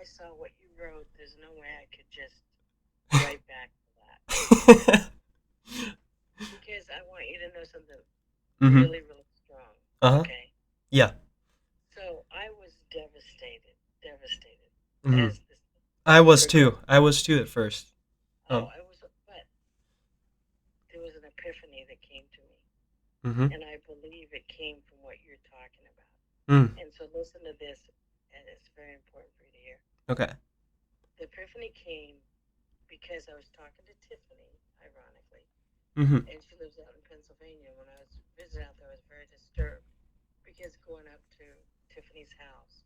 saw what you wrote, there's no way I could just write back to that. Because I want you to know something Mm-hmm. really, really strong. Uh-huh. Okay. Yeah. So I was devastated, devastated Mm-hmm. as this I was progressed. too. I was too at first. Oh, Um. I was, but there was an epiphany that came to me, Mm-hmm. and I believe it came from what you're talking about. Mm. And so listen to this, and it's very important for you to hear. Okay. The epiphany came because I was talking to Tiffany, ironically, Mm-hmm. and she lives out in Pennsylvania. When I was visiting out there, I was very disturbed because going up to Tiffany's house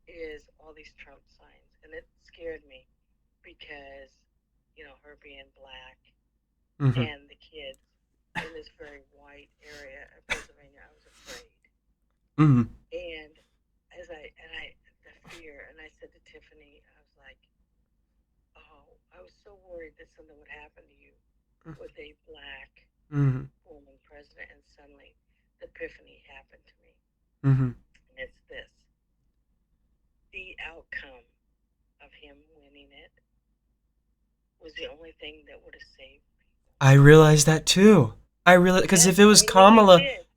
is all these Trump signs, and it scared me because her being black Mm-hmm. and the kids in this very white area of Pennsylvania, I was afraid. Mm-hmm. And the fear, and I said to Tiffany, I was like, oh, I was so worried that something would happen to you with a black Mm-hmm. woman president, and suddenly the epiphany happened to me. Mm-hmm. And it's this: the outcome of him winning it was the only thing that would have saved people. I realized that too. I realized because Yes, I know you did.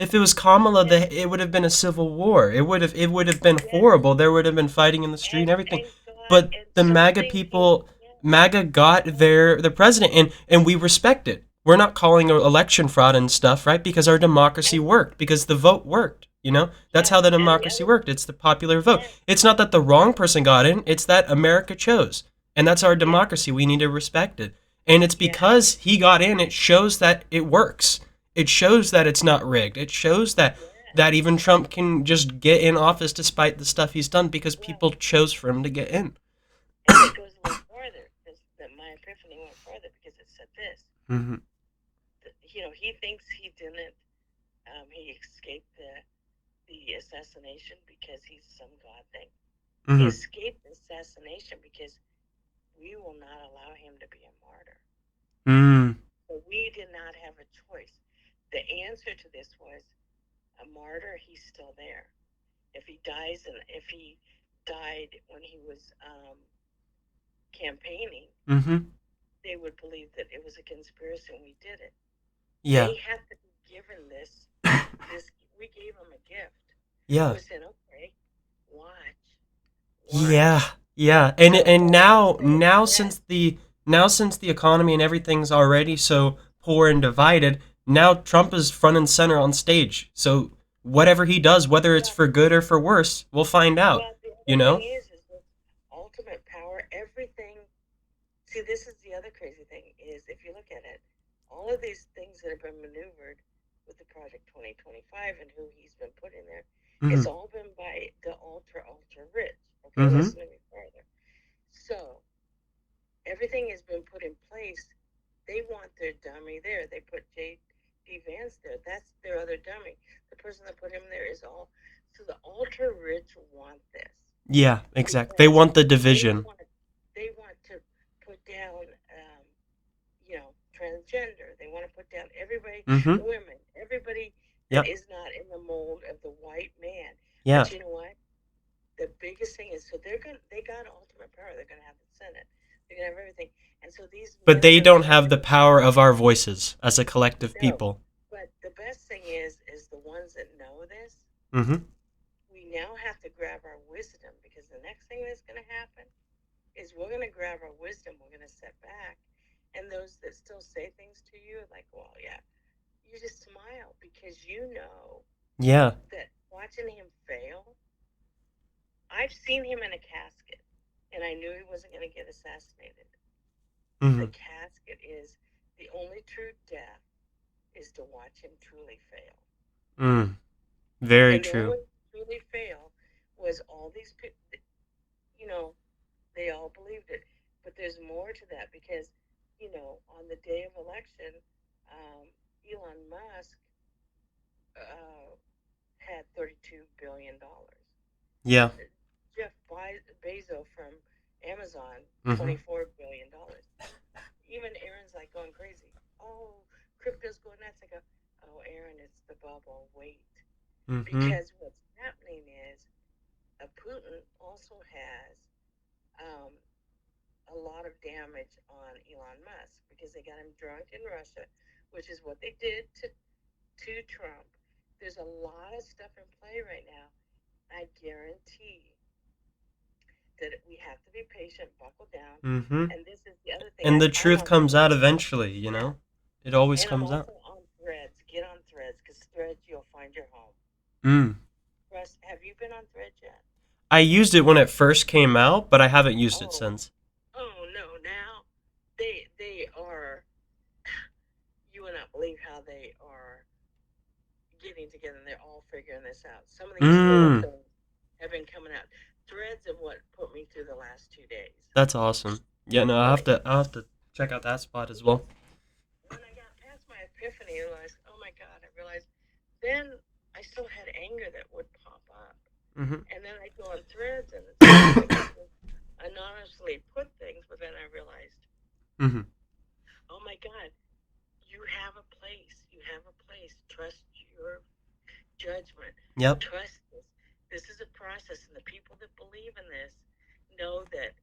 If it was Kamala, Yes, it would have been a civil war. It would have been yes, horrible. There would have been fighting in the street and everything. and God, But and the MAGA something came. people, Yes, MAGA got the president, and we respect it. We're not calling election fraud and stuff, right? Because our democracy and worked. Because the vote worked. You know, that's yes, how the and the democracy other, worked. It's the popular vote. yes, It's not that the wrong person got in. It's that America chose, and that's our yes, democracy. We need to respect it. And it's yes, because he got in, it shows that it works. It shows that it's not rigged. It shows yes. that even Trump can just get in office despite the stuff he's done because Well, people chose for him to get in. and it goes a little farther because my epiphany went farther because it said this. Mm-hmm. He thinks he didn't. He escaped the assassination because he's some god thing. He Mm-hmm. escaped the assassination because we will not allow him to be a martyr. Mm. So we did not have a choice. The answer to this was a martyr. He's still there. If he died when he was campaigning, Mm-hmm. they would believe that it was a conspiracy and we did it. Yeah. They have to be given this. This we gave them a gift. Yeah. We said, okay, watch, Yeah. watch. Yeah. And All these things. Yes, now since the economy and everything's already so poor and divided, now Trump is front and center on stage. So whatever he does, whether it's well, for good or for worse, we'll find out. well. The You other thing know? is this ultimate power. Everything. See, this is the other crazy thing is if you look at it, all of these things that have been maneuvered with the Project 2025 and who he's been putting there, Mm-hmm. it's all been by the ultra rich. Okay, Mm-hmm. listen to me further. So everything has been put in place. They want their dummy there. They put J.D. Vance there. That's their other dummy. The person that put him there is all. So the ultra rich want this Yeah, exact. They because want the they division. want they want to put down transgender. They want to put down everybody, Mm-hmm. women, everybody that Yep. is not in the mold of the white man. Yeah. But you know what? The biggest thing is so they got ultimate power. They're gonna have the Senate. They're gonna have everything. And so these But men they that are don't have the elected, power of our voices as a collective no. people. But the best thing is the ones that know this. Mm-hmm. We now have to grab our wisdom because the next thing that's gonna happen is we're gonna grab our wisdom. We're gonna step back, and those that still say things to you like, well, yeah, you just smile because you know Yeah. that watching him fail, I've seen him in a casket, and I knew he wasn't going to get assassinated. Mm-hmm. The casket is the only true death is to watch him truly fail. Mm. Very And the true. only truly fail was all these people, you know, they all believed it. But there's more to that because, on the day of election, Elon Musk uh, had $32 billion. Yeah. Jeff Bezos from Amazon, Mm-hmm. $24 billion. Even Aaron's like going crazy. Oh, crypto's going nuts. I go, oh, Aaron, it's the bubble. Wait, Mm-hmm. because what's happening is Putin also has um, a lot of damage on Elon Musk because they got him drunk in Russia, which is what they did to Trump. There's a lot of stuff in play right now. I guarantee that we have to be patient, buckle down. Mm-hmm. And this is the other thing. And the I'm truth on comes out Threads. eventually, Yeah. It always And I'm comes out. also on Threads. Get on Threads because Threads, you'll find your home. Mm. Russ, have you been on Threads yet? I used it when it first came out, but I haven't used it Oh, since. oh no! Now they are. You would not believe how they are getting together. And they're all figuring this out. Some of these little Mm. things have been coming out. Threads of what put me through the last 2 days. That's awesome. Yeah, no, But I'll have to check out that spot as well. when I got past my epiphany, I realized, oh my God, I realized then I still had anger that would pop up. Mm-hmm. And then I go on Threads and it's like I can just anonymously put things, but then I realized, Mm-hmm. oh my God, you have a place. You have a place. Trust your judgment. Yep. Trust this. This is a process, and the people that believe in this know that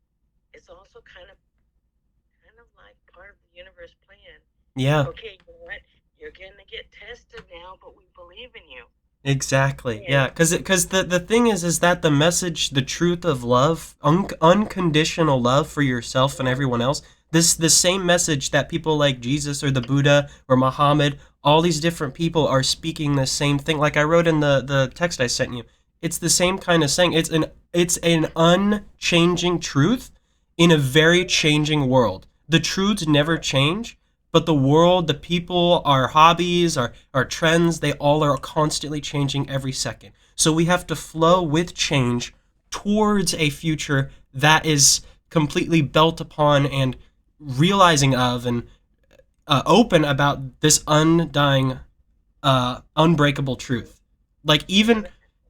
it's also kind of like part of the universe plan. Yeah. Okay, you know what? You're gonna get tested now, but we believe in you. Exactly. And Yeah, because the thing is that the message, the truth of love, unconditional love for yourself and mm, everyone else, this the same message that people like Jesus or the Buddha or Muhammad, all these different people are speaking the same thing. Like I wrote in the text I sent you, it's the same kind of saying. It's an unchanging truth in a very yeah, changing world. The truths never yeah, change, but the world, the people, our hobbies, our trends, they all are constantly changing every second. So we have to flow with change towards a future that is completely built upon and realizing of and open about this undying, unbreakable truth. Like yeah,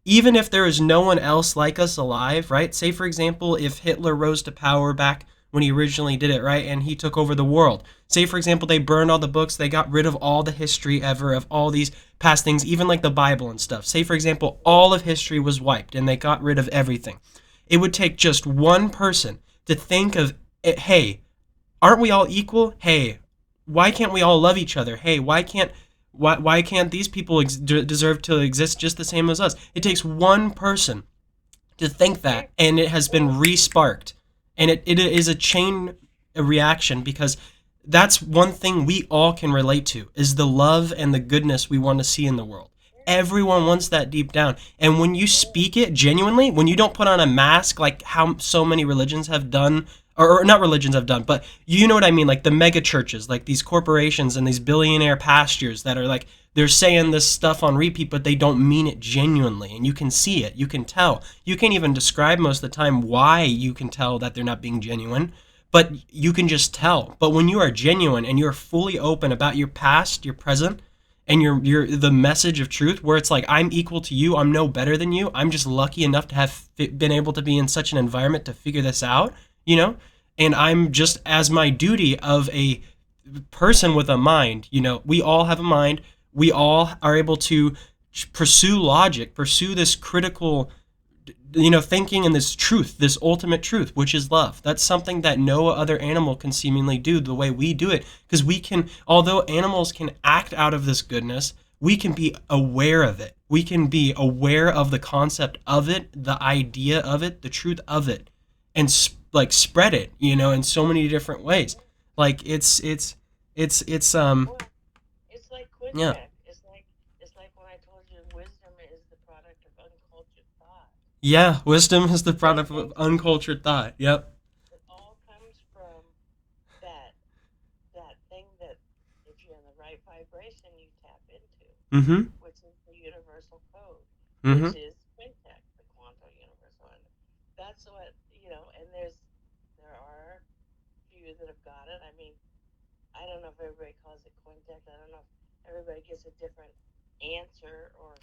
even if there is no one else like us alive, right? Say for example, if Hitler rose to power back when he originally did it, right, and he took over the world. Say for example, they burned all the books, they got rid of all the history ever of all these past things, even like the Bible and stuff. Say for example, all of history was wiped and they got rid of everything. It would take just one person to think of, hey, aren't we all equal? Hey, why can't we all love each other? Hey, why can't these people deserve to exist just the same as us? It takes one person to think yeah. that, and it has been Well, re-sparked, and it is a chain reaction because that's one thing we all can relate to is the love and the goodness we want to see in the world. yeah, Everyone wants that deep down, and when you yeah, speak it genuinely, when you don't put on a mask like how so many religions have done, or not religions have done, but you know what I mean, like the mega churches, like these corporations and these billionaire pastures that are like they're saying this stuff on repeat, but they don't mean it genuinely, and you can see it, you can tell. You can't even describe most of the time why you can tell that they're not being genuine, but you can just tell. But when you are genuine and you're fully open about your past, your present, and your the message of truth, where it's like I'm equal to you, I'm no better than you, I'm just lucky enough to have been able to be in such an environment to figure this out, you know, and I'm just as my duty of a person with a mind, we all have a mind, we all are able to pursue logic, pursue this critical, thinking and this truth, this ultimate truth, which is love. That's something that no other animal can seemingly do the way we do it. Because we can, although animals can act out of this goodness, we can be aware of it. We can be aware of the concept of it, the idea of it, the truth of it, and like spread it, in so many different ways. Like it's. well, it's like Yeah. Quintet. It's like when I told you wisdom is the product of uncultured thought. Yeah, wisdom is the It product of comes uncultured thought. Yep. it all comes from that that thing that if you're in the right vibration you tap into, Mm-hmm. which is the universal code, Mm-hmm. which is Quintet, the quantum universal. And that's what and there are few that have got it. I mean, I don't know if everybody calls it Quintet. I don't know if everybody gets a different answer or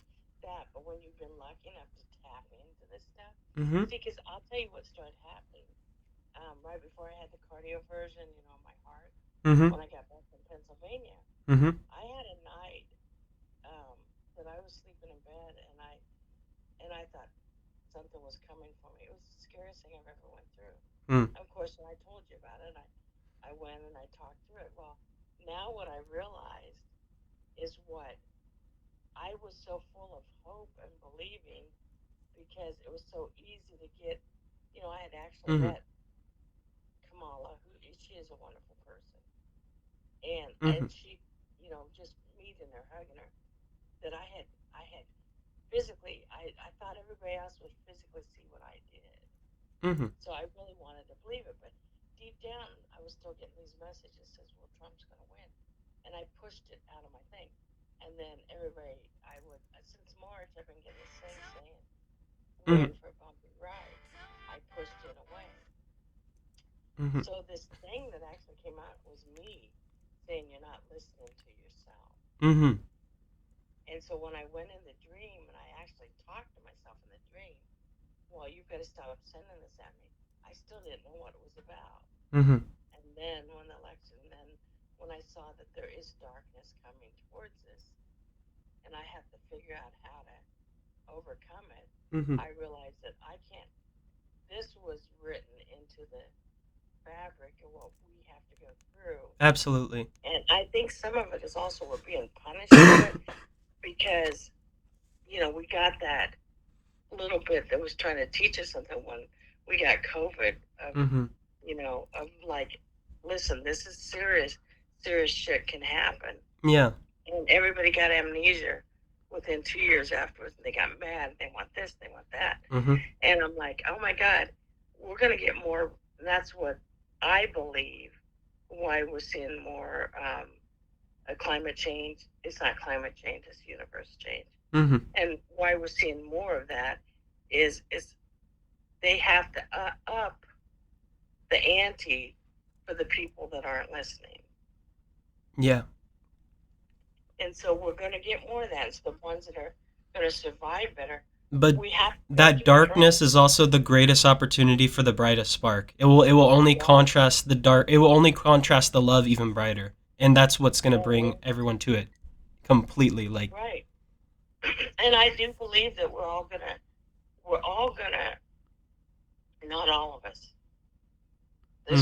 that, but when you've been lucky enough to tap into this stuff, Mm-hmm. see, because I'll tell you what started happening. Right before I had the cardioversion, my heart, Mm-hmm. when I got back from Pennsylvania, Mm-hmm. I had a night that I was sleeping in bed, and I thought something was coming for me. It was the scariest thing I've ever went through. Mm. Of course, when I told you about it, I went and I talked through it. Well, now what I realized is what I was so full of hope and believing because it was so easy to get. I had actually Mm-hmm. met Kamala, who she is a wonderful person, and Mm-hmm. she, just meeting her, hugging her, that I had physically, I thought everybody else would physically see what I did. Mm-hmm. So I really wanted to believe it, but deep down, I was still getting these messages says, "Well, Trump's going to win," and I pushed it out of my thing. And then everybody, I would since March, I've been getting the same saying, "We're Mm-hmm. in for a bumpy ride." I pushed it away. Mm-hmm. So this thing that actually came out was me saying, "You're not listening to yourself." Mm-hmm. And so when I went in the dream and I actually talked to myself in the dream, "Well, you've got to stop sending this at me." I still didn't know what it was about. Mm-hmm. And then when the election, then when I saw that there is darkness coming towards us, and I have to figure out how to overcome it, Mm-hmm. I realized that I can't. This was written into the fabric of what we have to go through, Absolutely. and I think some of it is also we're being punished for it because we got that little bit that was trying to teach us something when we got COVID of Mm-hmm. of like, listen, this is serious. Serious shit can happen, Yeah. and everybody got amnesia within 2 years afterwards. And they got mad. They want this. They want that. Mm-hmm. And I'm like, oh my god, we're gonna get more. That's what I believe. Why we're seeing more climate change. It's not climate change. It's universe change. Mm-hmm. And why we're seeing more of that is they have to up the ante for the people that aren't listening. Yeah. And so we're going to get more of that. It's the ones that are going to survive better. But We have to go that through Trump. darkness is also the greatest opportunity for the brightest spark. It will only Right, contrast the dark. It will only contrast the love even brighter, and that's what's going to bring right, everyone to it completely. Like. right. And I do believe that we're all gonna, not all of us. Mhm.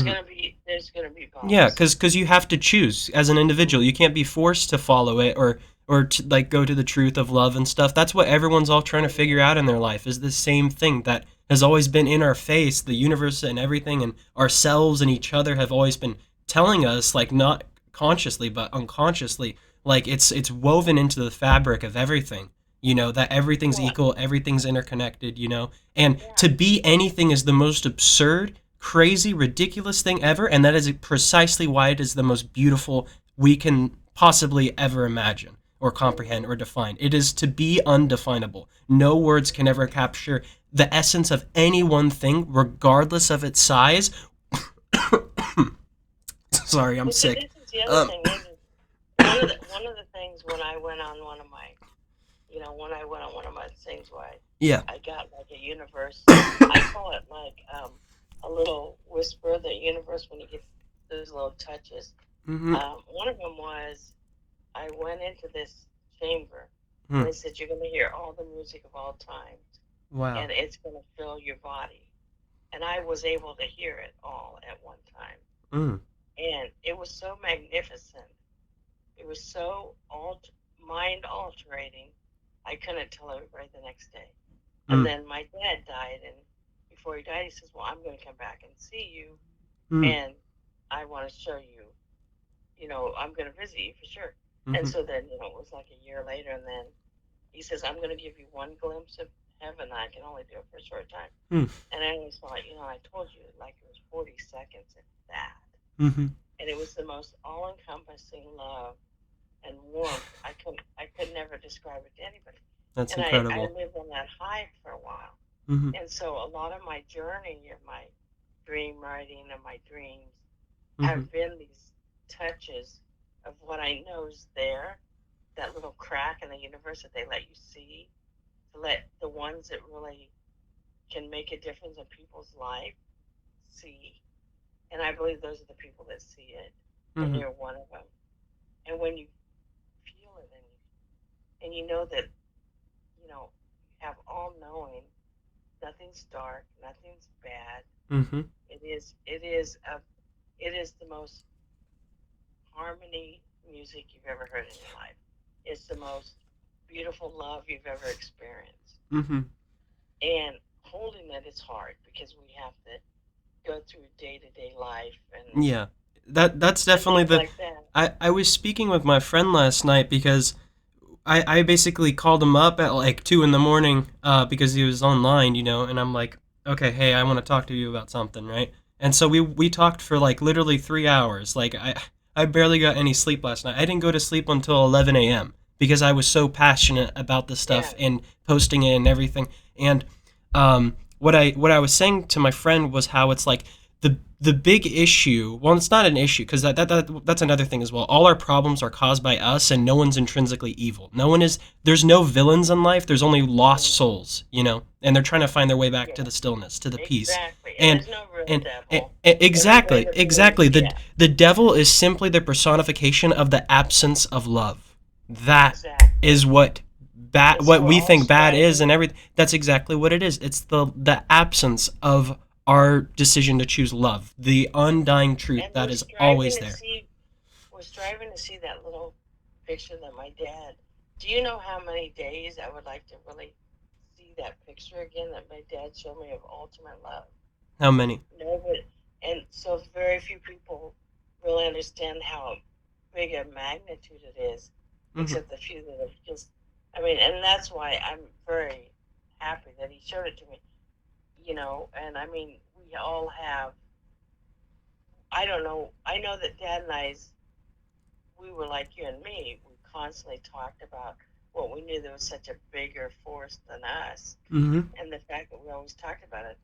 There's gonna be Yeah, bumps. because you have to choose as an individual. You can't be forced to follow it or to, like go to the truth of love and stuff. That's what everyone's all trying to figure out in their life is the same thing that has always been in our face. The universe and everything and ourselves and each other have always been telling us, like not consciously but unconsciously, like it's woven into the fabric of everything. That everything's Well, equal, everything's interconnected. And yeah. to be anything is the most absurd, crazy, ridiculous thing ever, and that is precisely why it is the most beautiful we can possibly ever imagine or comprehend Hmm. or define. It is to be undefinable. No words can ever capture the essence of any one thing, regardless of its size. Sorry, I'm Well, see, sick. this is the other Um, thing is one of the things when I went on one of my when I went on one of my things where yeah. I got like a universe, I call it like a little whisper, the universe when you get those little touches. Mm-hmm. One of them was I went into this chamber and Mm. they said you're going to hear all the music of all time Wow. and it's going to fill your body. And I was able to hear it all at one time. Mm. And it was so magnificent. It was so mind altering. I couldn't tell everybody the next day. And Mm. then my dad died, and before he died, he says, "Well, I'm going to come back and see you, Mm. and I want to show you. I'm going to visit you for sure." And Mm-hmm. so then, it was like a year later, and then he says, "I'm going to give you one glimpse of heaven. I can only do it for a short time." Mm. And I always thought, I told you like it was 40 seconds at that, Mm-hmm. and it was the most all-encompassing love and warmth. I could never describe it to anybody. That's And I incredible. lived on that high for a while. Mm-hmm. And so a lot of my journey of my dream writing and my dreams Mm-hmm. have been these touches of what I know is there, that little crack in the universe that they let you see, to let the ones that really can make a difference in people's life see. And I believe those are the people that see it. And Mm-hmm. you're one of them. And when you feel it and you know that you have all knowing. Nothing's dark. Nothing's bad. Mm-hmm. It it is the most harmony music you've ever heard in your life. It's the most beautiful love you've ever experienced. Mm-hmm. And holding it is hard because we have to go through day to day life Yeah, that's and definitely things the. like that. I was speaking with my friend last night because I basically called him up at like 2 in the morning because he was online, and I'm like, okay, hey, I want to talk to you about something, right? And so we talked for like literally 3 hours. Like I barely got any sleep last night. I didn't go to sleep until 11 a.m. because I was so passionate about the stuff Yeah, and posting it and everything. And what I was saying to my friend was how it's like the big issue. Well, it's not an issue because that's another thing as well. All our problems are caused by us, and no one's intrinsically evil. No one is. There's no villains in life. There's only lost mm, souls, and they're trying to find their way back to yeah, the stillness, to the peace, exactly. And and there's no real and, devil. exactly, Everybody exactly. believes, yeah, The devil is simply the personification of the absence of love. That exactly. is And what so we're we all think bad is, and striving, everything. That's exactly what it is. It's the absence of our decision to choose love, the undying truth and that is always there. we're striving to see that little picture that my dad. Do you know how many days I would like to really see that picture again that my dad showed me of ultimate love? How many? No, but and so very few people really understand how big a magnitude it is, Hmm. except the few that have just. I mean, and that's why I'm very happy that he showed it to me. And I mean, we all have. I don't know. I know that Dad and I's. We were like you and me. We constantly talked about what we knew there was such a bigger force than us, Hmm. and the fact that we always talked about it.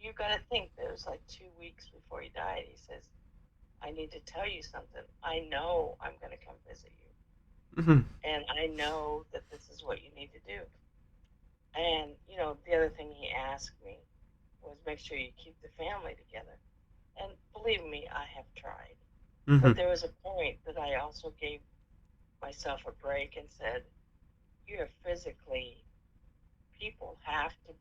You got to think there was like 2 weeks before he died. He says, I need to tell you something. I know I'm going to come visit you. Hmm. And I know that this is what you need to do. And, the other thing he asked me was make sure you keep the family together. And believe me, I have tried. But Hmm. there was a point that I also gave myself a break and said, you're physically, people have to,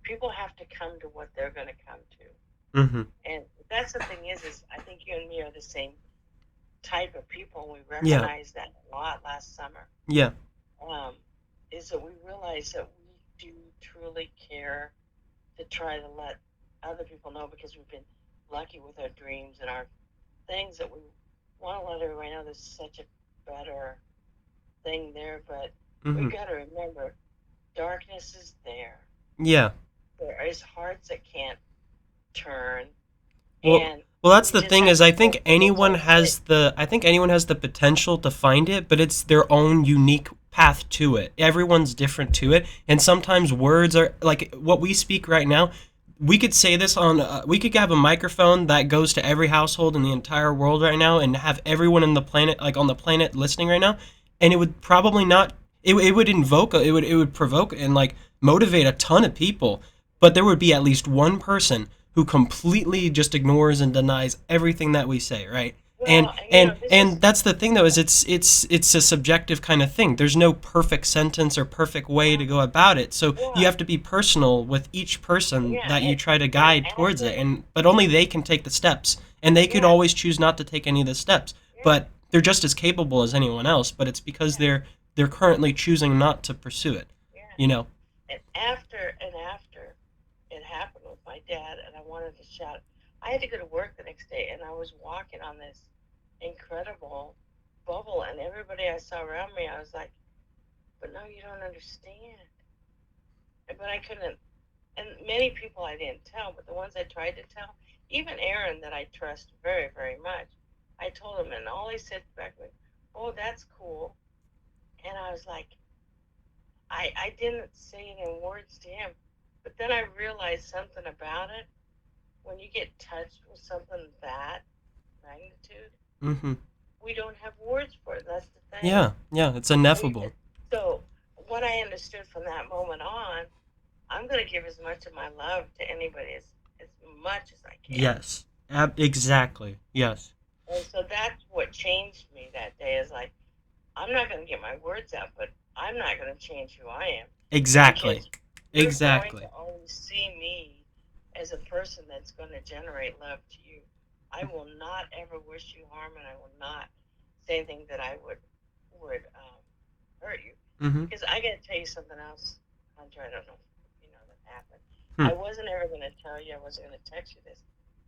people have to come to what they're going to come to. Hmm. And that's the thing is I think you and me are the same type of people. And we Yeah. recognized that a lot last summer. Yeah. um, is that we realize that we do truly care to try to let other people know because we've been lucky with our dreams and our things that we want to let everybody know there's such a better thing there. But we Hmm. got to remember darkness is there. Yeah. There is hearts that can't turn, Well, and that's we the just thing have is to look for what's on the plate. I think anyone has the potential to find it, but it's their own unique path to it. Everyone's different to it, and sometimes words are like what we speak right now. We could say this on we could have a microphone that goes to every household in the entire world right now and have everyone in the planet like on the planet listening right now, and it would probably not it would invoke it would provoke and like motivate a ton of people, but there would be at least one person who completely just ignores and denies everything that we say, right? And Well, and this and is that's the thing though is it's a subjective kind of thing. There's no perfect sentence or perfect way to well, go about it. So you well, have to be personal with each person yeah, that you try to and guide towards it. after, And but only they can take the steps. And they could yeah, always choose not to take any of the steps. yeah, But they're just as capable as anyone else, but it's because yeah, they're currently choosing not to pursue it. yeah. You know. And after it happened with my dad, and I wanted to shout. I had to go to work the next day, and I was walking on this incredible bubble, and everybody I saw around me, I was like, "But no, you don't understand." But I couldn't. And many people I didn't tell, but the ones I tried to tell, even Aaron, that I trust very, very much, I told him, and all he said back was, "Oh, that's cool." And I was like, I didn't say it in words to him, but then I realized something about it. When you get touched with something that magnitude, Mhm. we don't have words for it. That's the thing. Yeah. Yeah, it's We ineffable. so what I understood from that moment on, I'm going to give as much of my love to anybody as much as I can. Yes. Exactly. Yes. And so that's what changed me that day. Is like I'm not going to get my words out, but I'm not going to change who I am Exactly. because you're going to Exactly. always see me as a person that's going to generate love to you. I will not ever wish you harm, and I will not say anything that I would hurt you. Mm-hmm. Because I got to tell you something else, Hunter. I don't know if you know that happened. Hmm. I wasn't ever going to tell you. I wasn't going to text you this.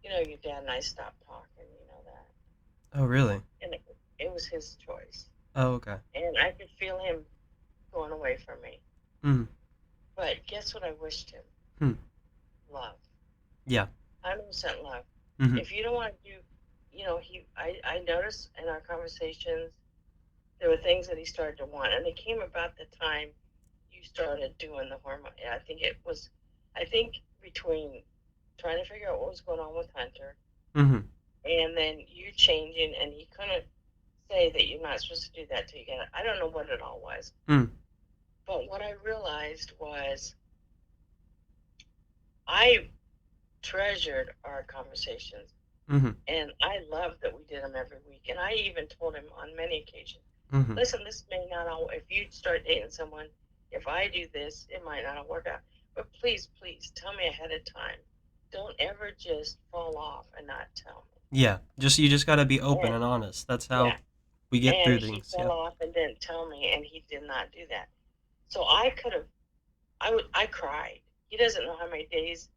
You know, your dad and I stopped talking. You know that, Oh, really? and it was his choice, Oh, okay. and I could feel him going away from me. Mm-hmm. But guess what? I wished him Hmm. love. Yeah. 100% love. Mm-hmm. If you don't want to do, I noticed in our conversations there were things that he started to want, and it came about the time you started doing the hormone. I think between trying to figure out what was going on with Hunter Mm-hmm. and then you changing, and he couldn't say that you're not supposed to do that till you get it. I don't know what it all was, Mm. but what I realized was I treasured our conversations. Mm-hmm. And I loved that we did them every week. And I even told him on many occasions, Mm-hmm. listen, this may not all, if you start dating someone, if I do this, it might not all work out. But please, please tell me ahead of time. Don't ever just fall off and not tell me. Yeah. You just gotta be open And and honest. That's how yeah, we get and through he things. fell Yeah. off and didn't tell me, and he did not do that. So I could have, I cried. He doesn't know how many days,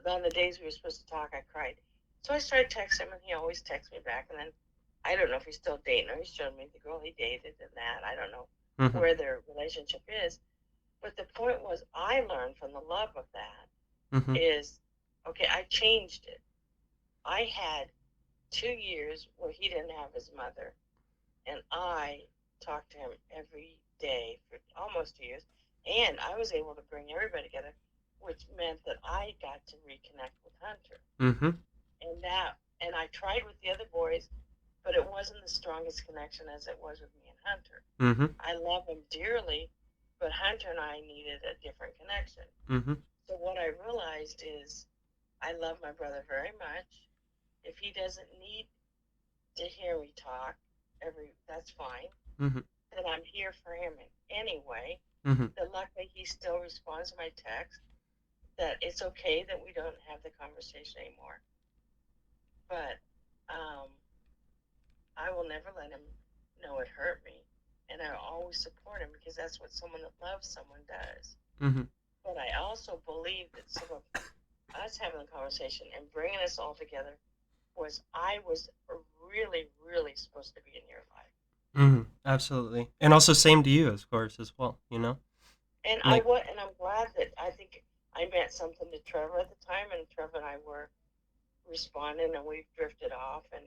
on the days we were supposed to talk, I cried. So I started texting him, and he always texts me back. And then I don't know if he's still dating or he's showing me the girl he dated and that. I don't know Mm-hmm. where their relationship is. But the point was, I learned from the love of that Mm-hmm. is, okay, I changed it. I had 2 years where he didn't have his mother, and I talked to him every day for almost 2 years, and I was able to bring everybody together, which meant that I got to reconnect with Hunter, Mm-hmm. and I tried with the other boys, but it wasn't the strongest connection as it was with me and Hunter. Mm-hmm. I love him dearly, but Hunter and I needed a different connection. Mm-hmm. So what I realized is I love my brother very much. If he doesn't need to hear me talk that's fine. Mm-hmm. That I'm here for him anyway. Mm-hmm. That luckily he still responds to my text. That it's okay that we don't have the conversation anymore. But um, I will never let him know it hurt me. And I always support him because that's what someone that loves someone does. Mm-hmm. But I also believe that some of us having the conversation and bringing us all together was I was really, really supposed to be in your life. Mm-hmm. Absolutely. And also same to you, of course, as well. You know, And like. I'm glad that I think I meant something to Trevor at the time, and Trevor and I were responding, and we've drifted off, and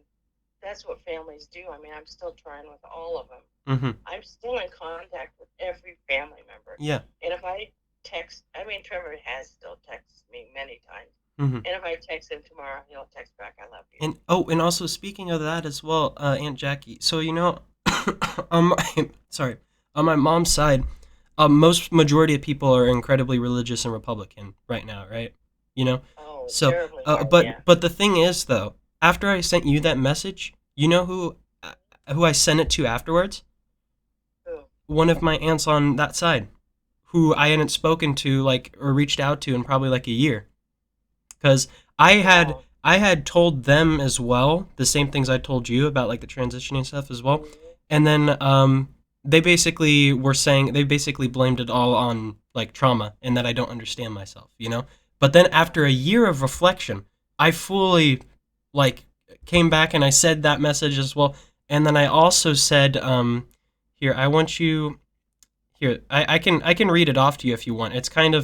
that's what families do. I mean, I'm still trying with all of them. Mm-hmm. I'm still in contact with every family member, Yeah. and if I text, I mean, Trevor has still texted me many times, Mm-hmm. and if I text him tomorrow, he'll text back, "I love you." And oh, and also speaking of that as well, Aunt Jackie. So you know, sorry, on my mom's side, most majority of people are incredibly religious and Republican right now, right? You know, Oh, so terribly hard, yeah. but the thing is though, after I sent you that message, you know who I sent it to afterwards? Ooh, One of my aunts on that side, who I hadn't spoken to like or reached out to in probably like a year, because wow. I had told them as well the same things I told you about like the transitioning stuff as well, Mm-hmm. and then they basically blamed it all on like trauma and that I don't understand myself, you know. But then Yeah. after a year of reflection, I fully like came back and I said that message as well, and then I also said, here I want you here I can read it off to you if you want. It's Yeah, kind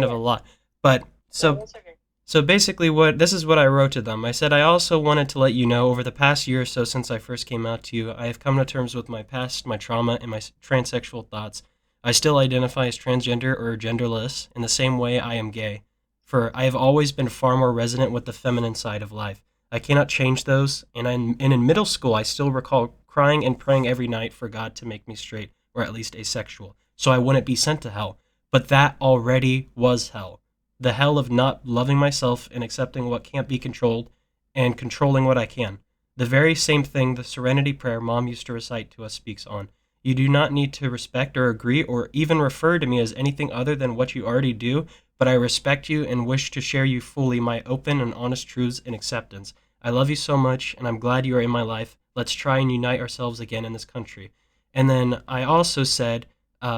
of a yeah. lot, but No, so that's okay. so basically, what this is what I wrote to them. I said, I also wanted to let you know over the past year or so since I first came out to you, I have come to terms with my past, my trauma, and my transsexual thoughts. I still identify as transgender or genderless in the same way I am gay, for I have always been far more resonant with the feminine side of life. I cannot change those, and in middle school, I still recall crying and praying every night for God to make me straight, or at least asexual, so I wouldn't be sent to hell. But that already was hell, the hell of not loving myself and accepting what can't be controlled and controlling what I can. The very same thing the serenity prayer mom used to recite to us speaks on. You do not need to respect or agree or even refer to me as anything other than what you already do, but I respect you and wish to share you fully my open and honest truths and acceptance. I love you so much, and I'm glad you are in my life. Let's try and unite ourselves again in this country. And then I also said,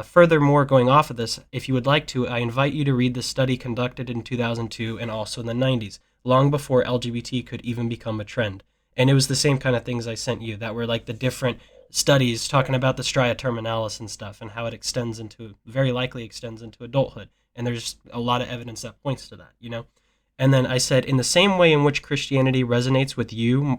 furthermore, going off of this, if you would like to, I invite you to read the study conducted in 2002 and also in the 90s, long before LGBT could even become a trend. And it was the same kind of things I sent you that were like the different studies talking Right. about the stria terminalis and stuff and how it extends into, very likely extends into adulthood. And there's a lot of evidence that points to that, you know? And then I said, in the same way in which Christianity resonates with you,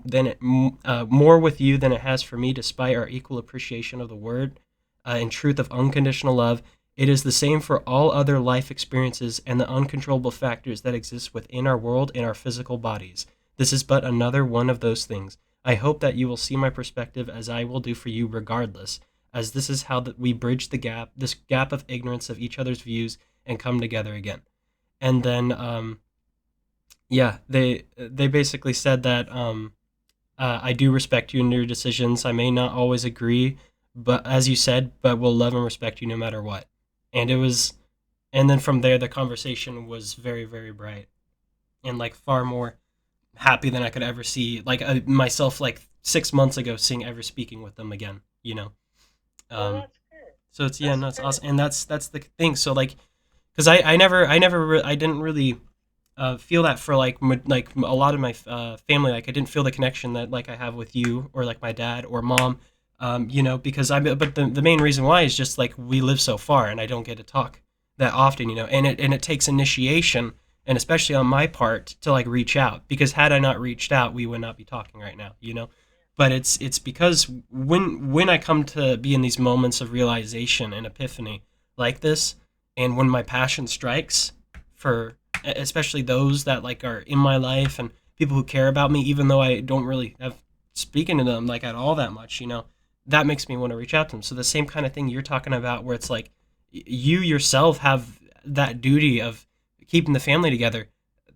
more with you than it has for me, despite our equal appreciation of the word and truth of unconditional love, it is the same for all other life experiences and the uncontrollable factors that exist within our world and our physical bodies. This is but another one of those things. I hope that you will see my perspective as I will do for you, regardless, as this is how that we bridge the gap, this gap of ignorance of each other's views, and come together again. And then yeah, they basically said that I do respect you in your decisions. I may not always agree, but as you said, but will love and respect you no matter what. And it was, and then from there, the conversation was very, very bright and like far more happy than I could ever see. Like myself, like 6 months ago, seeing ever speaking with them again. You know. Well, Um. that's good. So it's yeah, That's no, it's good. awesome, and that's the thing. So like, because I didn't really feel that for like a lot of my family. Like I didn't feel the connection that like I have with you or like my dad or mom. You know, because but the main reason why is just like we live so far and I don't get to talk that often. You know, and it takes initiation and especially on my part to like reach out because had I not reached out, we would not be talking right now. You know. But it's because when I come to be in these moments of realization and epiphany like this, and when my passion strikes for especially those that like are in my life and people who care about me, even though I don't really have speaking to them like at all that much, you know, that makes me want to reach out to them. So the same kind of thing you're talking about, where it's like you yourself have that duty of keeping the family together.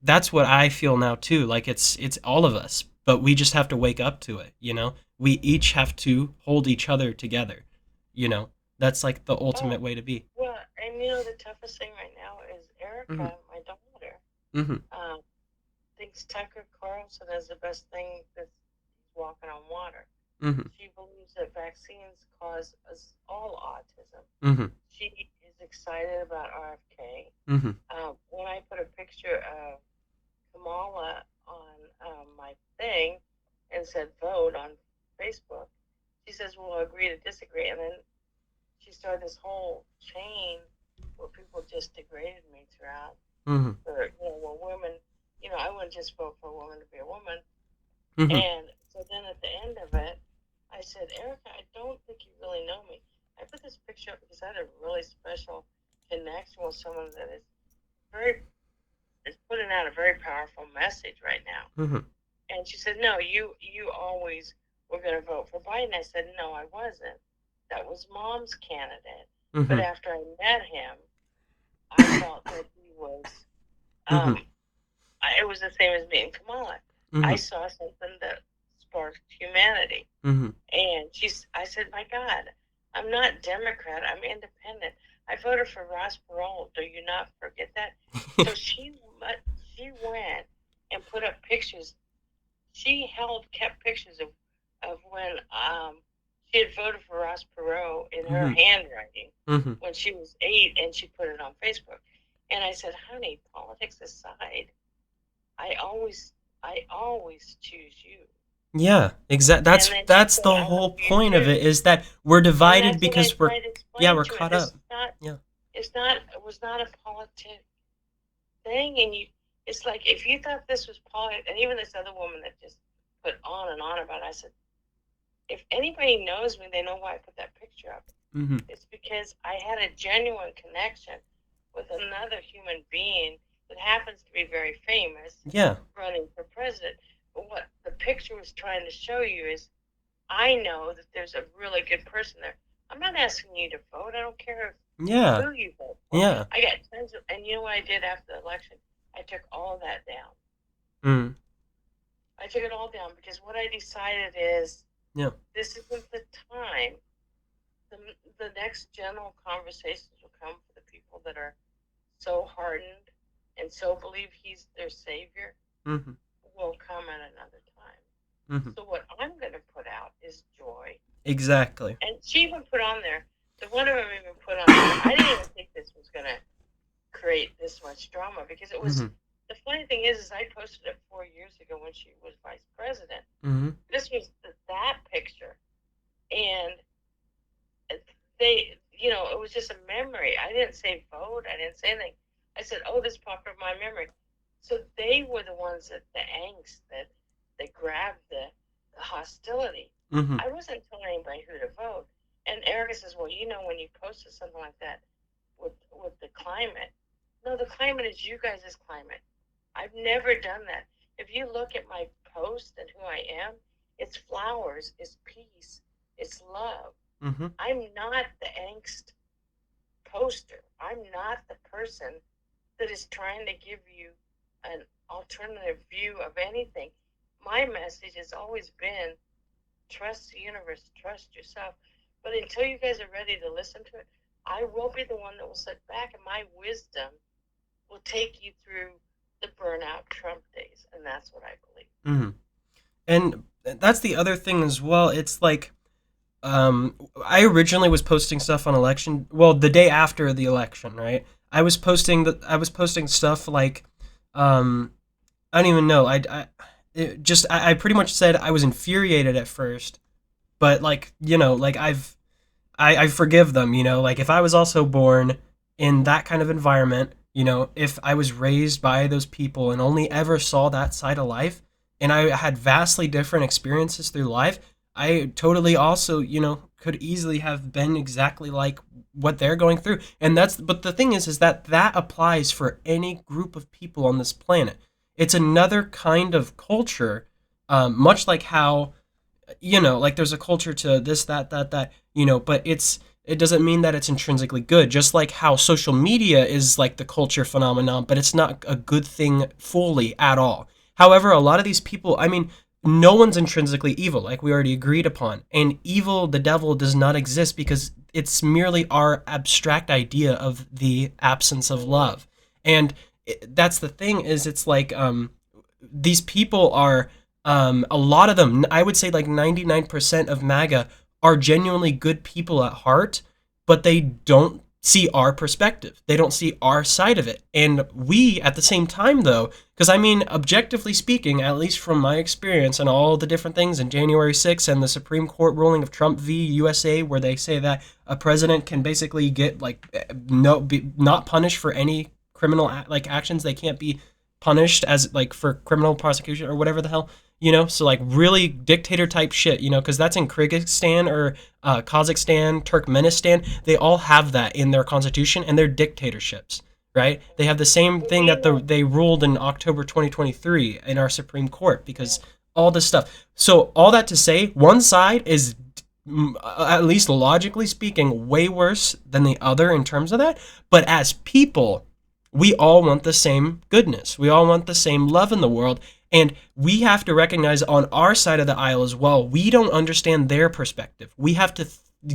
That's what I feel now too. Like it's all of us, but we just have to wake up to it. You know, we each have to hold each other together. You know, that's like the Oh, ultimate way to be. well, and the toughest thing right now is Mm-hmm. Erica, my daughter. Mm-hmm. Um, thinks Tucker Carlson is the best thing that's walking on water. Mm-hmm. She believes that vaccines cause us all autism. Mm-hmm. She is excited about RFK. Mm-hmm. When I put a picture of Kamala on my thing and said vote on Facebook, she says, "Well, agree to disagree." And then she started this whole chain where people just degraded me throughout. Mm-hmm. For well, women, I wouldn't just vote for a woman to be a woman. Mm-hmm. And so then at the end of it, I said, Erica, I don't think you really know me. I put this picture up because I had a really special connection with someone that very is putting out a very powerful message right now. Mm-hmm. And she said, no, you always were going to vote for Biden. I said, no, I wasn't. That was Mom's candidate. But Mm-hmm. after I met him, I felt that he was Mm-hmm. um, it was the same as me and Kamala. I Mm-hmm. saw something that sparked humanity. Mm-hmm. And I said, my God, I'm not Democrat. I'm independent. I voted for Ross Perot. Do you not forget that? So she went and put up pictures. She kept pictures of when she had voted for Ross Perot in her Mm-hmm. handwriting Mm-hmm. when she was 8, and she put it on Facebook. And I said, honey, politics aside, I always I always choose you. Yeah, exact. And then she That's said, the I love whole you point of too. it is that we're And divided that's what I because we're tried to yeah explain we're to her. caught This up. is not Yeah. it was not a politic thing. And it's like if you thought this was politics, and even this other woman that just put on and on about it, I said, if anybody knows me, they know why I put that picture up. Mm-hmm. It's because I had a genuine connection with another human being that happens to be very famous Yeah. running for president. But what the picture was trying to show you is I know that there's a really good person there. I'm not asking you to vote. I don't care Yeah. who you vote for. Yeah. I got tons of, and you know what I did after the election? I took all of that down. Mm. I took it all down because what I decided is Yeah. this isn't the time. The, the next general conversations will come for the people that are so hardened and so believe he's their savior Mm-hmm. will come at another time. Mm-hmm. So what I'm going to put out is joy. Exactly. And she even put on there, the one of them even put on there, I didn't even think this was going to create this much drama because it was, Mm-hmm. the funny thing is I posted it 4 years ago when she was vice president. Mm-hmm. This was that picture. And they, it was just a memory. I didn't say vote. I didn't say anything. I said, oh, this popped up in my memory. So they were the ones that the angst that grabbed the hostility. Mm-hmm. I wasn't telling anybody who to vote. And Erica says, well, when you posted something like that with the climate, no, the climate is you guys' climate. I've never done that. If you look at my post and who I am, it's flowers, it's peace, it's love. Mm-hmm. I'm not the angst poster. I'm not the person that is trying to give you an alternative view of anything. My message has always been trust the universe, trust yourself. But until you guys are ready to listen to it, I will be the one that will sit back, and my wisdom will take you through the burnout Trump days. And that's what I believe. Mm-hmm. And that's the other thing as well. It's like, I originally was posting stuff on election. Well, the day after the election, right? I was posting stuff like, um, I don't even know. I pretty much said I was infuriated at first, but like like I forgive them. Like if I was also born in that kind of environment, if I was raised by those people and only ever saw that side of life, and I had vastly different experiences through life, I totally also, could easily have been exactly like what they're going through. And but the thing is that applies for any group of people on this planet. It's another kind of culture, much like how like there's a culture to this, that, but it doesn't mean that it's intrinsically good. Just like how social media is like the culture phenomenon, but it's not a good thing fully at all. However, a lot of these people, I mean, no one's intrinsically evil, like we already agreed upon. And evil, the devil, does not exist because it's merely our abstract idea of the absence of love. And that's the thing is it's like these people are a lot of them, I would say like 99% of MAGA are genuinely good people at heart, but they don't see our perspective. They don't see our side of it. And we, at the same time, though, because I mean, objectively speaking, at least from my experience and all the different things in January 6th and the Supreme Court ruling of Trump v. USA, where they say that a president can basically get like not punished for any criminal like actions. They can't be punished as like for criminal prosecution or whatever the hell, so like really dictator type shit, because that's in Kyrgyzstan or Kazakhstan, Turkmenistan. They all have that in their constitution and their dictatorships, right? They have the same thing that they ruled in October 2023 in our Supreme Court, because all this stuff. So all that to say, one side is at least logically speaking way worse than the other in terms of that, but as people, we all want the same goodness. We all want the same love in the world. And we have to recognize on our side of the aisle as well, we don't understand their perspective. We have to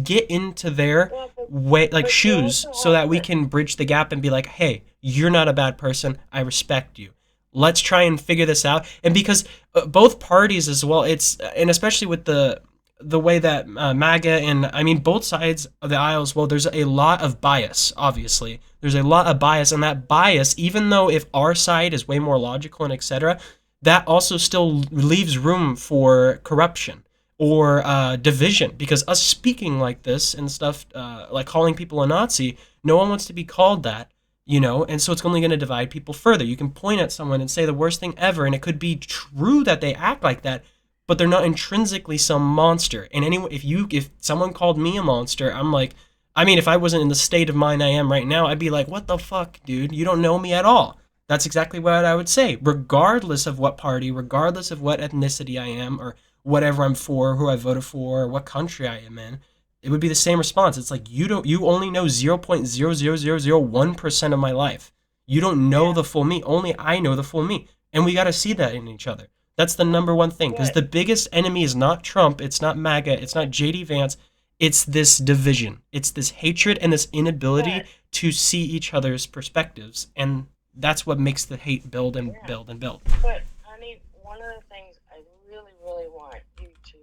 get into their way, like shoes, so that we can bridge the gap and be like, hey, you're not a bad person. I respect you. Let's try and figure this out. And because both parties as well, and especially with the way that MAGA and I mean both sides of the aisle as well, there's a lot of bias, obviously. There's a lot of bias, and that bias, even though if our side is way more logical and etc., that also still leaves room for corruption or division, because us speaking like this and stuff, like calling people a Nazi, no one wants to be called that, and so it's only going to divide people further. You can point at someone and say the worst thing ever, and it could be true that they act like that, but they're not intrinsically some monster. And anyway, if someone called me a monster, I'm like, I mean, if I wasn't in the state of mind I am right now, I'd be like, what the fuck, dude? You don't know me at all. That's exactly what I would say, regardless of what party, regardless of what ethnicity I am, or whatever I'm for, who I voted for, or what country I am in. It would be the same response. It's like you only know 0.00001% of my life. You don't know the full me. Only I know the full me. And we got to see that in each other. That's the number one thing, because the biggest enemy is not Trump, it's not MAGA, it's not JD Vance, it's this division. It's this hatred and this inability to see each other's perspectives. And that's what makes the hate build and Yeah. build and build. But honey, one of the things I really, really want you to,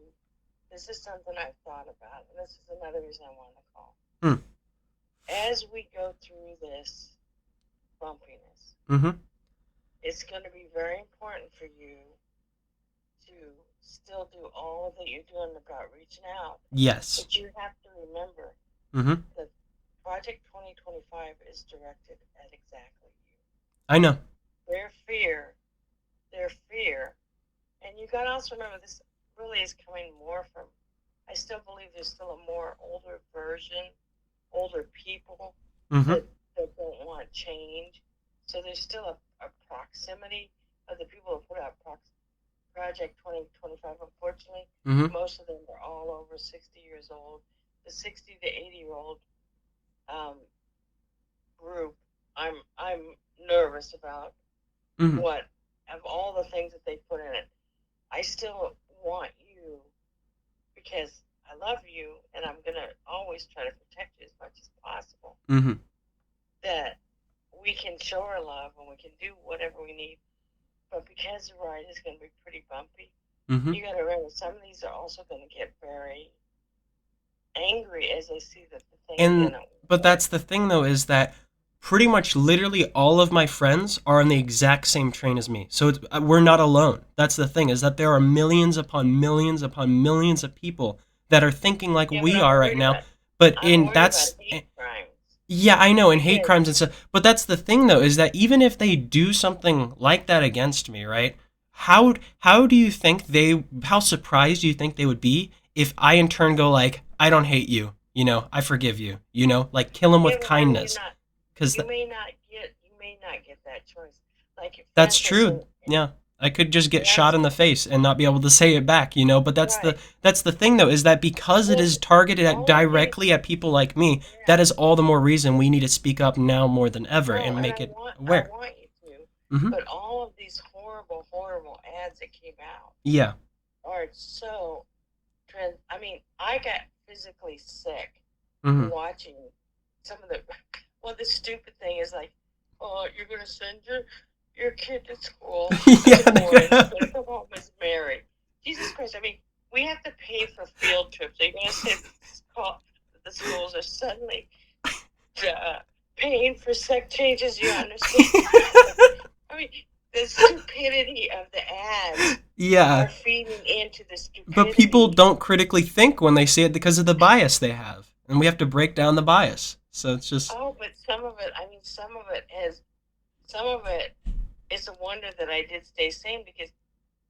this is something I've thought about, and this is another reason I want to call. Hmm. As we go through this bumpiness, Mm-hmm. it's going to be very important for you to still do all that you're doing about reaching out. Yes. But you have to remember Mm-hmm. that Project 2025 is directed at exactly you. I know. Their fear, their fear. And you got to also remember this really is coming more from, I still believe there's still a more older version, older people Mm-hmm. that don't want change. So there's still a proximity of the people who put out Project 2025. Unfortunately, Mm-hmm. most of them are all over 60 years old. The 60 to 80-year-old um, group, I'm nervous about Mm-hmm. what of all the things that they put in it. I still want you because I love you and I'm gonna always try to protect you as much as possible. Mm-hmm. That we can show our love and we can do whatever we need. But because the ride is gonna be pretty bumpy, Mm-hmm. you gotta remember some of these are also gonna get very angry as they see that the thing And didn't but work. that's the thing though, is that pretty much literally all of my friends are on the exact same train as me. So we're not alone. That's the thing, is that there are millions upon millions of people that are thinking like Yeah, but we are right now. But I'm in worried about that's hate crimes yeah, I know, and hate because crimes and stuff. But that's the thing, though, is that even if they do something like that against me, right? How do you think they? How surprised do you think they would be if I in turn go like, I don't hate you, I forgive you, like kill them yeah, with but honey, you're kindness, not. because You may not get that choice. Like for that's instance, true. Yeah, I could just get shot that's in the face and not be able to say it back, But right. that's the thing, though, is that because it Well, is targeted at all of these, directly at people like me, yeah. that is all the more reason we need to speak up now more than ever No, and and make it I aware. want you to, Hmm. but all of these horrible, horrible ads that came out Yeah. are so trans. I mean, I got physically sick Hmm. watching some of the. Well, the stupid thing is like, oh, you're gonna send your kid to school as a boy and he's Yeah. gonna come home as Mary. Jesus Christ! I mean, we have to pay for field trips. Are you gonna say the schools are suddenly uh, paying for sex changes? You understand? I mean, the stupidity of the ads Yeah. are feeding into the But people stupidity. don't critically think when they see it because of the bias they have, and we have to break down the bias. So it's just. Oh, but some of it, I mean, some of it, it's a wonder that I did stay sane because,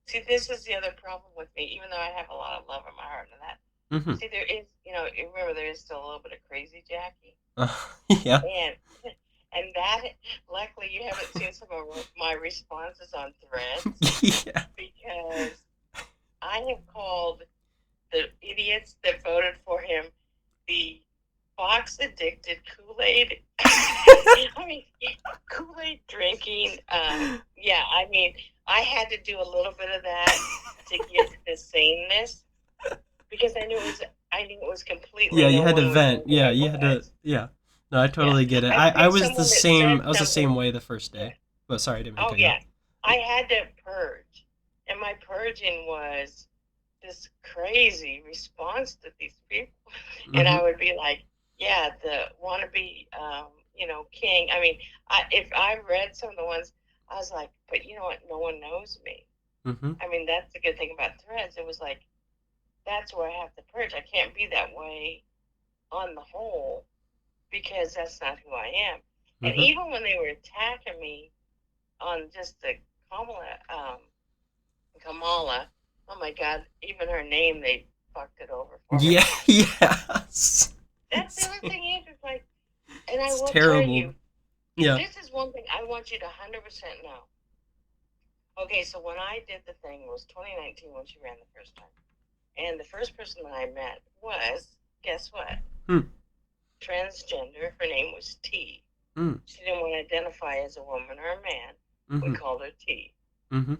see, this is the other problem with me, even though I have a lot of love in my heart and that. Hmm. See, there is, remember, there is still a little bit of crazy Jackie. Uh, yeah. And, and that, luckily, you haven't seen some of my responses on threads Yeah. because I have called the idiots that voted for him the fox addicted Kool Aid. I mean, Kool Aid drinking. Yeah, I mean, I had to do a little bit of that to get to the saneness because I knew it was Yeah, completely you no had to one would vent. think that Yeah, I you had to. was. Yeah. No, I Yeah, totally get it. I I picked was the someone that same. said I was the same something. way the first Yeah. day. But sorry, I didn't mean to Oh cut you yeah, off. I had to purge, and my purging was this crazy response to these people, and Hmm. I would be like, "Yeah, the wannabe, king." I mean, if I read some of the ones, I was like, "But you know what? No one knows me." Hmm. I mean, that's the good thing about Threads. It was like that's where I have to purge. I can't be that way on the whole because that's not who I am. And Hmm. even when they were attacking me on just the Kamala, Kamala, oh my God, even her name they fucked it over for me. Yeah. Yes. That's the other thing is, it's like, and I It's will tell terrible. you, Yeah. this is one thing I want you to 100% know. Okay, so when I did the thing, it was 2019 when she ran the first time. And the first person that I met was, guess what? Hmm. Transgender. Her name was T. Hmm. She didn't want to identify as a woman or a man. We Hmm. called her T. Hmm.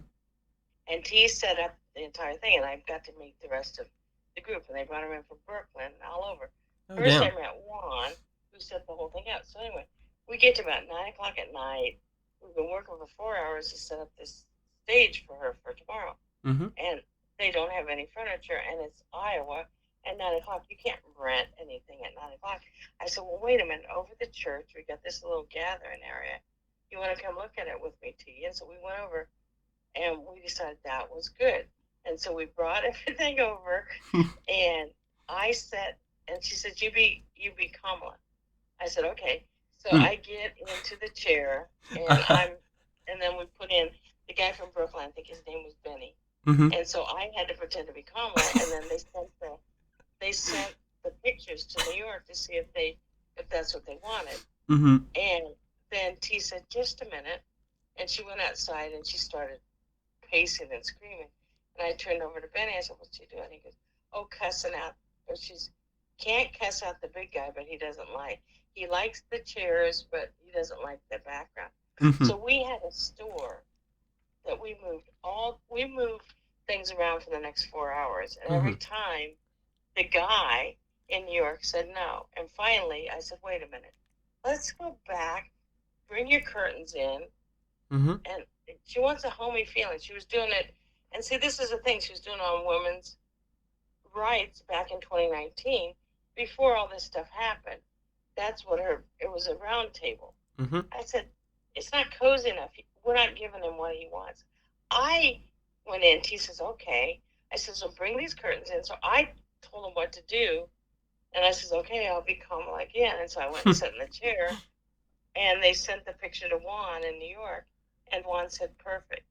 And T set up the entire thing, and I got to meet the rest of the group, and they brought him in from Brooklyn and all over. Oh First, I damn. met Juan, who set the whole thing out. So anyway, we get to about 9 o'clock at night. we've been working for 4 hours to set up this stage for her for tomorrow, Mm-hmm. and they don't have any furniture, and it's Iowa. At 9 o'clock, you can't rent anything at 9 o'clock. I said, well, wait a minute. Over the church, we got this little gathering area. You want to come look at it with me, T? And so we went over, and we decided that was good. And so we brought everything over, and I sat, and she said, "You be Kamala." I said, "Okay." So Mm. I get into the chair, and and then we put in the guy from Brooklyn. I think his name was Benny, Mm-hmm. and so I had to pretend to be Kamala, and then they sent the pictures to New York to see if that's what they wanted. Mm-hmm. And then T said, "Just a minute," and she went outside and she started pacing and screaming. And I turned over to Benny. I said, "What's she doing?" He goes, "Oh, cussing out." Or she's can't cuss out the big guy, but he doesn't like. He likes the chairs, but he doesn't like the background. Mm-hmm. So we had a store that we moved things around for the next 4 hours, and Mm-hmm. every time the guy in New York said no. And finally, I said, "Wait a minute, let's go back. Bring your curtains in." Mm-hmm. And she wants a homey feeling. She was doing it, and see, this is the thing. She was doing it on women's rights back in 2019, before all this stuff happened. That's what it was a round table. Mm-hmm. I said, it's not cozy enough. We're not giving him what he wants. I went in. He says, okay. I said, so bring these curtains in. So I told him what to do. And I says, okay, I'll be calm again. And so I went and sat in the chair. And they sent the picture to Juan in New York. And Juan said, perfect.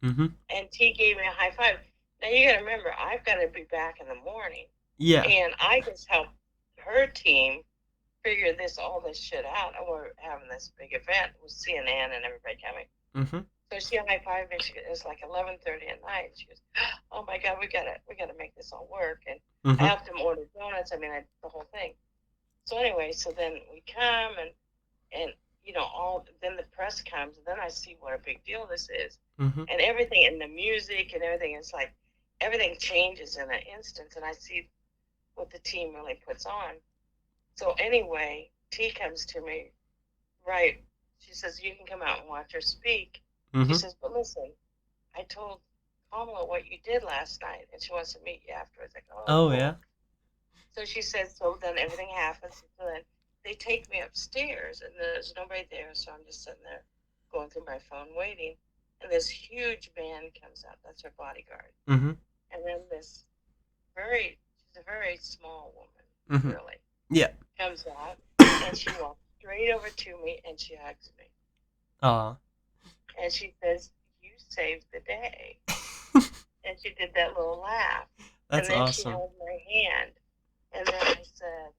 Mm-hmm. And T gave me a high five. Now you got to remember, I've got to be back in the morning. Yeah. And I just helped her team figure all this shit out. And we're having this big event with CNN and everybody coming. Mm-hmm. So she high fived me. It's like 11:30 at night. She goes, "Oh my God, we gotta make this all work." And I Mm-hmm. helped them order donuts. I mean, the whole thing. So anyway, so then we come and all. Then the press comes, and then I see what a big deal this is, Mm-hmm. and everything, and the music and everything. It's like everything changes in an instant, and I see what the team really puts on. So anyway, T comes to me, right? She says, "You can come out and watch her speak." She Mm-hmm. says, "But listen, I told Kamala what you did last night, and she wants to meet you afterwards." I go, "Oh, Oh yeah. cool." So she says, so then everything happens. So then they take me upstairs, and there's nobody there. So I'm just sitting there going through my phone waiting. And this huge man comes out. That's her bodyguard. Mm-hmm. And then she's a very small woman, Mm-hmm. really, Yeah. comes out, and she walks straight over to me, and she hugs me. Aw. And she says, "You saved the day." And she did that little laugh. And That's then she awesome. held my hand. And then I said,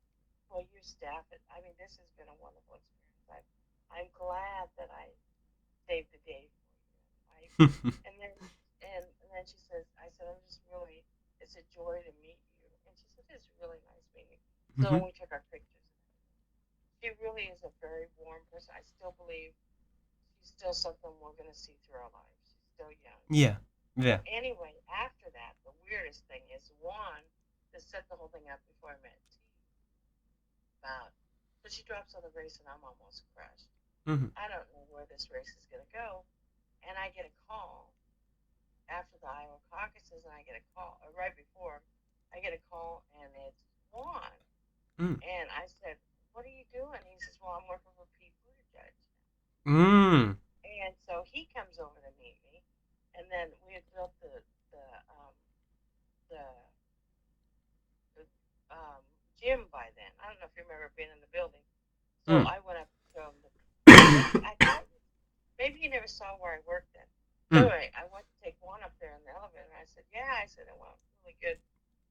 well, your staff, I mean, this has been a wonderful experience. I'm glad that I saved the day for you. And then she says, I said, it's a joy to meet you. And she said, it's really nice meeting you. So Mm-hmm. we took our pictures. She really is a very warm person. I still believe she's still something we're going to see through our lives. She's still young. Yeah. So Yeah. anyway, after that, the weirdest thing is one to set the whole thing up before I met T about. So she drops on the race, and I'm almost crushed. Mm-hmm. I don't know where this race is going to go, and I get a call after the Iowa caucuses, and I get a call right before. I get a call, and it's Juan, Mm. and I said, "What are you doing?" He says, "Well, I'm working for Pete Buttigieg." Mm. And so he comes over to meet me, and then we had built the um, the the gym by then. I don't know if you remember being in the building. So Mm. I went up to show him I thought maybe you never saw where I worked then. So Mm. anyway, I went to take one up there in the elevator, and I said, "Yeah," I said, "it went really good."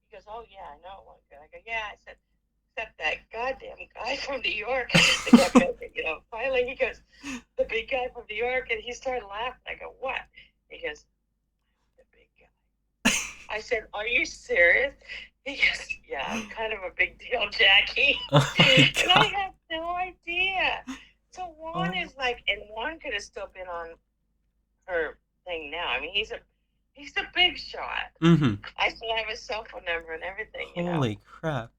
He goes, "Oh yeah, I know it went good." I go, "Yeah," I said, "except that goddamn guy from New York that kept making, Finally, he goes, "The big guy from New York," and he started laughing. I go, "What?" He goes, "The big guy." I said, "Are you serious?" He goes, "Yeah, I'm kind of a big deal, Jackie." Oh my And I god. had no idea. So Juan Oh. is like, and Juan could have still been on her thing now. I mean, he's a big shot. Mm-hmm. I still have his cell phone number and everything. Holy crap.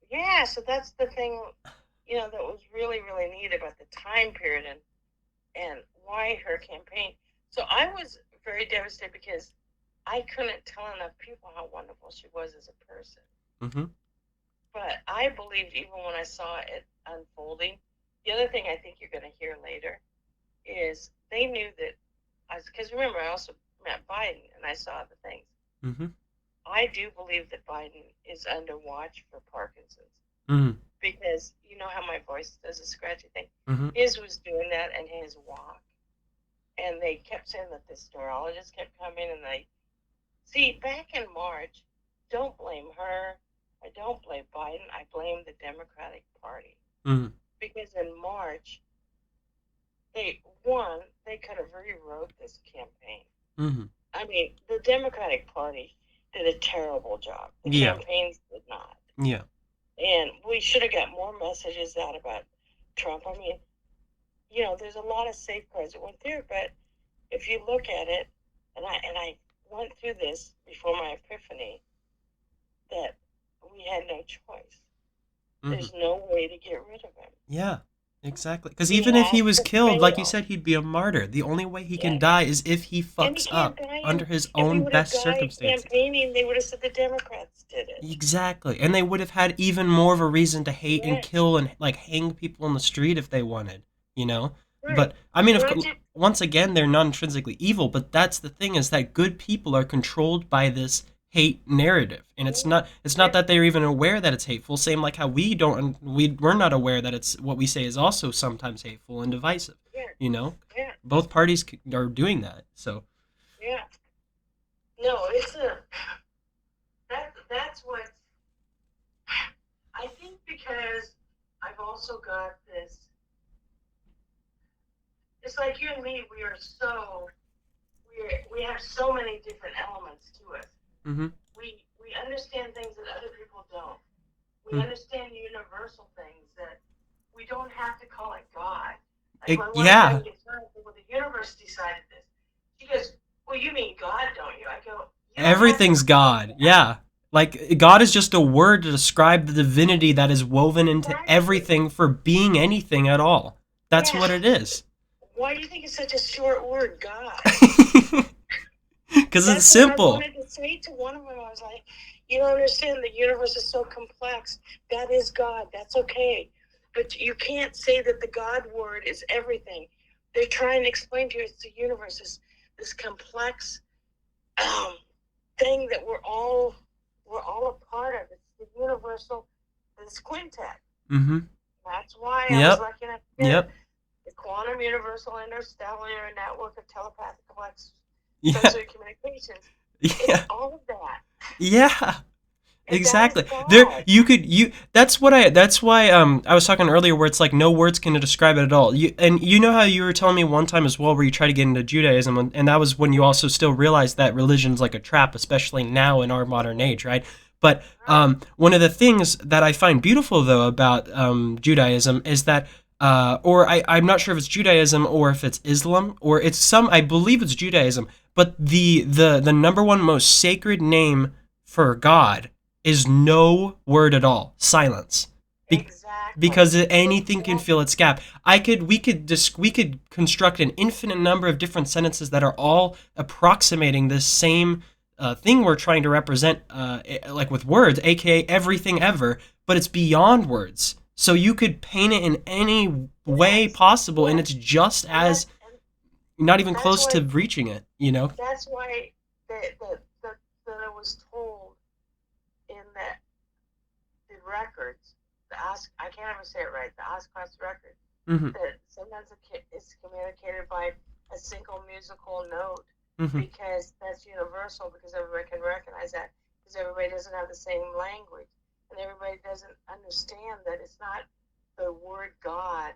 Yeah, so that's the thing, that was really, really neat about the time period. And why her campaign. So I was very devastated because I couldn't tell enough people how wonderful she was as a person. Mm-hmm. But I believed even when I saw it unfolding. The other thing I think you're going to hear later is they knew that, because remember, I also met Biden and I saw the things. Mm-hmm. I do believe that Biden is under watch for Parkinson's Mm-hmm. because you know how my voice does a scratchy thing. Mm-hmm. His was doing that and his walk. And they kept saying that this neurologist kept coming and they see back in March, don't blame her. I don't blame Biden. I blame the Democratic Party. Mm-hmm. Because in March, they could have rewrote this campaign. Mm-hmm. I mean, the Democratic Party did a terrible job. The Yeah. campaigns did not. Yeah. And we should have got more messages out about Trump. I mean, there's a lot of safeguards that went through, but if you look at it, and I went through this before my epiphany, that we had no choice. Mm-hmm. There's no way to get rid of him. Yeah. Exactly. Because He even if he has was to killed, like you fail. said, he'd be a martyr. The only way he can Yes. die is if he And he fucks can't up die. under And his if he own would have best died circumstances. campaigning, they would have said the Democrats did it. Exactly. And they would have had even more of a reason to hate and Yes. kill and like hang people in the street if they wanted, you know? Right. But I mean, And I just, once again, they're not intrinsically evil, but that's the thing is that good people are controlled by this hate narrative. And it's not yeah, that they're even aware that it's hateful, same like how we're not aware that it's what we say is also sometimes hateful and divisive, yeah, you know? yeah, Both parties are doing that. So, yeah. No, that's what I think because I've also got this. It's like you and me. We have so many different elements to us. mhm. We understand things that other people don't. We understand universal things that we don't have to call it God. Like my wife Yeah, always gets mad. Well, the universe decided this. She goes, "Well, you mean God, don't you?" I go, "You don't have to everything's say God. that." Yeah. Like God is just a word to describe the divinity that is woven into Exactly. everything for being anything at all. That's Yeah. what it is. Why do you think it's such a short word, God? Cuz it's That's what I simple. wanted to say to one of them. I was like, "You don't understand. The universe is so complex. That is God. That's okay, but you can't say that the God word is everything. They're trying to explain to you it's the universe, this complex um, thing that we're all a part of. It's the universal, this quintet. Mhm. That's why I was Yep. looking at here, Yep. the quantum universal interstellar network of telepathic Yeah. sensory communications. It's Yeah. all of that, Yeah. and that is Exactly. There God. you that's why I was talking earlier where it's like no words can describe it at all. You know how you were telling me one time as well where you try to get into Judaism and that was when you Yeah. also still realized that religion's like a trap, especially now in our modern Mm-hmm. age, right? But Right. one of the things that I find beautiful though about Judaism is that or I'm not sure if it's Judaism or if it's Islam or it's some I believe it's Judaism, but the number one most sacred name for God is no word at all, silence. Exactly. Because anything can fill Exactly. its gap. We could construct an infinite number of different sentences that are all approximating this same thing we're trying to represent, like with words, aka everything ever, but it's beyond words. So you could paint it in any way Yes. possible, and Yes. it's just And as not even that's close why to reaching it. You know? that's why that I was told in the records, I can't ever say it right, the Oscars record, Mm-hmm. that sometimes it's communicated by a single musical note Mm-hmm. because that's universal because everybody can recognize that because everybody doesn't have the same language and everybody doesn't understand that it's not the word God.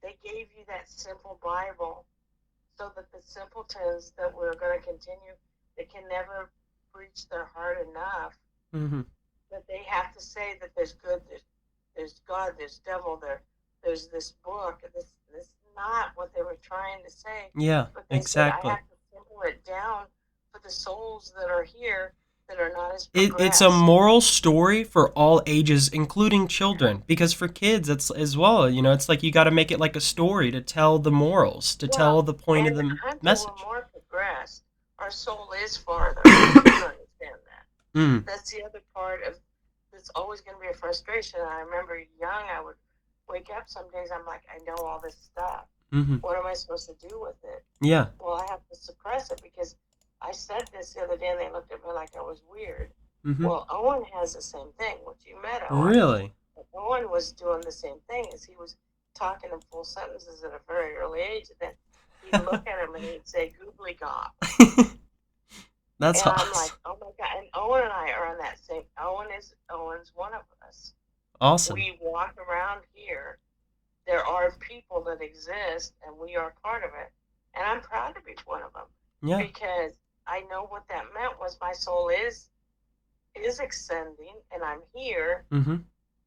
They gave you that simple Bible so that the simpletons that we're going to continue, they can never preach their heart enough Mm-hmm. that they have to say that there's good, there's God, there's devil, there's this book. This is not what they were trying to say, Yeah. but they said I Exactly. have to simple it down for the souls that are here, that are not as it's a progressed. moral story for all ages, including children. Because for kids, it's as well. It's like you got to make it like a story to tell the morals, to tell Well, the point of and the until we're message. more progressed, our soul is farther. We do understand that. Mm, That's the other part of that's always going to be a frustration. I remember young, I would wake up some days, I'm like, I know all this stuff. mm-hmm. What am I supposed to do with it? Yeah. Well, I have to suppress it because I said this the other day and they looked at me like I was weird. Mm-hmm. Well, Owen has the same thing, which you met Owen. Really. Owen was doing the same thing as he was talking in full sentences at a very early age. And then he'd look at him and he'd say, goobly gop. That's And I'm like, awesome. oh my God. And Owen and I are on that same, Owen's one of us. Awesome. We walk around here. There are people that exist and we are part of it. And I'm proud to be one of them Yeah. because I know what that meant was my soul is extending and I'm here Mm-hmm.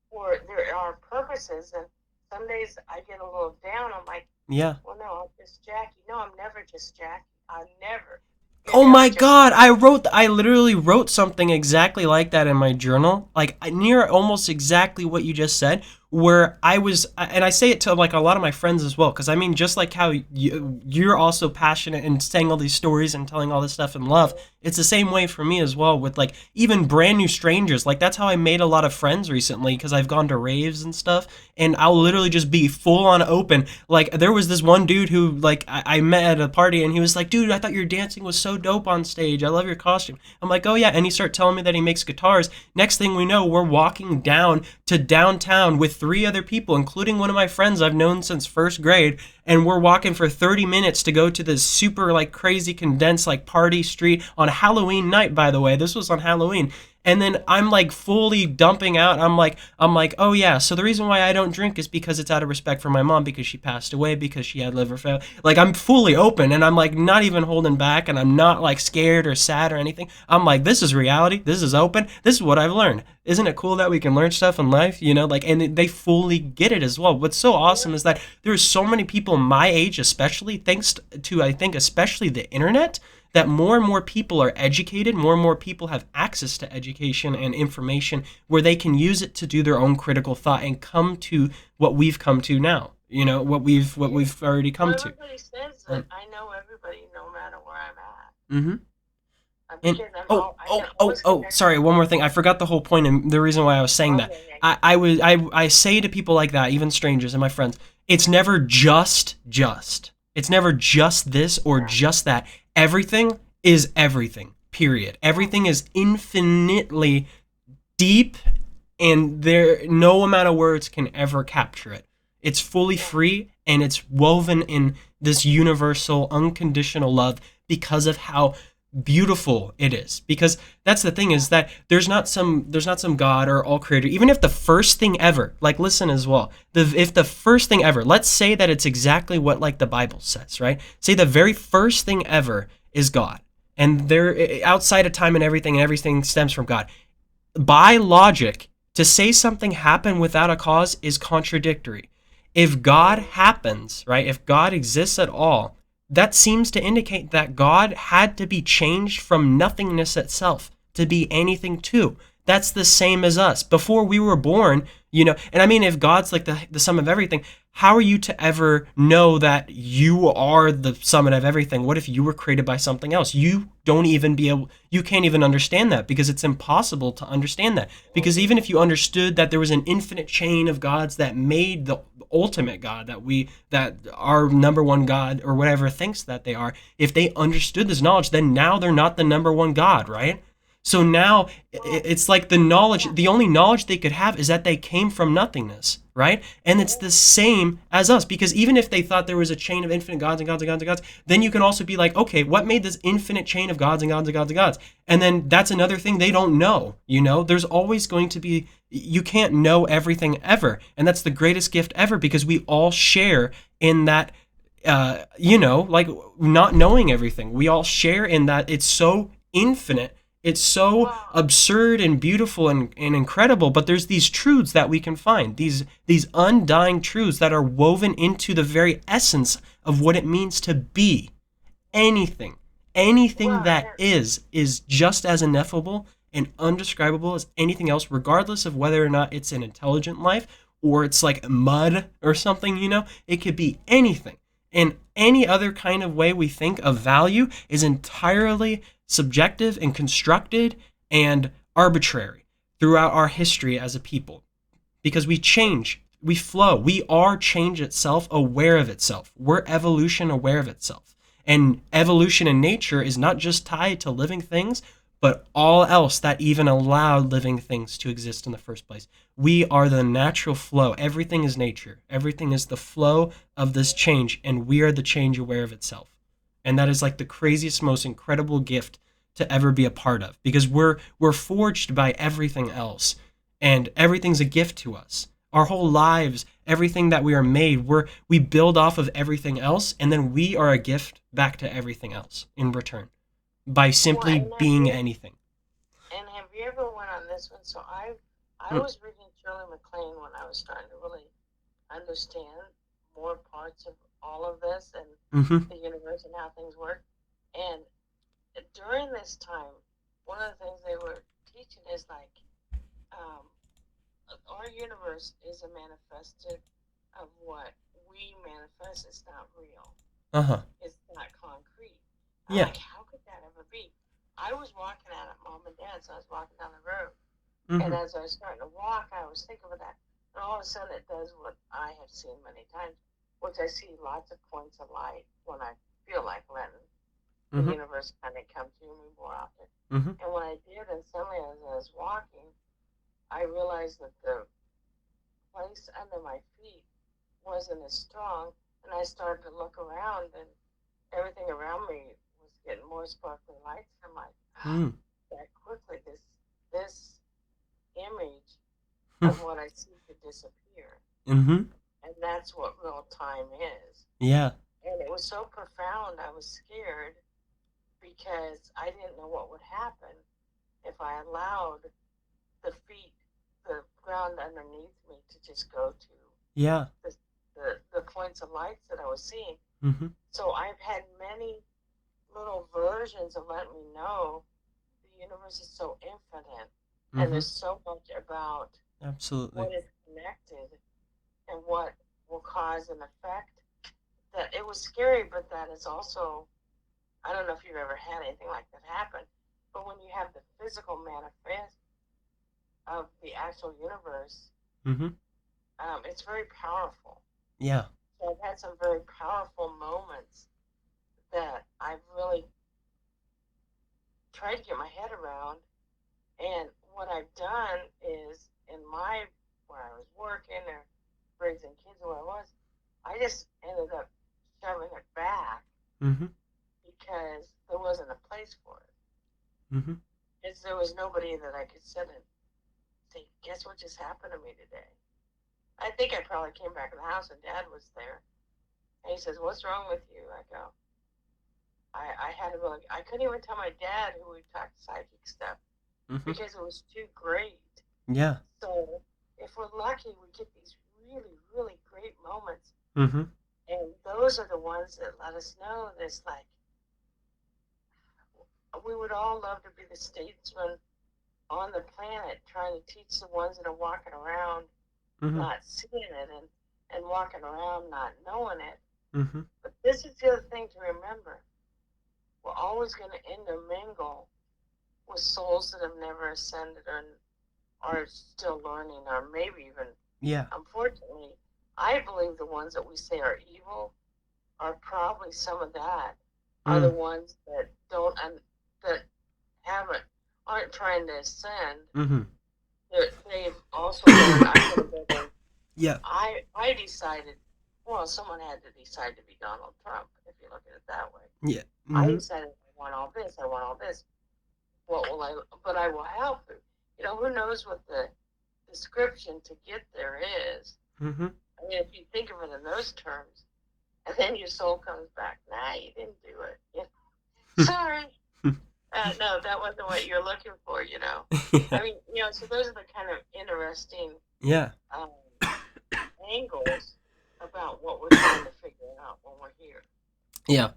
for there are purposes and some days I get a little down. I'm like, Yeah. well no, I'm just Jackie. No, I'm never just Jackie. I'm never. You're Oh never my just god, I literally wrote something exactly like that in my journal, like near almost exactly what you just said, where and I say it to like a lot of my friends as well, because I mean, just like how you're also passionate and saying all these stories and telling all this stuff in love, it's the same way for me as well with like even brand new strangers. Like that's how I made a lot of friends recently, because I've gone to raves and stuff, and I'll literally just be full on open. Like there was this one dude who like I met at a party, and he was like, "Dude, I thought your dancing was so dope on stage. I love your costume." I'm like, "Oh yeah," and he started telling me that he makes guitars. Next thing we know, we're walking down to downtown with three other people, including one of my friends I've known since first grade, and we're walking for 30 minutes to go to this super like crazy condensed like party street on Halloween night. By the way, this was on Halloween. And then I'm like fully dumping out. I'm like, oh yeah. So the reason why I don't drink is because it's out of respect for my mom, because she passed away, because she had liver failure. Like I'm fully open, and I'm like not even holding back, and I'm not like scared or sad or anything. I'm like, this is reality. This is open. This is what I've learned. Isn't it cool that we can learn stuff in life? Like, and they fully get it as well. What's so awesome is that there's so many people my age, especially thanks to I think especially the internet, that more and more people are educated, more and more people have access to education and information where they can use it to do their own critical thought and come to what we've come to now. What yeah. we've already Well, come to. everybody says that I know everybody no matter where I'm at. Mm-hmm. And Because I can always connect with sorry, one more thing. I forgot the whole point and the reason why I was saying oh that. yeah, yeah, I say to people like that, even strangers and my friends, it's never just. It's never just this or yeah, just that. Everything is everything. Period. yeah, Everything is infinitely deep, and there no amount of words can ever capture it. It's fully yeah, free, and it's woven in this universal unconditional love because of how beautiful it is. Because that's the thing, yeah, is that there's not some god or all creator. Even if the first thing ever, like listen as well, if the first thing ever, let's say that it's exactly what like the Bible says, right? Say the very first thing ever is God, and they're outside of time, and everything stems from God. By logic, to say something happened without a cause is contradictory. If God mm, happens, right, if God exists at all, that seems to indicate that God had to be changed from nothingness itself to be anything too. That's the same as us. Before we were born, and I mean, if God's like the sum of everything, how are you to ever know that you are the summit of everything? What if you were created by something else? You can't even understand that, because it's impossible to understand that. Because mm, even if you understood that there was an infinite chain of gods that made the ultimate God, that our number one God or whatever thinks that they are, if they understood this knowledge, then now they're not the number one God, right? So now well, it's like the knowledge, yeah, the only knowledge they could have is that they came from nothingness, right? And it's the yeah, same as us, because even if they thought there was a chain of infinite gods and gods and gods and gods, then you can also be like, okay, what made this infinite chain of gods and gods and gods and gods? And then that's another thing they don't know. There's always going to be, you can't know everything ever. And that's the greatest gift ever, because we all share in that, like not knowing everything. We all share in that. It's so infinite, it's so well, absurd and beautiful and incredible, but there's these truths that we can find, these undying truths that are woven into the very essence of what it means to be anything, anything Well, that is just as ineffable and undescribable as anything else, regardless of whether or not it's an intelligent life or it's like mud or something, it could be anything. And any other kind of way we think of value is entirely subjective and constructed and arbitrary throughout our history as a people, because we change, we flow, we are change itself, aware of itself. We're evolution aware of itself. And evolution in nature is not just tied to living things, but all else that even allowed living things to exist in the first place. We are the natural flow. Everything is nature. Everything is the flow of this change, and we are the change aware of itself. And that is like the craziest, most incredible gift to ever be a part of, because we're forged by everything else, and everything's a gift to us. Our whole lives, everything that we are made, we build off of everything else, and then we are a gift back to everything else in return by well, simply being anything. and have you ever went on this one? So I Mm, was reading Shirley MacLaine when I was starting to really understand more parts of all of this and mm-hmm. the universe and how things work. And during this time, one of the things they were teaching is like um, our universe is a manifested of what we manifest. It's not real. Uh-huh. It's not concrete. I'm Yeah. like, how could that ever be? I was walking out at mom and dad's. I was walking down the road, and Mm-hmm. as I was starting to walk, I was thinking of that. And all of a sudden, it does what I have seen many times, which I see lots of points of light when I feel like letting the Mm-hmm. universe kind of come to me more often. Mm-hmm. And when I did, and suddenly as I was walking, I realized that the place under my feet wasn't as strong, and I started to look around, and everything around me was getting more sparkly lights. And I'm like, Mm-hmm. that quickly, this image of what I see could disappear, Mm-hmm. and that's what real time is. Yeah. And it was so profound. I was scared because I didn't know what would happen if I allowed the feet, the ground underneath me, to just go to Yeah. the the points of lights that I was seeing. Mm-hmm. So I've had many little versions of letting me know the universe is so infinite, and Mm-hmm. there's so much about Absolutely. what is connected and what will cause an effect, that it was scary, but that is also, I don't know if you've ever had anything like that happen, but when you have the physical manifest of the actual universe, Mm-hmm. it's very powerful. Yeah. So I've had some very powerful moments that I've really tried to get my head around. And what I've done is, in my, where I was working or raising kids where I was, I just ended up shoving it back Mm-hmm. because there wasn't a place for it. Mm-hmm. Because there was nobody that I could sit and say, guess what just happened to me today? I think I probably came back in the house and Dad was there. And he says, what's wrong with you? I go, I had to really, I couldn't even tell my dad who we talked psychic stuff Mm-hmm. because it was too great. Yeah. So if we're lucky, we get these really, really great moments. Mm-hmm. And those are the ones that let us know this, like, we would all love to be the statesman on the planet trying to teach the ones that are walking around Mm-hmm. not seeing it, and walking around not knowing it. Mm-hmm. But this is the other thing to remember. We're always going to intermingle with souls that have never ascended or are still learning, or maybe even, Yeah. unfortunately, I believe the ones that we say are evil are probably some of that, are the Mm. ones that don't, that haven't, aren't trying to ascend. Mm-hmm. They've also learned, I'm going to go there. Yeah. I decided, well, someone had to decide to be Donald Trump, if you look at it that way. Yeah. I Mm-hmm. decided I want all this, I want all this. What will I, but I will help you. You know, who knows what the description to get there is? Mm-hmm. I mean, if you think of it in those terms, and then your soul comes back, nah, you didn't do it. You know, sorry. No, that wasn't what you're looking for, you know. Yeah. I mean, you know, so those are the kind of interesting Yeah. um, angles about what we're trying to figure out when we're here. Yeah.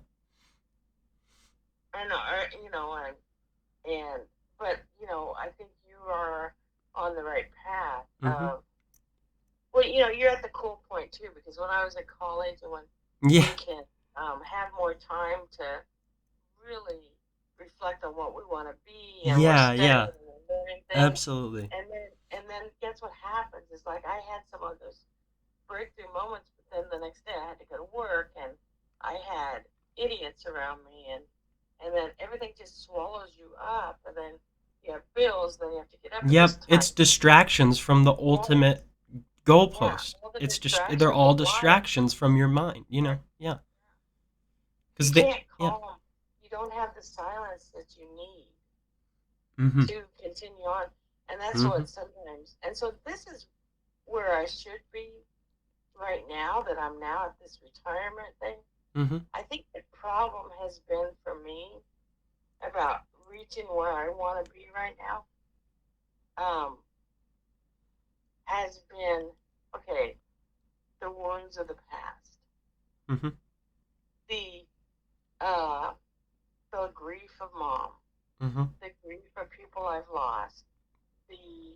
I know, and but I think you are on the right path Mm-hmm. of well, you're at the cool point too because when I was at college and when Yeah. we can have more time to really reflect on what we want to be and we're Yeah. studying Yeah. and we're learning things Absolutely. and then guess what happens is like I had some of those breakthrough moments but then the next day I had to go to work and I had idiots around me and then everything just swallows you up and then you have bills then you have to get up at this Yep. time It's distractions from the all ultimate yeah goalpost. all the It's just they're distractions all of life distractions from your mind. You yeah know. Yeah. you Because they. can't Yeah. calm you don't have the silence that you need Mm-hmm. to continue on. And that's Mm-hmm. what sometimes, and so this is where I should be right now that I'm now at this retirement thing. Mm-hmm. I think the problem has been for me about reaching where I want to be right now um, has been okay, the wounds of the past, Mm-hmm. the, uh, the grief of mom, Mm-hmm. the grief of people I've lost, the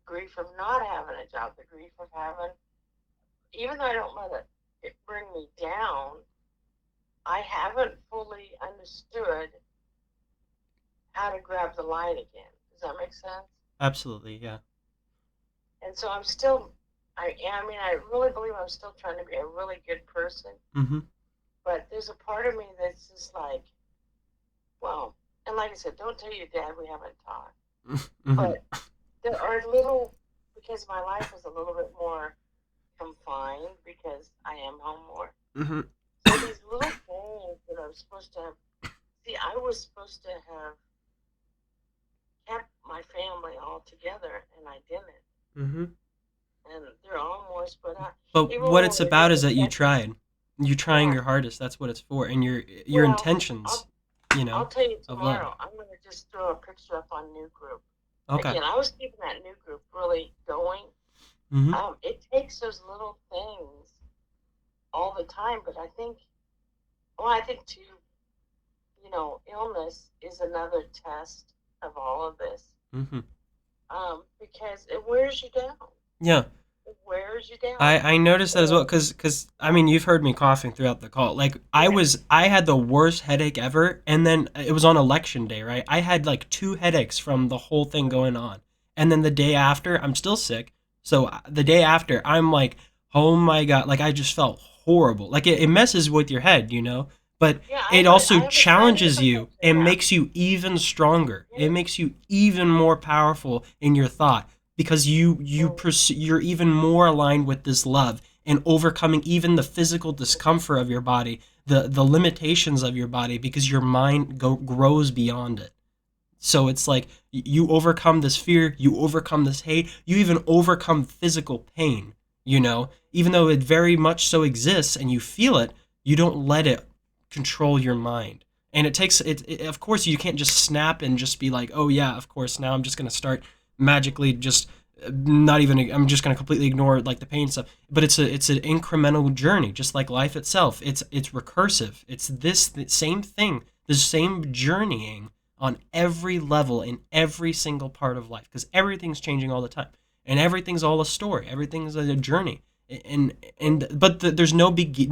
grief of not having a job, the grief of having even though I don't let it bring me down, I haven't fully understood how to grab the light again. Does that make sense? Absolutely. Yeah. And so I'm still, I mean, I really believe I'm still trying to be a really good person, Mm-hmm. but there's a part of me that's just like, well, and like I said, don't tell your dad we haven't talked. Mm-hmm. But there are little, because my life is a little bit more confined because I am home more. Mm-hmm. So these little things that I'm supposed to have see, I was supposed to have kept my family all together, and I didn't. Mm-hmm. And they're all more spread out. But Even what when it's we're about is doing that you Texas, tried. You trying yeah. your hardest. That's what it's for, and your Well, intentions. I'll You I'll know, tell you of love. tomorrow. I'm gonna just throw a picture up on New Group. Okay. Again, I was keeping that New Group really going. Mm-hmm. It takes those little things all the time, but I think, well, I think too, illness is another test of all of this. Mm-hmm. Because it wears you down. Yeah. It wears you down. I noticed that as well And because I mean you've heard me coughing throughout the call. Like yeah, I had the worst headache ever, and then it was on election day, right? I had like two headaches from the whole thing going on, and then the day after I'm still sick. So the day after I'm like, oh my god, like I just felt horrible. Like it messes with your head, you know. But yeah. it also I have a tiny challenges you imperfection. and Yeah, makes you even stronger. It yeah. makes you even more powerful in your thought because Mm, you're even more aligned with this love and overcoming even the physical discomfort of your body, the limitations of your body because your mind grows beyond it. So it's like you overcome this fear, you overcome this hate, you even overcome physical pain, you know, even though it very much so exists and you feel it, you don't let it control your mind. And it takes of course you can't just snap and just be like, "Oh yeah, of course now I'm just going to start magically just not even I'm just going to completely ignore like the pain stuff." But it's an incremental journey just like life itself. It's recursive. It's this same thing, the same journeying on every level in every single part of life because everything's changing all the time and everything's all a story, everything's a journey. There's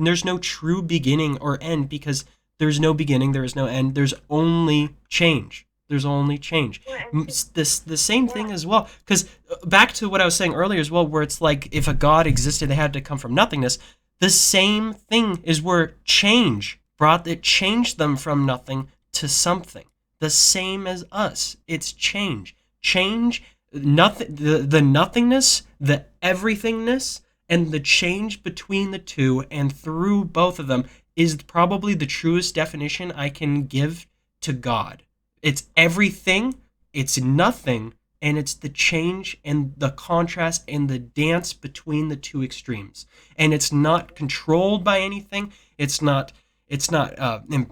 there's no true beginning or end because there's no beginning, there is no end, there's only change. There's only change. well, and see, This the same yeah, thing as well because back to what I was saying earlier as well where it's like if a god existed they had to come from nothingness. The same thing is where change brought it changed them from nothing to something the same as us. It's change. Change, nothing, the nothingness, the everythingness, and the change between the two and through both of them is probably the truest definition I can give to God. It's everything, it's nothing, and it's the change and the contrast and the dance between the two extremes. And it's not controlled by anything. It's not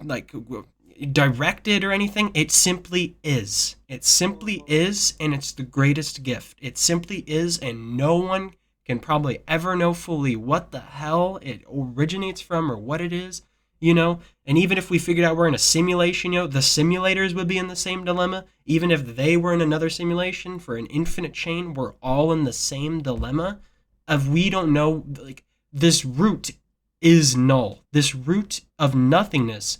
like directed or anything. It simply is. It simply mhm. is, and it's the greatest gift. It simply is, and no one can probably ever know fully what the hell it originates from or what it is. you know? And even if we figured out we're in a simulation, the simulators would be in the same dilemma. Even if they were in another simulation for an infinite chain, we're all in the same dilemma of we don't know, like, this root is null. This root of nothingness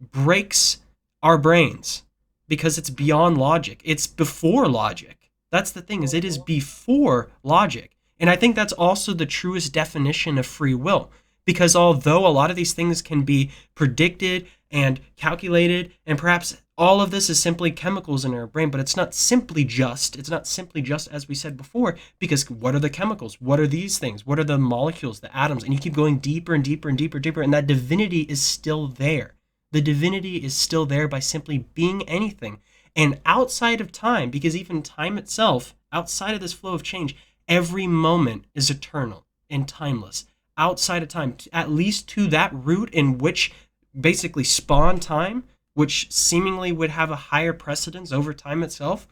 breaks our brains because it's beyond logic. It's before logic. That's the thing, is it is Mm-hmm. before logic. And I think that's also the truest definition of free will. Because although a lot of these things can be predicted and calculated, and perhaps all of this is simply chemicals in our brain, but it's not simply just as we said before, because what are the chemicals? What are these things? What are the molecules, the atoms? And you keep going deeper and deeper and deeper and deeper, and that divinity is still there. The divinity is still there by simply being anything. And outside of time, because even time itself, outside of this flow of change, every moment is eternal and timeless. Outside of time, at least to that root in which basically spawn time, which seemingly would have a higher precedence over time itself.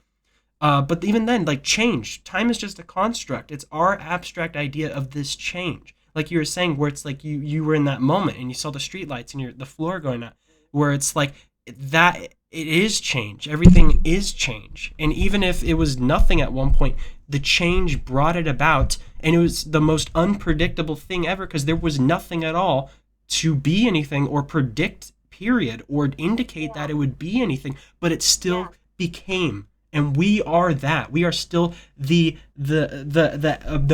But even then, like, change, time is just a construct. It's our abstract idea of this change. Like you were saying, where it's like you were in that moment and you saw the streetlights and the floor going up, where it's like that it is change. Everything is change. And even if it was nothing at one point, the change brought it about, and it was the most unpredictable thing ever because there was nothing at all to be anything or predict, period, or indicate Yeah. that it would be anything, but it still Yeah. became. And we are that. We are still the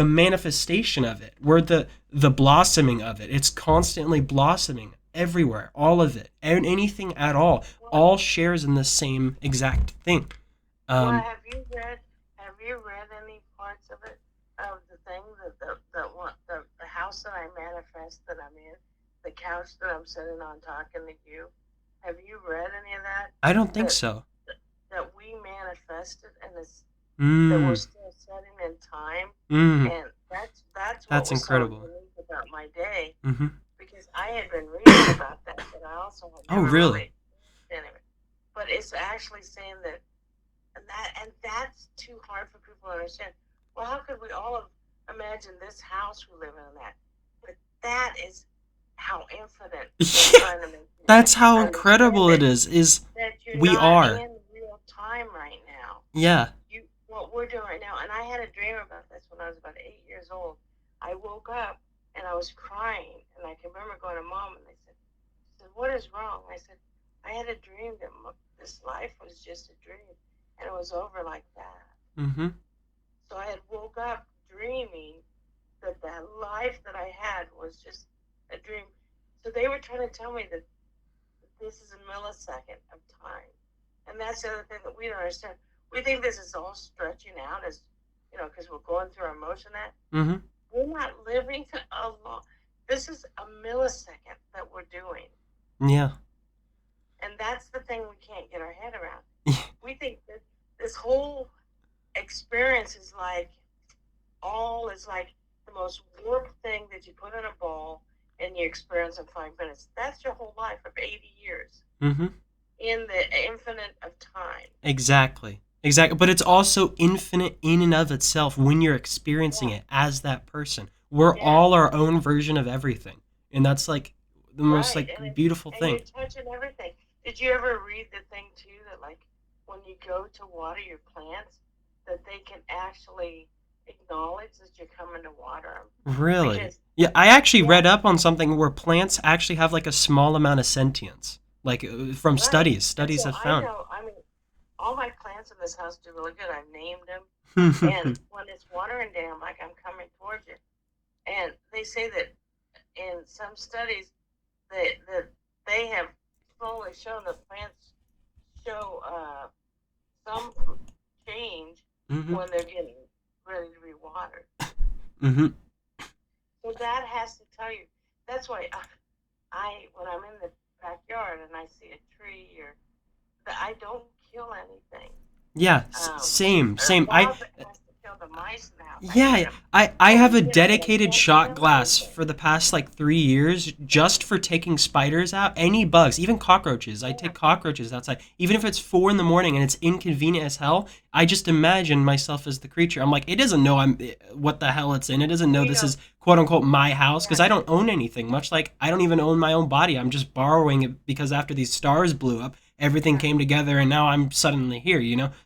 manifestation of it. We're the blossoming of it. It's constantly blossoming everywhere. All of it, and anything at Well, all shares in the same exact thing. well, Um, have you read any parts of it, of the thing that the one the house that I manifest that I'm in, the couch that I'm sitting on talking to you? Have you read any of that? I don't think That so. that we manifested and it's that we're Mm, still setting in time, mm, and that's what that's was so incredible. unique about my day, Mm-hmm. because I had been reading about that, but I also had Oh, never really? really anyway. But it's actually saying that, and that's too hard for people to understand. Well, how could we all have imagined this house we live in that? But that is how infinite they're Yeah, trying to make you that's how understand incredible it it. is. Is That you're we not are. in real time right now. Yeah. You What we're doing right now, and I had a dream about this when I was about 8 years old. I woke up and I was crying, and I can remember going to mom, and they said, she said, "What is wrong?" I said, "I had a dream that this life was just a dream, and it was over like that." Mm-hmm. So I had woke up dreaming that that life that I had was just a dream. So they were trying to tell me that this is a millisecond of time. And that's the other thing that we don't understand. We think this is all stretching out as, because we're going through our emotion that Mm-hmm. we're not living a long, this is a millisecond that we're doing. Yeah. And that's the thing we can't get our head around. We think that this whole experience is like the most warped thing that you put in a ball and you experience in 5 minutes. That's your whole life of 80 years Mm-hmm. in the infinite of time. Exactly. Exactly. But it's also infinite in and of itself when you're experiencing Yeah, it as that person. We're yeah, all our own version of everything. And that's like the most right. like And beautiful and thing. you're touching everything. Did you ever read the thing too that, like, when you go to water your plants, that they can actually acknowledge that you're coming to water them? Really? Because Yeah, I actually yeah, read up on something where plants actually have like a small amount of sentience. Like from right. studies. And Studies so have I found. know. I mean, all my plants in this house do really good. I've named them, and when it's watering day, I'm like, I'm coming towards you. And they say that in some studies that they have slowly shown that plants show some change Mm-hmm. when they're getting ready to be watered. Mm-hmm. So that has to tell you. That's why I when I'm in the backyard and I see a tree or that I don't kill anything. Yeah, Um, same, or same. Bob has to kill the mice now I hate Yeah, them. I I have just a get them and I dedicated can't shot stand glass anything. for the past like 3 years just for taking spiders out, any bugs, even cockroaches. I Yeah, take cockroaches outside, even if it's 4 in the morning and it's inconvenient as hell. I just imagine myself as the creature. I'm like, it doesn't know what the hell it's in. It doesn't know you this know, is quote unquote my house because yeah, I don't own anything. Much like I don't even own my own body. I'm just borrowing it because after these stars blew up, everything yeah, came together and now I'm suddenly here.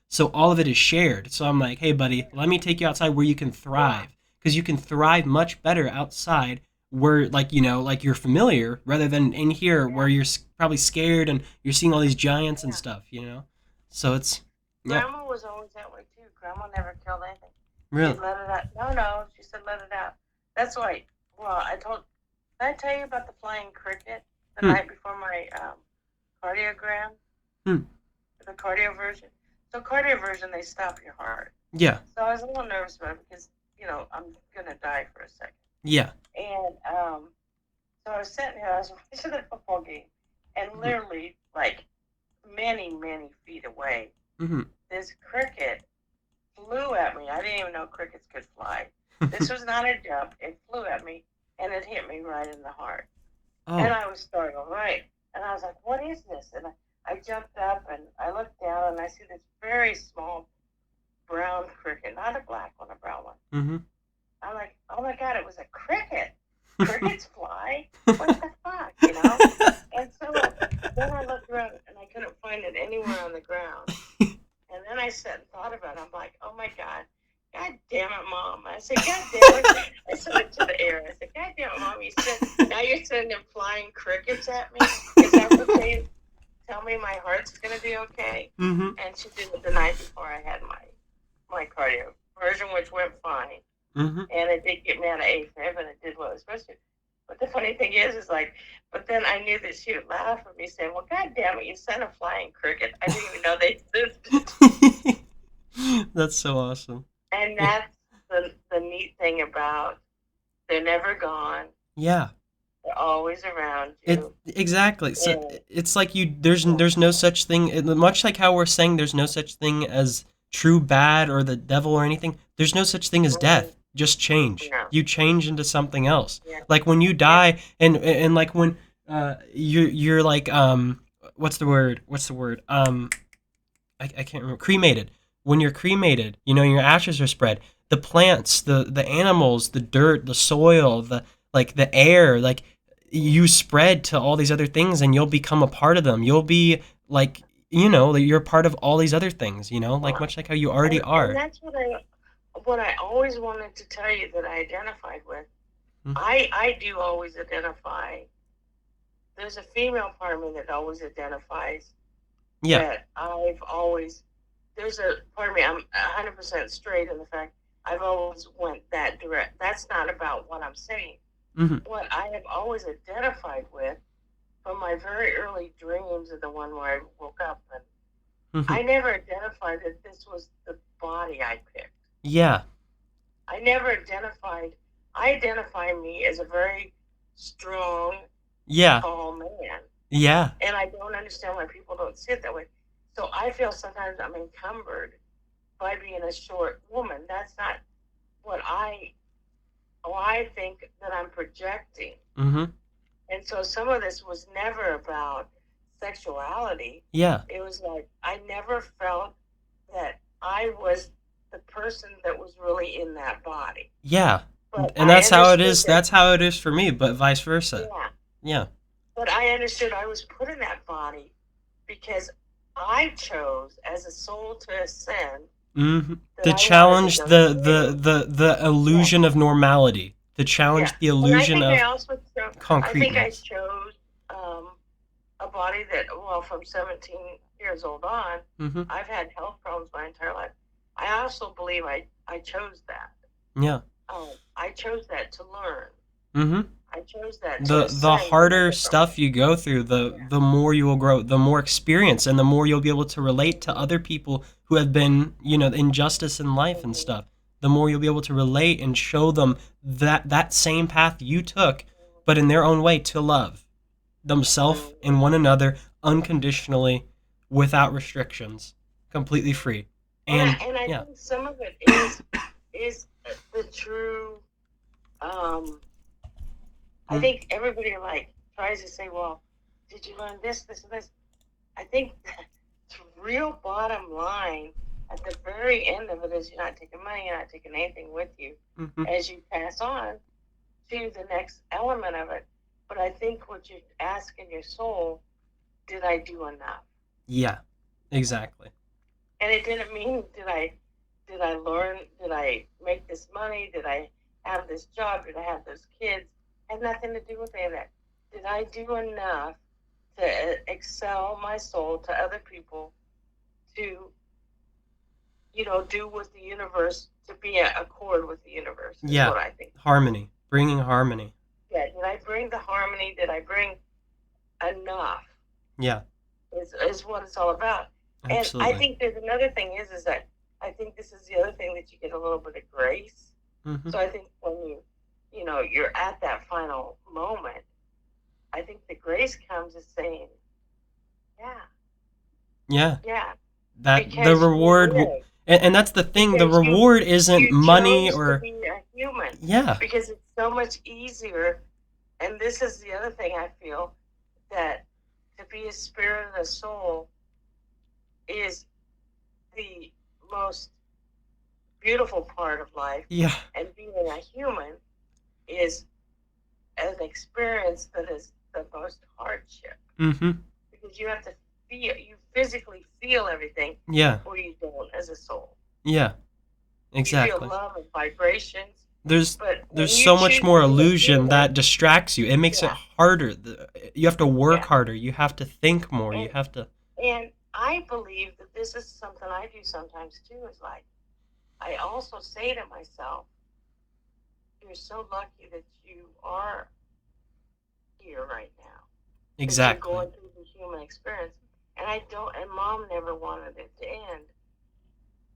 So all of it is shared. So I'm like, hey, buddy, yeah, let me take you outside where you can yeah, thrive because you can thrive much better outside where like like you're familiar rather than in here yeah, where you're probably scared and you're seeing all these giants and yeah. stuff. So it's yeah, Grandma was always that way too. Grandma never killed anything. really. She'd let it out. No, no, she said let it out. That's why. Well, did I tell you about the flying cricket the Hmm. night before my cardiogram, Hmm. the cardio version? So cardio version, they stop your heart. Yeah. So I was a little nervous about it because I'm gonna die for a second. Yeah. And so I was sitting here, I was watching the football game, and Hmm. literally like many, many feet away, Hmm. this cricket flew at me. I didn't even know crickets could fly. This was not a jump. It flew at me and it hit me right in the heart. And Oh. I was startled, right? And I was like, what is this? And I jumped up and I looked down and I see this very small brown cricket, not a black one, a brown one. Hmm. I'm like, oh my God, it was a cricket. Crickets fly? What the fuck? And so then I looked around and I couldn't find it anywhere on the ground. And then I sat and thought about it. I'm like, oh my God. God damn it, Mom. I said, God damn it. I said it to the air. I said, God damn it, Mom. Now you're sending flying crickets at me? Is that what they tell me my heart's going to be okay? Hmm. And she did it the night before I had my cardio version, which went fine. Hmm. And it did get me out of AFib and it did what it was supposed to. But the funny thing is like, but then I knew that she would laugh at me saying, well, God damn it, you sent a flying cricket. I didn't even know they existed. That's so awesome. And that's the neat thing about they're never gone. Yeah. They're always around It you. exactly. So And it's like there's yeah, there's no such thing. Much like how we're saying there's no such thing as true bad or the devil or anything. There's no such thing as mm, death. Just change. no, You change into something else. yeah, Like when you yeah, die, and like when you're like what's the word? What's the word? I can't remember. Cremated. When you're cremated, your ashes are spread. The plants, the animals, the dirt, the soil, the air, like you spread to all these other things, and you'll become a part of them. You'll be like you're a part of all these other things. Like yeah. much like how you already And are. that's what I always wanted to tell you that I identified with. Hmm. I do always identify. There's a female part of me that always identifies Yeah. that I've always there's a part of me I'm 100% straight in the fact I've always went that direct. That's not about what I'm saying. Hmm. What I have always identified with from my very early dreams of the one where I woke up and Hmm. I never identified that this was the body I picked. Yeah. I never identified. I identify me as a very strong, Yeah. tall man, Yeah. and I don't understand why people don't see it that way. So I feel sometimes I'm encumbered by being a short woman. That's not what I think that I'm projecting. Hmm. And so some of this was never about sexuality. Yeah. It was like I never felt that I was the person that was really in that body. Yeah. But And I that's how it understood is. that, That's how it is for me, but vice versa. yeah, Yeah. but I understood I was put in that body because I chose as a soul to ascend Hmm. that To I wanted to challenge go the through. the the Yeah, illusion of normality, to yeah. challenge the And I illusion think I of also chose, I concreteness. chose um, a body that, well, from 17 years old on, Hmm. I've had health problems my entire life. I also believe I chose that. Yeah. I chose that to learn. Hmm. I chose that to The ascend in a harder different way. stuff you go through, the Yeah. the more you will grow, the more experience, and the more you'll be able to relate to Mm-hmm. other people who have been, injustice in life and Mm-hmm. stuff. The more you'll be able to relate and show them that same path you took, but in their own way to love themselves Mm-hmm. and one another unconditionally, without restrictions, completely free. And I And and I yeah. think some of it is is the true. Um, I Mm. think everybody like tries to say, "Well, did you learn this, this, and this?" I think the real bottom line at the very end of it is you're not taking money, you're not taking anything with you Hmm. as you pass on to the next element of it. But I think what you ask in your soul, did I do enough? Yeah, exactly. And it didn't mean did I learn, did I make this money, did I have this job, did I have those kids? Had nothing to do with any of that. Did I do enough to excel my soul to other people to do with the universe, to be in accord with the universe is Yeah, what I think. harmony, bringing harmony. Yeah, did I bring the harmony? Did I bring enough? Yeah, Is what it's all about. And I absolutely. think there's another thing is that I think this is the other thing that you get a little bit of grace. Hmm. So I think when you're at that final moment, I think the grace comes as saying, yeah, Yeah, yeah, that the because you reward, live, and that's the thing. The because you reward isn't you money chose to or be a human, yeah, because it's so much easier. And this is the other thing I feel, that to be a spirit and a soul is the most beautiful part of life, yeah. and being a human is an experience that is the most hardship, Hmm. because you physically feel everything, Yeah, where you don't as a soul. yeah, You feel exactly. love and vibrations, there's but there's when you so much choose to more be a illusion human, that distracts you. It makes it yeah, harder. You have to work yeah, harder. You have to think more. You and have to. and I believe that this is something I do sometimes too. Is like I also say to myself, "You're so lucky that you are here right now, that you're Exactly. going through the human experience." And I don't, and mom never wanted it to end.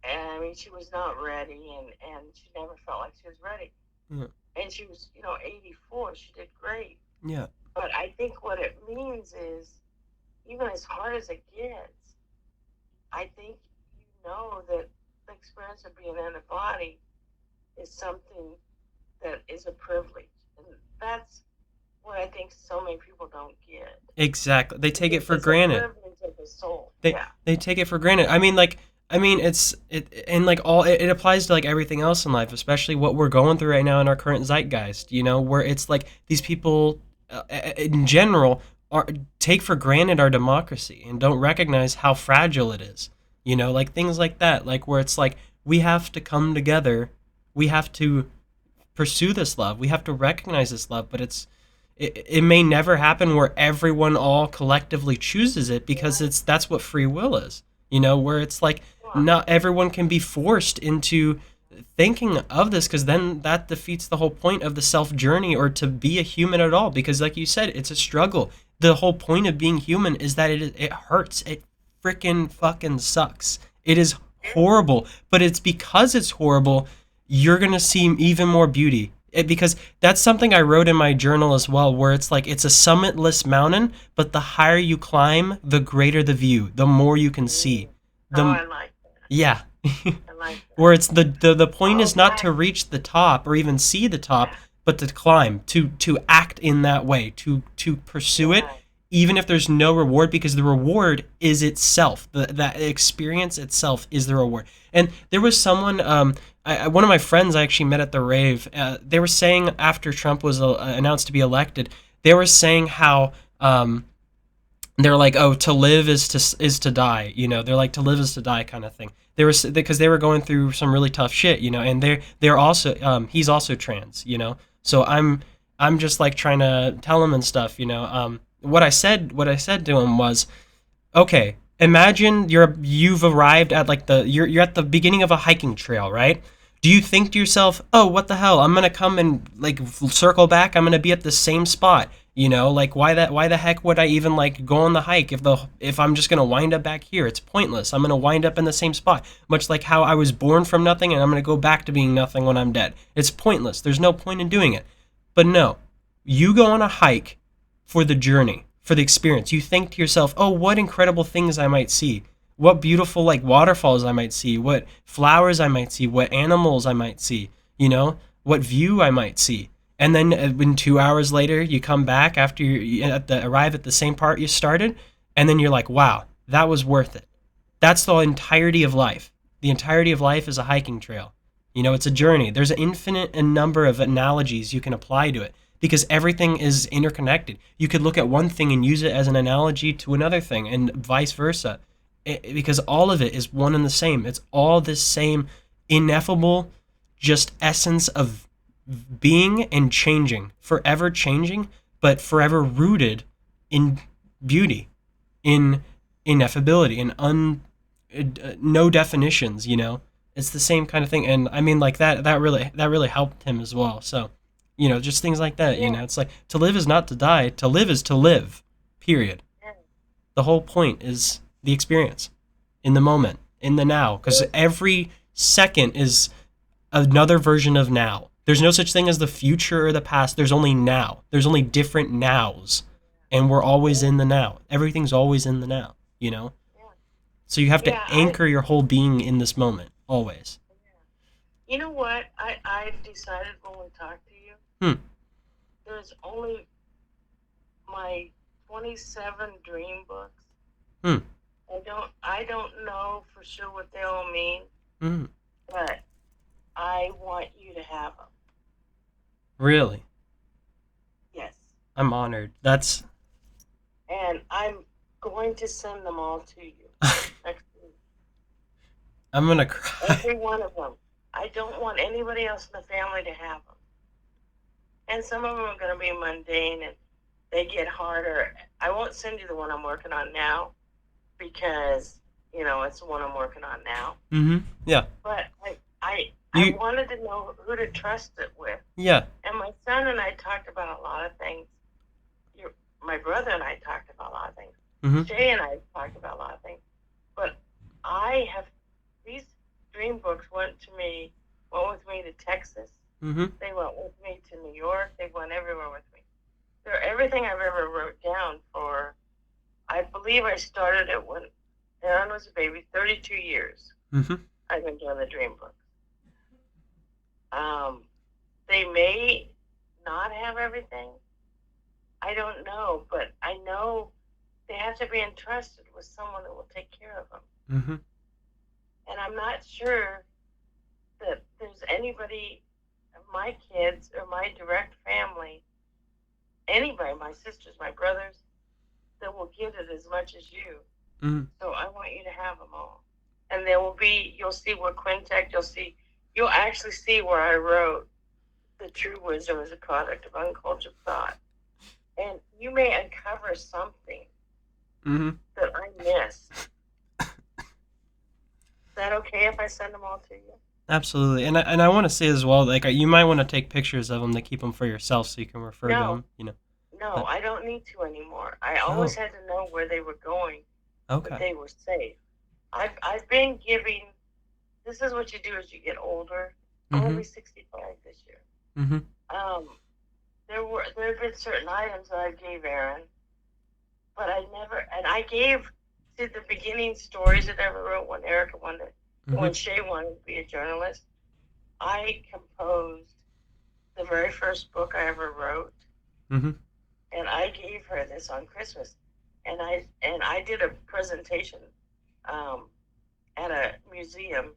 And I mean, she was not ready, and she never felt like she was ready. Yeah. And she was, 84. She did great. Yeah. But I think what it means is, even as hard as it gets, I think that the experience of being in a body is something that is a privilege. And that's what I think so many people don't get. Exactly. They take it for It's a granted. privilege of the soul. They Yeah. they take it for granted. I mean, it's it and like all it applies to like everything else in life, especially what we're going through right now in our current zeitgeist. Where it's like these people, in general, are take for granted our democracy and don't recognize how fragile it is. Like things like that, like where it's like we have to come together, we have to pursue this love. We have to recognize this love, but it may never happen where everyone all collectively chooses it because Right. that's what free will is. Where it's like Yeah. not everyone can be forced into thinking of this because then that defeats the whole point of the self journey or to be a human at all because like you said it's a struggle. The whole point of being human is that it hurts. It freaking fucking sucks. It is Yeah. horrible, but it's because it's horrible you're going to see even more beauty. Because that's something I wrote in my journal as well, where it's like it's a summitless mountain, but the higher you climb, the greater the view, the more you can see. Mm. Oh, The I like that. yeah, I like where that. it's the point Oh, is not to guys. reach the top or even see the top, Yeah. but to climb, to act in that way, to pursue it, Right. even if there's no reward, because the reward is itself. That experience itself is the reward. And there was someone, one of my friends I actually met at the rave. They were saying after Trump was announced to be elected, they were saying how they're like, oh, to live is to die. They're like to live is to die kind of thing. They were because they were going through some really tough shit. And they're also he's also trans. So I'm just like trying to tell him and stuff. What I said to him was, okay, imagine you've arrived at like you're at the beginning of a hiking trail, right? Do you think to yourself, "Oh, what the hell? I'm going to come and like circle back. I'm going to be at the same spot." Like why the heck would I even like go on the hike if I'm just going to wind up back here? It's pointless. I'm going to wind up in the same spot. Much like how I was born from nothing and I'm going to go back to being nothing when I'm dead. It's pointless. There's no point in doing it. But no, you go on a hike for the journey, for the experience. You think to yourself, oh, what incredible things I might see. what beautiful like waterfalls I might see, what flowers I might see, what animals I might see, what view I might see. And then when 2 hours later you come back after arrive at the same part you started, and then you're like, wow, that was worth it. That's the entirety of life. The entirety of life is a hiking trail. It's a journey. There's an infinite number of analogies you can apply to it because everything is interconnected. You could look at one thing and use it as an analogy to another thing and vice versa. Because all of it is one and the same. It's all this same ineffable just essence of being and changing, forever changing, but forever rooted in beauty, in ineffability, in no definitions. It's the same kind of thing, and I mean, like that really helped him as well. So, just things like that. Yeah, It's like to live is not to die. To live is to live. Period. yeah. The whole point is the experience in the moment, in the now, because Well, every second is another version of now. There's no such thing as the future or the past. There's only now. There's only different nows. And we're always yeah, in the now. Everything's always in the now. yeah. So you have to Yeah, anchor your whole being in this moment, always. yeah. You know what? I've decided when we talk to you, Hmm. there's only my 27 dream books. Hmm. I don't know for sure what they all mean, Hmm. but I want you to have them. Really? Yes. I'm honored. That's. And I'm going to send them all to you next week. I'm gonna cry. Every one of them. I don't want anybody else in the family to have them. And some of them are going to be mundane and they get harder. I won't send you the one I'm working on now because, it's the one I'm working on now. Mm-hmm. Yeah. But I You. wanted to know who to trust it with. Yeah. And my son and I talked about a lot of things. My brother and I talked about a lot of things. Mm-hmm. Shay and I talked about a lot of things. But I have these dream books went with me to Texas. Mm-hmm. They went with me to New York. They went everywhere with me. They're everything I've ever wrote down for. I believe I started it when Aaron was a baby. 32 years Mm-hmm. I've been doing the dream books. Um, they may not have everything. I don't know, but I know they have to be entrusted with someone that will take care of them. Mm-hmm. And I'm not sure that there's anybody, my kids or my direct family, anybody, my sisters, my brothers, that will give it as much as you. Mm-hmm. So I want you to have them all. And you'll see where Quintet, you'll actually see where I wrote the true wisdom is a product of uncultured thought. And you may uncover something Mm-hmm. that I missed. Is that okay if I send them all to you? Absolutely, and I want to say as well, like you might want to take pictures of them to keep them for yourself, so you can refer to No, them. no, But I don't need to anymore. I always oh, had to know where they were going, but okay. they were safe. I've been giving. This is what you do as you get older. I'm gonna Mm-hmm. be 65 this year. Mm-hmm. Um, there have been certain items that I gave Aaron, but I gave to the beginning stories that I ever wrote Mm-hmm. when Shay wanted to be a journalist. I composed the very first book I ever wrote, Mm-hmm. and I gave her this on Christmas, and I did a presentation um, at a museum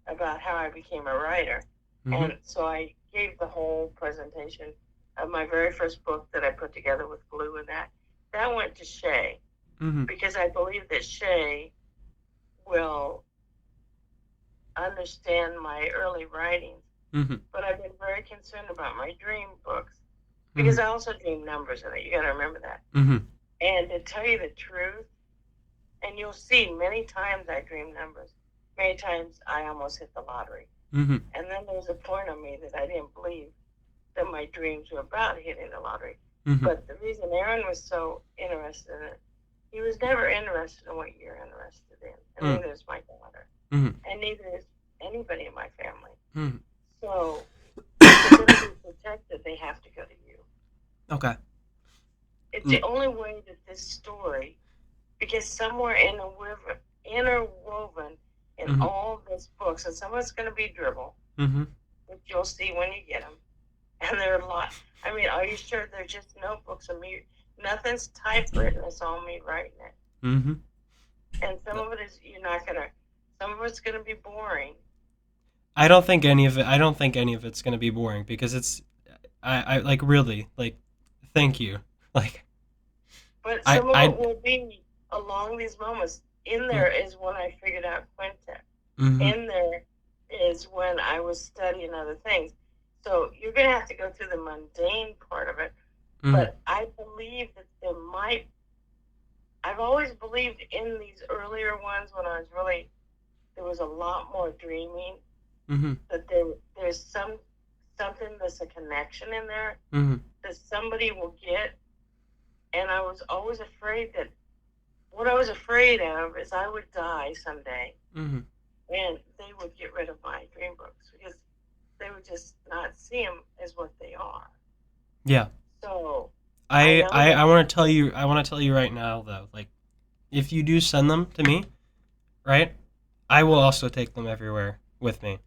about how I became a writer, Mm-hmm. and so I gave the whole presentation of my very first book that I put together with glue and that went to Shay Mm-hmm. because I believe that Shay will understand my early writings. Mm-hmm. But I've been very concerned about my dream books Mm-hmm. because I also dream numbers in it. You got to remember that. Mm-hmm. And to tell you the truth, and you'll see many times I dream numbers. Many times I almost hit the lottery. Mm-hmm. And then there was a point on me that I didn't believe that my dreams were about hitting the lottery. Mm-hmm. But the reason Aaron was so interested in it, he was never interested in what you're interested in. And Mm-hmm. neither is my daughter. Mm-hmm. And neither is anybody in my family. Mm-hmm. So if they're going to be protected, they have to go to you. Okay. It's Mm. the only way that this story, because somewhere in interwoven in Mhm. all these books, and some of it's going to be dribble, Mhm. which you'll see when you get them. And there are a lot. I mean, are you sure they're just notebooks of me? Nothing's typewritten. It's all me writing it. Mhm. And some of it is you're not gonna. Some of it's gonna be boring. I don't think any of it. I don't think any of it's gonna be boring because it's. I like really like. Thank you. Like But I some of I. it will be along these moments. In Mm, there is when I figured out quintet. mhm. In there is when I was studying other things. So you're going to have to go through the mundane part of it. Mhm. But I believe that there might, I've always believed in these earlier ones when I was really, there was a lot more dreaming, Mhm. that there's something that's a connection in there Mhm. that somebody will get. And I was always afraid that what I was afraid of is I would die someday Mhm. and they would get rid of my dream books because they would just not see them as what they are. Yeah. So I I know I that. I want to tell you. I want to tell you right now though. Like if you do send them to me, right? I will also take them everywhere with me.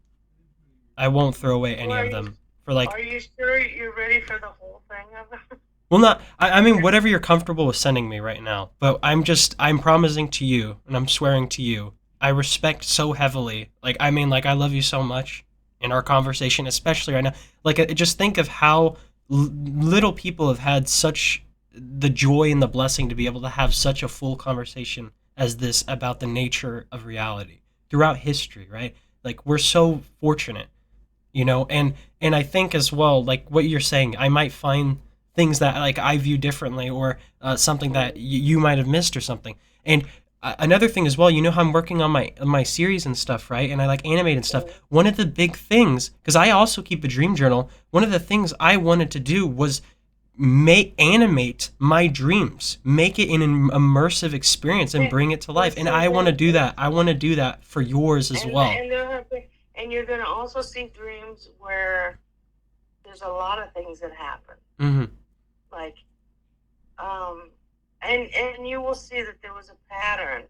I won't throw away Well, any of them for like. are you sure you're ready for the whole thing of them? Well, not. I mean, whatever you're comfortable with sending me right now. But I'm promising to you, and I'm swearing to you. I respect so heavily. Like, I mean, like, I love you so much in our conversation, especially right now. Like, just think of how little people have had such the joy and the blessing to be able to have such a full conversation as this about the nature of reality throughout history, right? Like, we're so fortunate, and I think as well, like what you're saying, I might find things that like I view differently, or something that Mm, you might have missed or something. And another thing as well, how I'm working on my series and stuff, right? And I like animate and stuff. mm. One of the big things, because I also keep a dream journal, one of the things I wanted to do was make animate my dreams, make it an immersive experience and Yeah. bring it to Well, life. And see, I want to do that. I want to do that for yours as well. and they'll have and you're going to also see dreams where there's a lot of things that happen, Hmm. like um, and you will see that there was a pattern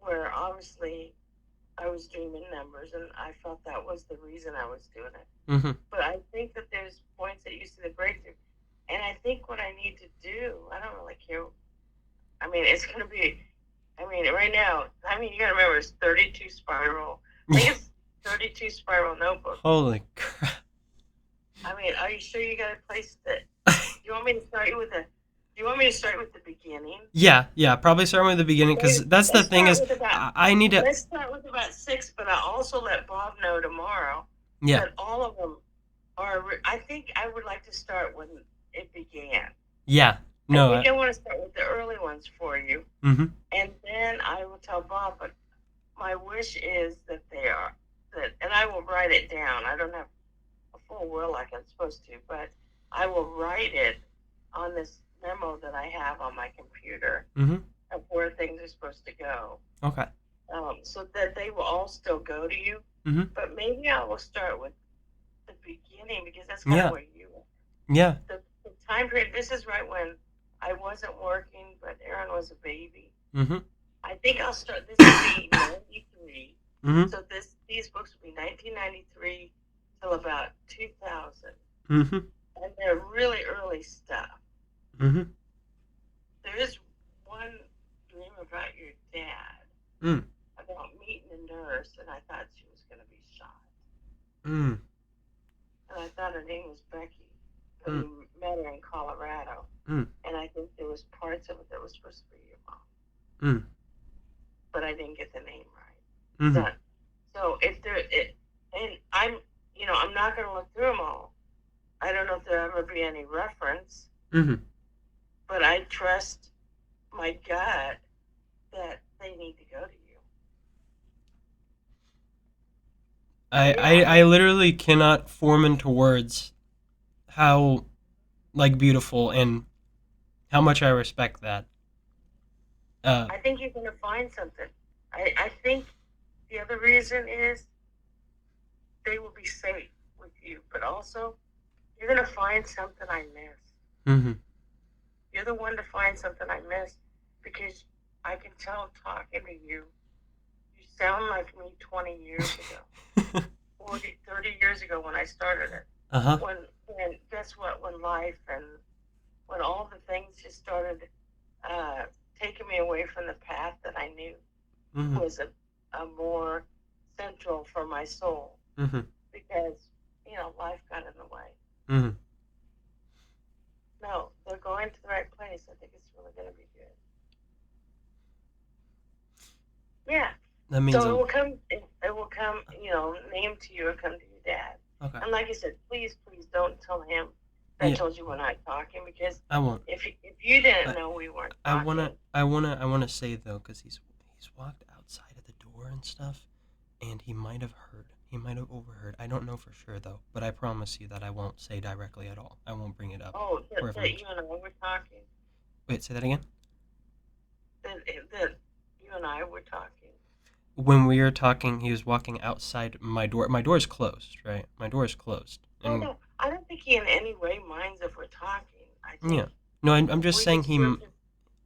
where obviously I was dreaming numbers, and I felt that was the reason I was doing it. Hmm. But I think that there's points that you see the breakthrough, and I think what I need to do, I don't really care. I mean, it's going to be. I mean, right now, I mean, you got to remember it's 32 spiral. I think Yeah. it's 32 spiral notebooks. Holy crap. I mean, are you sure you got a place that? Do you want me to start you with the? Do you want me to start with the beginning? Yeah, yeah, probably starting with the beginning because that's the Let's thing start is with about I need to. let's start with about six, but I'll also let Bob know tomorrow Yeah, that all of them are. I think I would like to start when it began. yeah, I no, think I want to start with the early ones for you, mm-hmm, and then I will tell Bob. But my wish is that they are that, and I will write it down. I don't have a full will like I'm supposed to, but I will write it on this memo that I have on my computer mm-hmm, of where things are supposed to go, okay, so that they will all still go to you. mm-hmm, But maybe I will start with the beginning because that's kind of yeah, where you are. yeah, The time period. This is right when I wasn't working, but Aaron was a baby. mm-hmm, I think I'll start. This will be 93. mm-hmm, So these books will be 1993 till about 2000, mm-hmm, and they're really early stuff. mm-hmm, There is one dream about your dad, mm, about meeting a nurse, and I thought she was going to be shot. mm, And I thought her name was Becky, but mm, we met her in Colorado. mm, And I think there was parts of it that was supposed to be your mom, mm, but I didn't get the name right. mm-hmm, So if there, and I'm not going to look through them all. I don't know if there'll ever be any reference, mm-hmm. but I trust my gut that they need to go to you. I, Yeah, I I I mean, literally cannot form into words how like beautiful and how much I respect that. Uh, I think you're going to find something. I think the other reason is they will be safe with you, but also you're going to find something I miss. mm-hmm, You're the one to find something I miss because I can tell talking to you sound like me 20 years ago, 40, 30 years ago when I started it. Uh huh. When guess what? When life and when all the things just started uh, taking me away from the path that I knew Mhm. was a more central for my soul Mhm. because life got in the way. Mhm. No, they're going to the right place. I think it's really going to be good. Yeah. That means So it I'm will come. It will come. Name to you. It'll come to your dad. okay. And like I said, please, please don't tell him that I Yeah, told you we're not talking because I won't. if you didn't But know we weren't I wanna talking, I wanna I wanna say though, because he's walked outside of the door and stuff, and he might have heard. He might have overheard. I don't know for sure though, but I promise you that I won't say directly at all. I won't bring it up. oh, Or if I'm that you and I were talking, wait, say that again. that you and I were talking. When we were talking, he was walking outside my door. My door is closed, right? My door is closed, Oh and no, I don't think he in any way minds if we're talking. I yeah. think No, I'm just we saying just he. we're just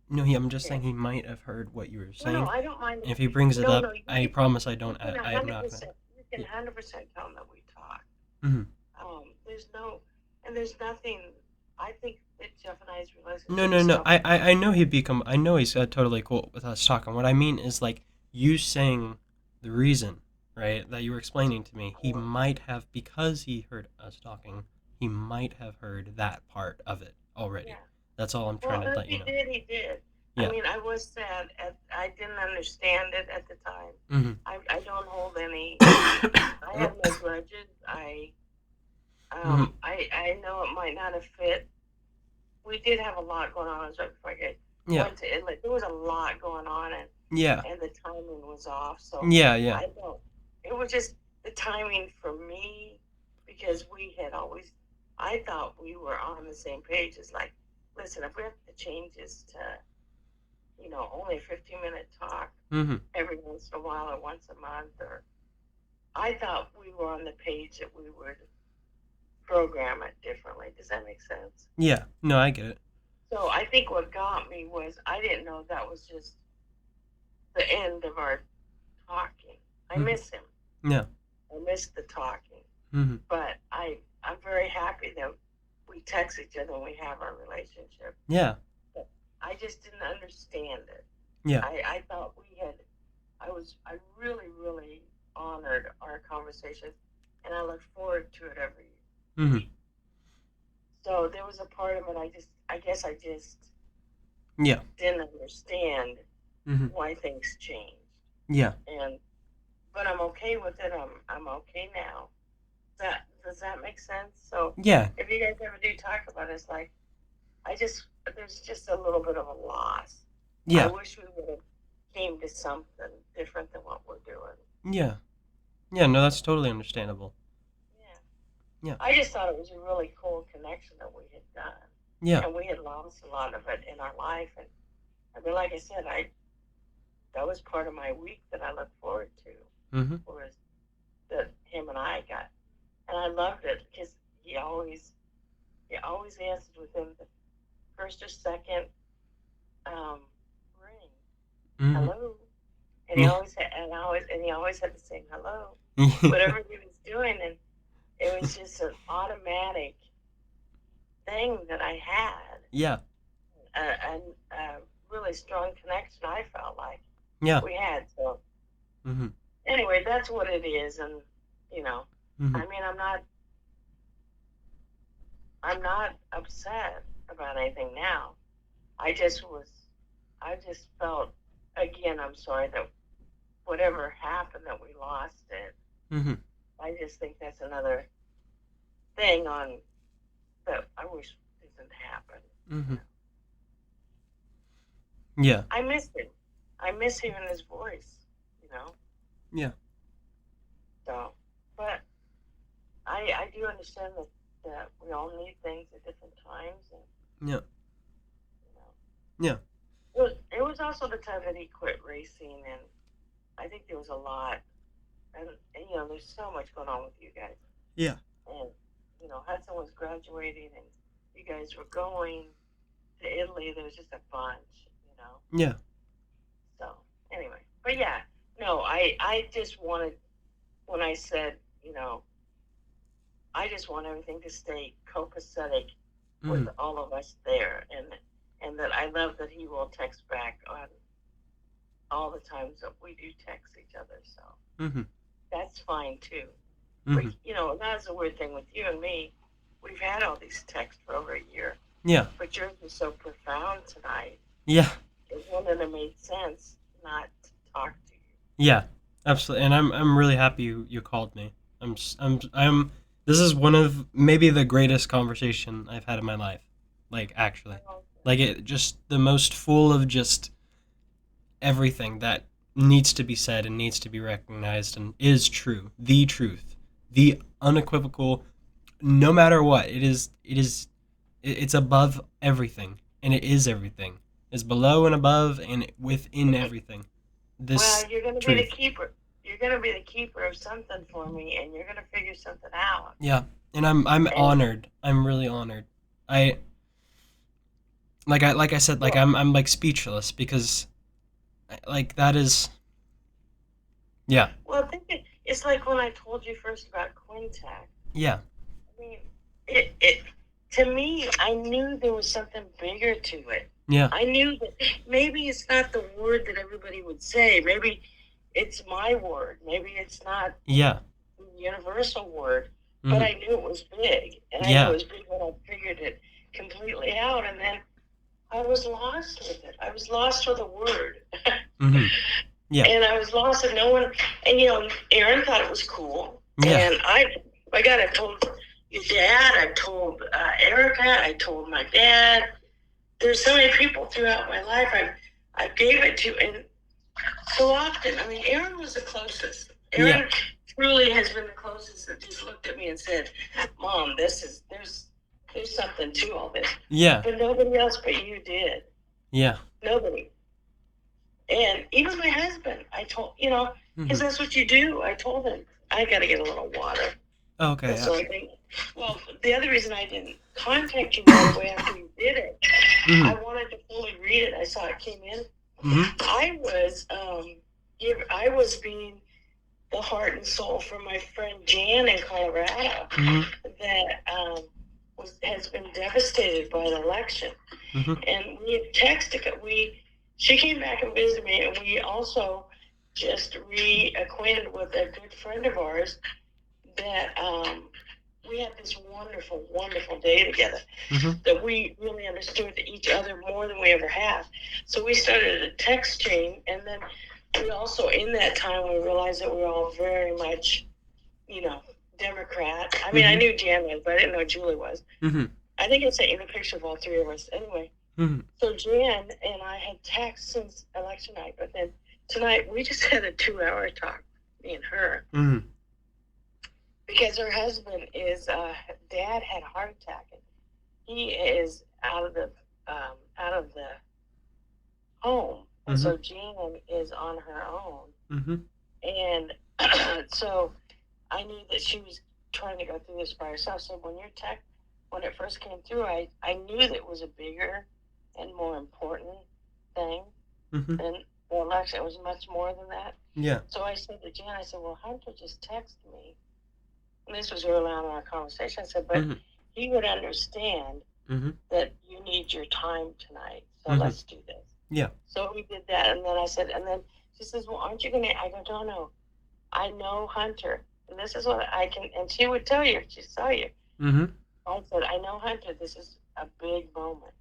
No, I'm just yeah. saying he might have heard what you were No, no, saying. I don't mind. And if he brings it No, up, no, you I can promise I you don't. can I'm not gonna. you can Yeah. 100% tell him that we talk. Mhm. There's no and there's nothing. I think that Jeff and I's No, relationship no, is no. so I know he'd become. I know he's totally cool with us talking. What I mean is like you saying the reason, right, that you were explaining to me. He um, might have because he heard us talking. He might have heard that part of it already. yeah. That's all I'm trying Well, to and if let you he know. did, he did. I Yeah. mean, I was sad. I didn't understand it at the time. Mhm. I don't hold any. I have no grudges. mhm. I know it might not have fit. We did have a lot going on. It was right before I Yeah. went to Italy. There was a lot going on, Yeah. and the timing was off. So Yeah. Yeah. I don't. It was just the timing for me because we had always. I thought we were on the same page. It's like, listen, if we have to change this to only a 15-minute talk Mhm. every once in a while or once a month, or I thought we were on the page that we would program it differently. Does that make sense? Yeah. No, I get it. So I think what got me was I didn't know that was just the end of our talking. I Mhm. miss him. Yeah. I miss the talking. Mhm. But I'm very happy that we text each other and we have our relationship. Yeah. But I just didn't understand it. Yeah. I thought we had I really, really honored our conversations and I look forward to it every Mhm. week. So there was a part of it I guess I just Yeah. didn't understand Mhm. why things changed. Yeah. And but I'm okay with it. I'm okay now. Does that make sense? So Yeah. if you guys ever do talk about it, it's like I just there's just a little bit of a loss. I Yeah. wish we would have came to something different than what we're doing. Yeah. Yeah. No, that's totally understandable. Yeah. Yeah. I just thought it was a really cool connection that we had done. Yeah. And we had lost a lot of it in our life and I mean like I said, I that was part of my week that I look forward to Mhm. was that him and I got and I loved it because he always answered within the first or second um, ring. Mhm. Hello. And Yeah. he always had the same hello. Whatever he was doing and it was just an automatic thing that I had. yeah. A really strong connection I felt like Yeah. we had. So Mhm. anyway, that's what it is and you know, Mhm. I mean I'm not upset about anything now. I just was I just felt again I'm sorry that whatever happened that we lost it. Mhm. I just think that's another thing on that I wish didn't happen. You Mhm. know, Yeah. I miss him. I miss hearing his voice. You know, Yeah. so but I do understand that we all need things at different times, and Yeah. you know, Yeah. it was also the time that he quit racing, and I think there was a lot, and there's so much going on with you guys, Yeah. and Hudson was graduating, and you guys were going to Italy. There was just a bunch. Yeah. So anyway, but yeah, no, I just wanted, when I said, I just want everything to stay copacetic with Mm-hmm. all of us there, and that I love that he will text back on all the times that we do text each other. So Mm-hmm. that's fine too. But Mm-hmm. that's the weird thing with you and me. We've had all these texts for over a year, Yeah. but yours was so profound tonight. Yeah. It wouldn't have made sense not to talk to you. Yeah. Absolutely. And I'm really happy you called me. I'm. This is one of maybe the greatest conversation I've had in my life. Like actually, Oh, like it just the most full of just everything that needs to be said and needs to be recognized and is true, the truth, the unequivocal. No matter what, it's above everything, and it is everything. It's below and above and within everything. well, This you're going to be the truth. keeper. You're going to be the keeper of something for me, and you're going to figure something out. Yeah, and I'm And honored. I'm really honored. I like I said, like well, I'm like speechless because like that is yeah. well, it's like when I told you first about Quintac. Yeah. I mean, it to me, I knew there was something bigger to it. Yeah. I knew that maybe it's not the word that everybody would say. Maybe it's my word. Maybe it's not Yeah. the universal word. But Mhm. I knew it was big, and I knew it Yeah. was big when I figured it completely out. And then I was lost with it. I was lost with a word. Mhm. Yeah. And I was lost, and no one. And Aaron thought it was cool, Yeah. and my God, I've told your dad, I've told Erica, I told my dad. There's so many people throughout my life I gave it to, and so often. I mean, Aaron was the closest. Yeah. Aaron truly has been the closest that just looked at me and said, "Mom, there's something to all this." Yeah. But nobody else but you did. Yeah. Nobody. And even my husband, I told, because Mhm. that's what you do. I told him, I got to get a little water. Okay. And Yeah. so I think, well, the other reason I didn't contact you right away after you did it, I Mhm. wanted to fully read it. I saw it came in. Mhm. I was being the heart and soul for my friend Jan in Colorado Mhm. that has been devastated by the election. Mhm. And we had texted. She came back and visited me, and we also just reacquainted with a good friend of ours that we had this wonderful, wonderful day together Mhm. that we really understood each other more than we ever have. So we started a text chain, and then we also, in that time, we realized that we were all very much, you know, Democrat. I mean, I Mhm. knew Jan was, but I didn't know Julie was. Mhm. I think I sent you the picture of all three of us. Anyway, Mhm. so Jan and I had texted since election night, but then tonight we just had a 2 hour talk, me and her, Mhm. because her husband is dad had a heart attack, and he is out of the home, and Mhm. so Jan is on her own, Mhm. and so I knew that she was trying to go through this by herself. So when it first came through, I knew that it was a bigger and more important thing Mhm. than the election. It was much more than that. Yeah. So I said to Jan, I said, well, Hunter just texted me. And this was early on in our conversation. I said, but Mhm. he would understand Mhm. that you need your time tonight. So Mhm. let's do this. Yeah. So we did that. And then I said, and then she says, well, aren't you going to? I go, no, no. I know Hunter. And this is what I can. And she would tell you if she saw you. Mhm. I said, I know Hunter. This is a big moment.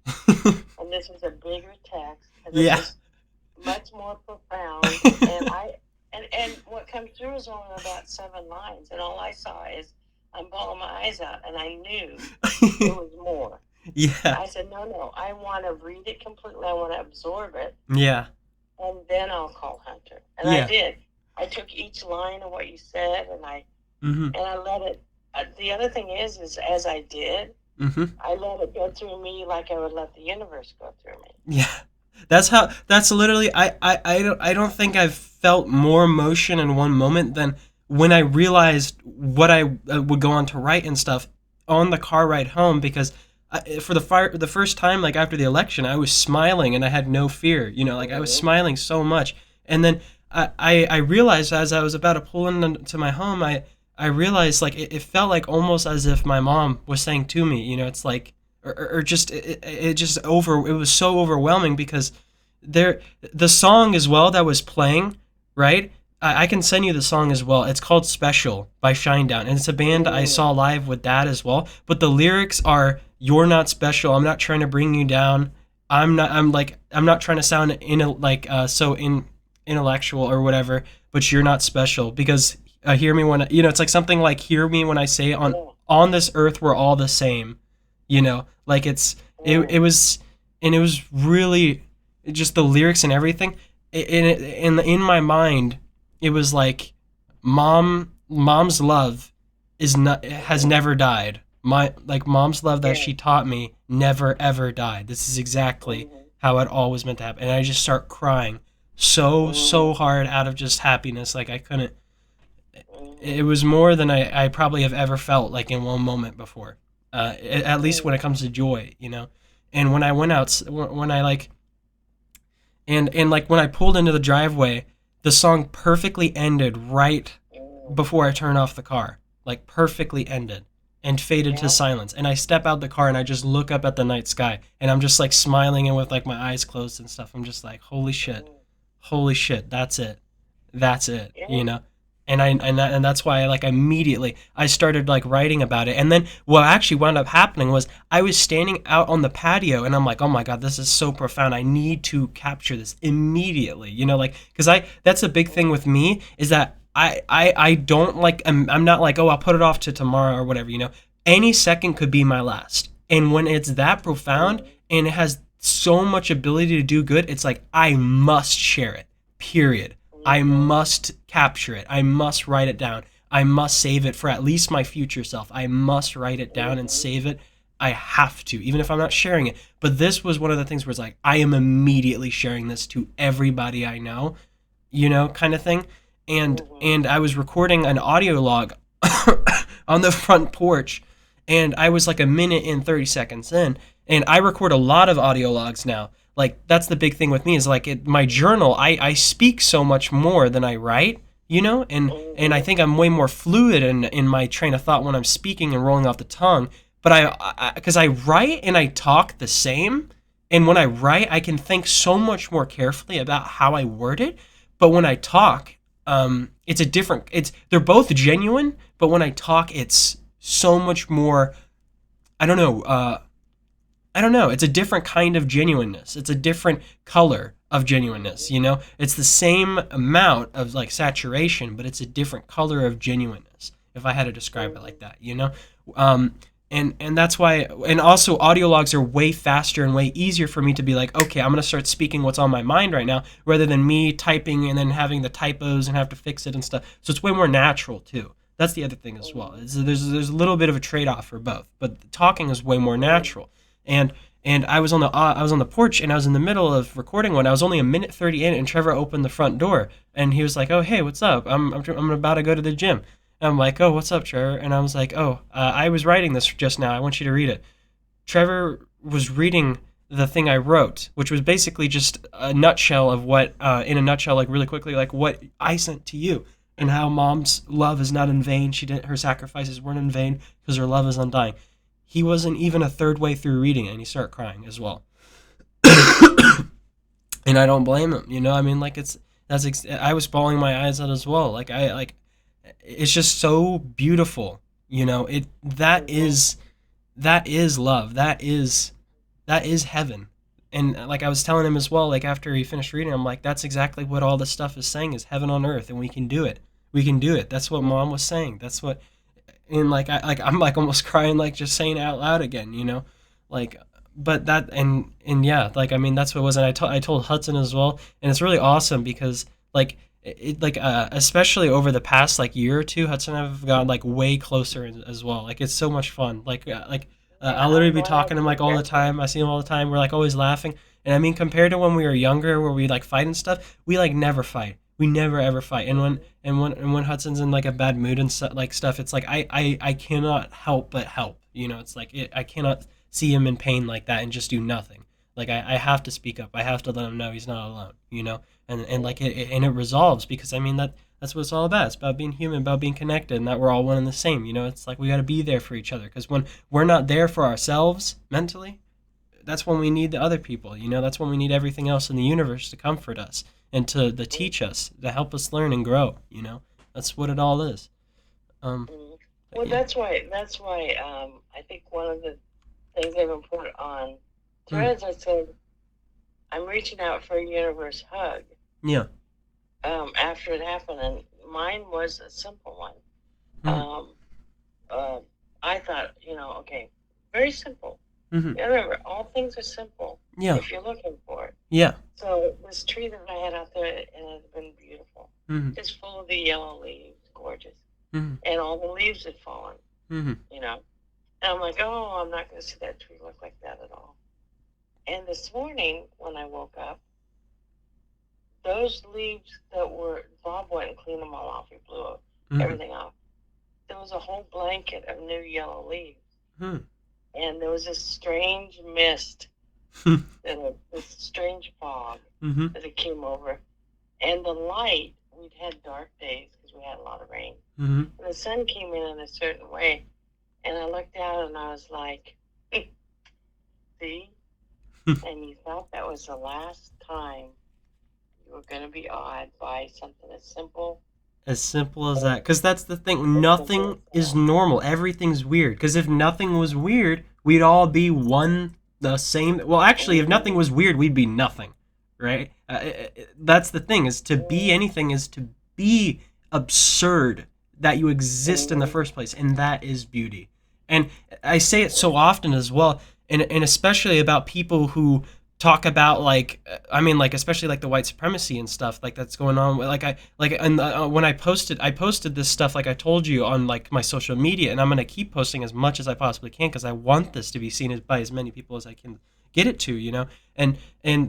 And this is a bigger text. And this Yeah. is much more profound. And and what comes through is only about 7 lines, and all I saw is I'm bawling my eyes out, and I knew there was more. Yeah. I said, no, no, I want to read it completely. I want to absorb it, Yeah. and then I'll call Hunter. And I Yeah. did. I took each line of what you said, Mhm. and I let it. The other thing is as I did, Mhm. I let it go through me like I would let the universe go through me. Yeah. That's literally I don't think I've felt more emotion in one moment than when I realized what I would go on to write and stuff on the car ride home because for the first time like after the election I was smiling and I had no fear, like I was Mm-hmm. smiling so much and then I realized as I was about to pull into my home, I realized like it felt like almost as if my mom was saying to me, it's like, or just it just it was so overwhelming because there the song as well that was playing, right? I can send you the song as well. It's called Special by Shinedown, and it's a band I Mm, saw live with Dad as well. But the lyrics are, "You're not special. I'm not trying to bring you down. I'm not trying to sound so intellectual or whatever, but you're not special because hear me when it's like something like hear me when I say yeah. on this earth we're all the same, like it Mm, was, and it was really just the lyrics and everything. In my mind, it was like mom's love is not has mm, never died. My like mom's love that yeah. she taught me never ever died. This is exactly Mm, how it always meant to happen. And I just start crying so mm, hard out of just happiness. Like I couldn't. It mm, was more than I probably have ever felt like in one moment before. At least when mm, it comes to joy. And when I went out, when I like, and like when I pulled into the driveway, the song perfectly ended right mm, before I turned off the car. Like perfectly ended and faded to yeah. silence. And I step out the car and I just look up at the night sky and I'm just like smiling and with like my eyes closed and stuff. I'm just like, Mm, holy shit, that's it, yeah. and that's why like immediately I started like writing about it. And then what actually wound up happening was I was standing out on the patio and I'm like, oh my god, this is so profound, I need to capture this immediately, like because I that's a big thing Mm, with me is that I don't like I'm not like, oh, I'll put it off to tomorrow or whatever. Any second could be my last, and when it's that profound mm, and it has so much ability to do good, it's like I must share it, period. I mhm, must capture it. I must write it down. I must save it for at least my future self. I must write it down and mhm, save it. I have to, even if I'm not sharing it. But this was one of the things where it's like, I am immediately sharing this to everybody I know, kind of thing. mhm, And I was recording an audio log on the front porch, and I was like a minute and 30 seconds in, and I record a lot of audio logs now. Like that's the big thing with me is like my journal. I speak so much more than I write, and I mhm, think I'm way more fluid in my train of thought when I'm speaking and rolling off the tongue. But because I write and I talk the same, and when I write, I can think so much more carefully about how I word it. But when I talk, it's a different. It's they're both genuine, but when I talk, it's so much more. I don't know. I don't know. It's a different kind of genuineness. It's a different color of genuineness. mhm, It's the same amount of like saturation, but it's a different color of genuineness. If I had to describe it like mhm, that. Um, and that's why. And also, audio logs are way faster and way easier for me to be like, okay, I'm gonna start speaking what's on my mind right now, rather than me typing and then having the typos and have to fix it and stuff. So it's way more natural too. That's the other thing as well. mhm, There's a little bit of a trade off for both, but talking is way more mhm, natural. And I was on the porch and I was in the middle of recording one. I was only a minute 30 in, and Trevor opened the front door and he was like, "Oh, hey, what's up? I'm about to go to the gym." And I'm like, "Oh, what's up, Trevor?" And I was like, "Oh, I was writing this just now. I want you to read it." Trevor was reading the thing I wrote, which was basically just a nutshell of what, in a nutshell, like really quickly, like what I sent to you, and how mom's love is not in vain. She didn't. Her sacrifices weren't in vain because her love is undying. He wasn't even a third way through reading it, and he started crying as well. And I don't blame him. I mean, like I was bawling my eyes out as well. Like it's just so beautiful. It mhm, that is love. That is heaven. And like I was telling him as well, like after he finished reading, I'm like, that's exactly what all this stuff is saying is heaven on earth, and we can do it. We can do it. That's what mom mhm, was saying. That's what, and I'm like almost crying, like just saying it out loud again. Like, but that and yeah, like I mean that's what it was, and I told Hudson as well, and it's really awesome because like like especially over the past like year or two, Hudson and I have gotten like way closer as well. Like it's so much fun. yeah. I'll literally I'm be glad talking to him like all the definitely. time. I see him all the time. We're like always laughing. And I mean, compared to when we were younger, where we like fight and stuff, we like never fight. We never ever fight. Mhm, And when Hudson's in like a bad mood and like stuff, it's like I cannot help but help. It's like I cannot see him in pain like that and just do nothing. Like I have to speak up. I have to let him know he's not alone. And Mm, like it resolves because I mean that's what it's all about. It's about being human, about being connected, and that we're all one and the same. It's like we got to be there for each other because when we're not there for ourselves mentally, that's when we need the other people. That's when we need everything else in the universe to comfort us and to mm, teach us, to help us learn and grow. That's what it all is. Um, mm. but Well, yeah. that's why I think one of the things I've been put on Mm, threads, I said I'm reaching out for a universe hug. yeah. After it happened, and mine was a simple one. Mm, Um, uh, I thought, okay, very simple. mm-hmm. Yeah, remember, all things are simple Yeah. if you're looking for it. Yeah. So this tree that I had out there, and it has been beautiful, Mm-hmm. just full of the yellow leaves, gorgeous, Mm-hmm. and all the leaves had fallen, Mm-hmm. you know. And I'm like, oh, I'm not going to see that tree look like that at all. And this morning when I woke up, those leaves that were Bob went and cleaned them all off. He blew Mm-hmm. everything off. There was a whole blanket of new yellow leaves, Mm-hmm. and there was this strange mist and this strange fog Mm-hmm. that it came over, and the light. We'd had dark days because we had a lot of rain, Mm-hmm. and the sun came in a certain way, and I looked out and I was like, "See," and you thought that was the last time you were going to be awed by something as simple As simple as as, that. Because that's the thing. as simple Nothing as is that. normal. Everything's weird. Because if nothing was weird, we'd all be one, the same. Well, actually, if nothing Mm, was weird, we'd be nothing. Right? That's the thing. Is to be mm, anything is to be absurd that you exist in the mm, first place. And that is beauty. And I say it so often as well. And especially about people who talk about like I mean like especially like the white supremacy and stuff like that's going on like I like and when I posted this stuff like I told you on like my social media and I'm going to keep posting as much as I possibly can because I want this to be seen by as many people as I can get it to. And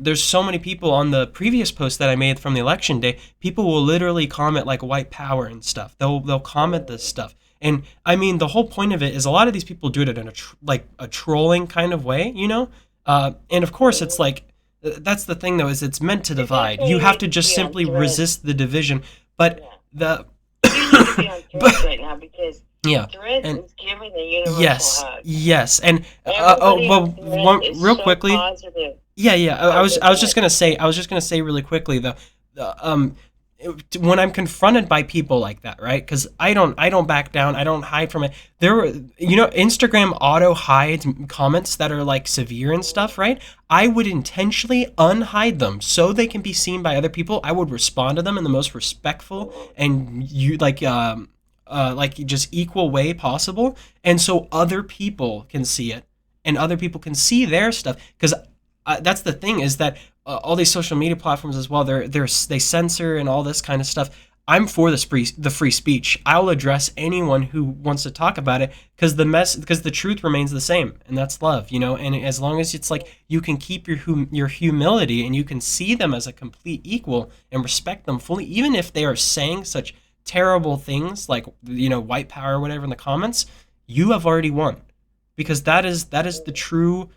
there's so many people on the previous post that I made from the election day. People will literally comment like white power and stuff. They'll comment this mm, stuff. And I mean, the whole point of it is a lot of these people do it in like a trolling kind of way. And of course, it's mm. like that's the thing though is it's meant to You divide. You definitely have need to to just be on simply threads. resist the division. But Yeah. the You need to be on threads but right now because yeah, threads and is giving a universal yes, hug. yes, and oh Everybody well, on threads is real so quickly, positive. yeah, yeah. I Oh, was good, I go was just ahead. gonna say really quickly though, when I'm confronted by people like that, right? Because I don't back down. I don't hide from it. Instagram auto hides comments that are like severe and Mm, stuff, right? I would intentionally unhide them so they can be seen by other people. I would respond to them in the most respectful mm, and you like just equal way possible, and so other people can see it and other people can see their stuff because that's the thing is that all these social media platforms as well they censor and all this kind of stuff. I'm for the free speech. I'll address anyone who wants to talk about it because the truth remains the same, and that's love. And as long as it's like mm, you can keep your humility and you can see them as a complete equal and respect them fully, even if they are saying such terrible things like white power or whatever in the comments, you have already won because that is the mm, true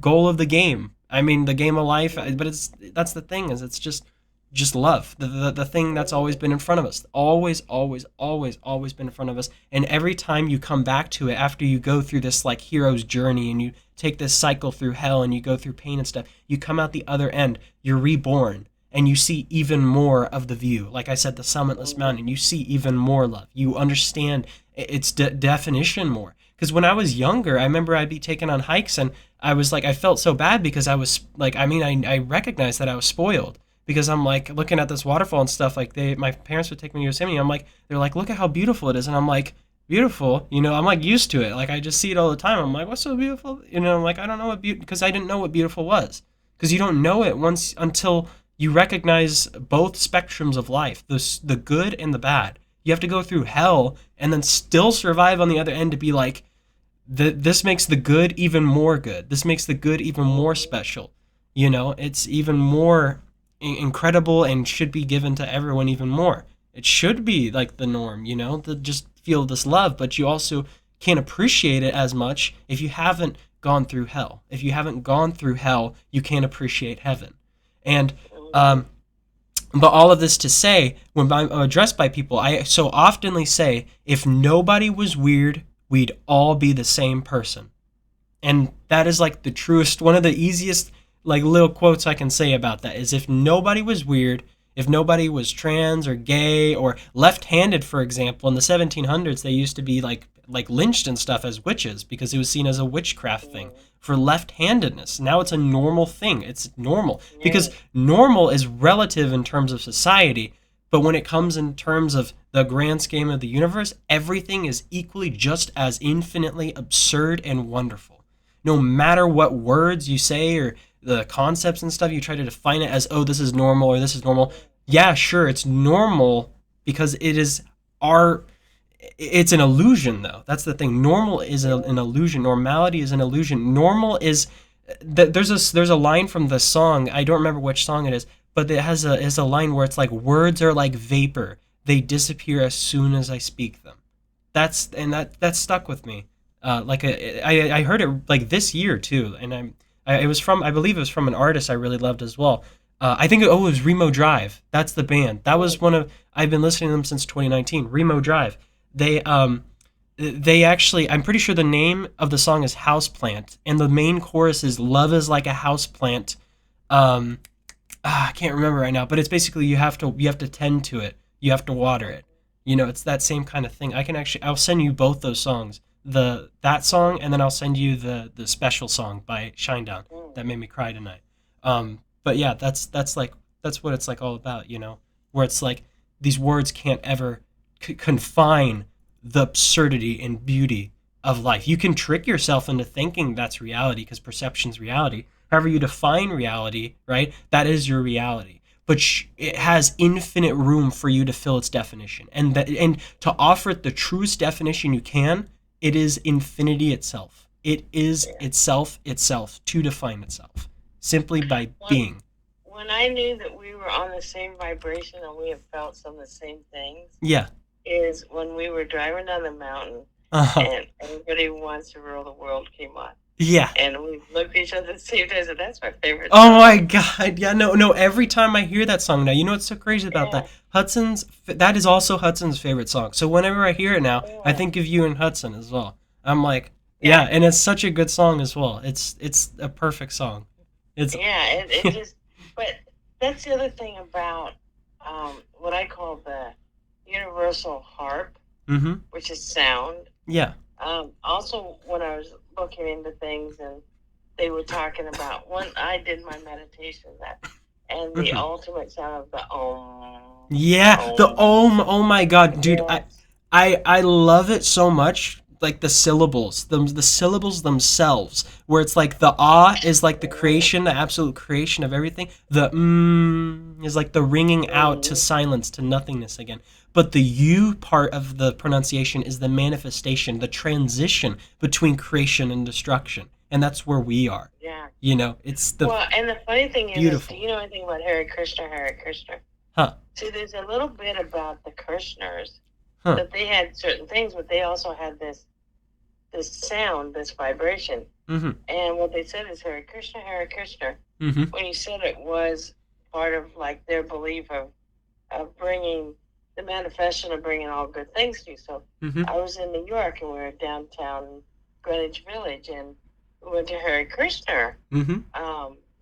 goal of the game. I mean, the game of life, mm, but that's the thing is it's just love. The thing that's always mm, been in front of us. Always, always, always, always been in front of us. And every time you come back to it after you go through this like hero's journey and you take this cycle through hell and you go through pain and stuff, you come out the other end, you're reborn. And you see even more of the view. Like I said, the summitless mm, mountain, you see even more love. You understand its definition more. Because when I was younger, I remember I'd be taken on hikes and I was like, I felt so bad because I was like, I mean, I recognized that I was spoiled because I'm like looking at this waterfall and stuff. Like my parents would take me to Yosemite. I'm like, they're like, look at how beautiful it is, and I'm like, beautiful. I'm like used to it. Like I just see it all the time. I'm like, what's so beautiful? I'm like, I don't know what because I didn't know what beautiful was because you don't know it once until you recognize both spectrums of life, the good and the bad. You have to go through hell and then still survive on the other end to be like, this makes the good even more good. This makes the good even more mm, special. It's even more incredible and should be given to everyone even more. It should be like the norm, to just feel this love, but you also can't appreciate it as much if you haven't gone through hell. If you haven't gone through hell, you can't appreciate heaven. And Mm-hmm. but all of this to say, when I'm addressed by people, I so oftenly say, if nobody was weird, we'd all be the same person. And that is like the truest, one of the easiest like little quotes I can say about that is if nobody was weird, if nobody was trans or gay or left-handed, for example, in the 1700s they used to be like lynched and stuff as witches because it was seen as a witchcraft thing Mm-hmm. for left-handedness. Now it's a normal thing. It's normal because Yes. normal is relative in terms of society, but when it comes in terms of the grand scheme of the universe, everything is equally just as infinitely absurd and wonderful. No matter what words you say or the concepts and stuff, you try to define it as, oh, this is normal or this is normal. Mm-hmm. Yeah, sure, it's normal because it is our. It's an illusion, though. That's the thing. Normal is an Yeah. illusion. Normality is an illusion. Normal is. There's a line from the song. I don't remember which song it is, but it has a line where it's like words are like vapor. They disappear as soon as I speak them. That stuck with me. I heard it like this year too, and it was from, I believe it was from an artist I really loved as well. I think it was Remo Drive. That's the band. That was one of, I've been listening to them since 2019. Remo Drive. They they actually, I'm pretty sure the name of the song is Houseplant, and the main chorus is Love is like a houseplant. Um, I can't remember right now, but it's basically you have to tend to it. You have to water it. It's that same kind of thing. I'll send you both those songs. That song, and then I'll send you the special song by Shinedown Mm-hmm. that made me cry tonight. But yeah, that's what it's like all about, where it's like these words can't ever confine the absurdity and beauty of life. You can trick yourself into thinking that's reality because perception's reality. However you define reality, right? That is your reality. But it has infinite room for you to fill its definition, and to offer it the truest definition you can, it is infinity itself. It is Yeah. itself to define itself simply by When being. when I knew that we were on the same vibration and we have felt some of the same things Yeah. is when we were driving down the mountain Uh-huh. and Everybody Wants to Rule the World came on. Yeah. And we looked at each other at the same time and said, that's my favorite Oh my song. god. Yeah, no, no, every time I hear that song now, you know what's so crazy about that? Yeah. That is also Hudson's favorite song. So whenever I hear it now, I Yeah. think of you and Hudson as well. I'm like, yeah, Yeah. and it's such a good song as well. It's a perfect song. It's Yeah. It just, but that's the other thing about what I call the universal harp, mhm. which is sound. Yeah. Also, when I was looking into things and they were talking about when I did my meditation that and the Mhm. ultimate sound of the Yeah, the om. oh my god, dude, I Yes. I I love it so much. Like the syllables, the syllables themselves, where it's like the ah is like the creation, the absolute creation of everything. The is like the ringing out to Mm, silence, to nothingness again. But the U part of the pronunciation is the manifestation, the transition between creation and destruction, and that's where we are. yeah. It's the Well, and the funny thing is, do beautiful, you know anything about Hare Krishna? Hare Krishna. huh? See, there's a little bit about the Krishners Huh? that they had certain things, but they also had this sound, this vibration. Mm-hmm. And what they said is Hare Krishna, Hare Krishna. Mm-hmm. When you said it was part of like their belief of bringing the manifestation of bringing all good things to you. So Mm-hmm. I was in New York and we were downtown Greenwich Village and we went to Hare Krishna Mm-hmm.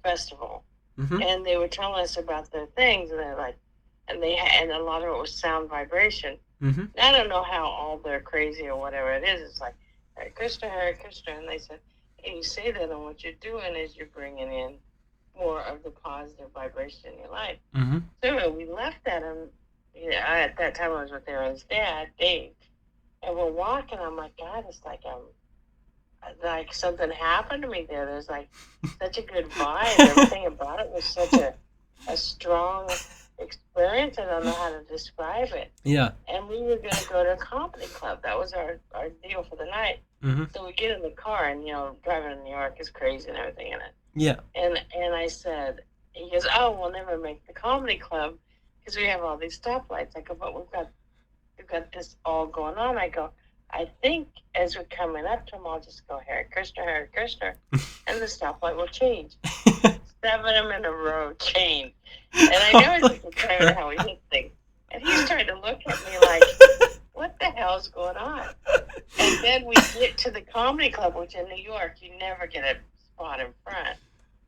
festival Mm-hmm. and they were telling us about their things and they're like and a lot of it was sound vibration. Mm-hmm. And I don't know how all they're crazy or whatever it is. It's like Hare Krishna, and they said, "Hey, you say that, and what you're doing is you're bringing in more of the positive vibration in your life." Mm-hmm. So anyway, we left that, and at that time I was with Aaron's dad, Dave, and we're walking. I'm like, God, it's like something happened to me there. There's like such a good vibe. Everything about it was such a strong experience. I don't know how to describe it. Yeah. And we were going to go to a comedy club. That was our deal for the night. Mm-hmm. So we get in the car, and driving in New York is crazy and everything in it. Yeah. And I said, he goes, oh, we'll never make the comedy club because we have all these stoplights. I go, but we've got this all going on. I go, I think as we're coming up to them, I'll just go, Hare Krishna, and the stoplight will change. 7 of them in a row chain. And I Oh know my it's just tired of god. how he hit things. And he's trying to look at me like, what the hell's going on? And then we get to the comedy club, which in New York, you never get a spot in front.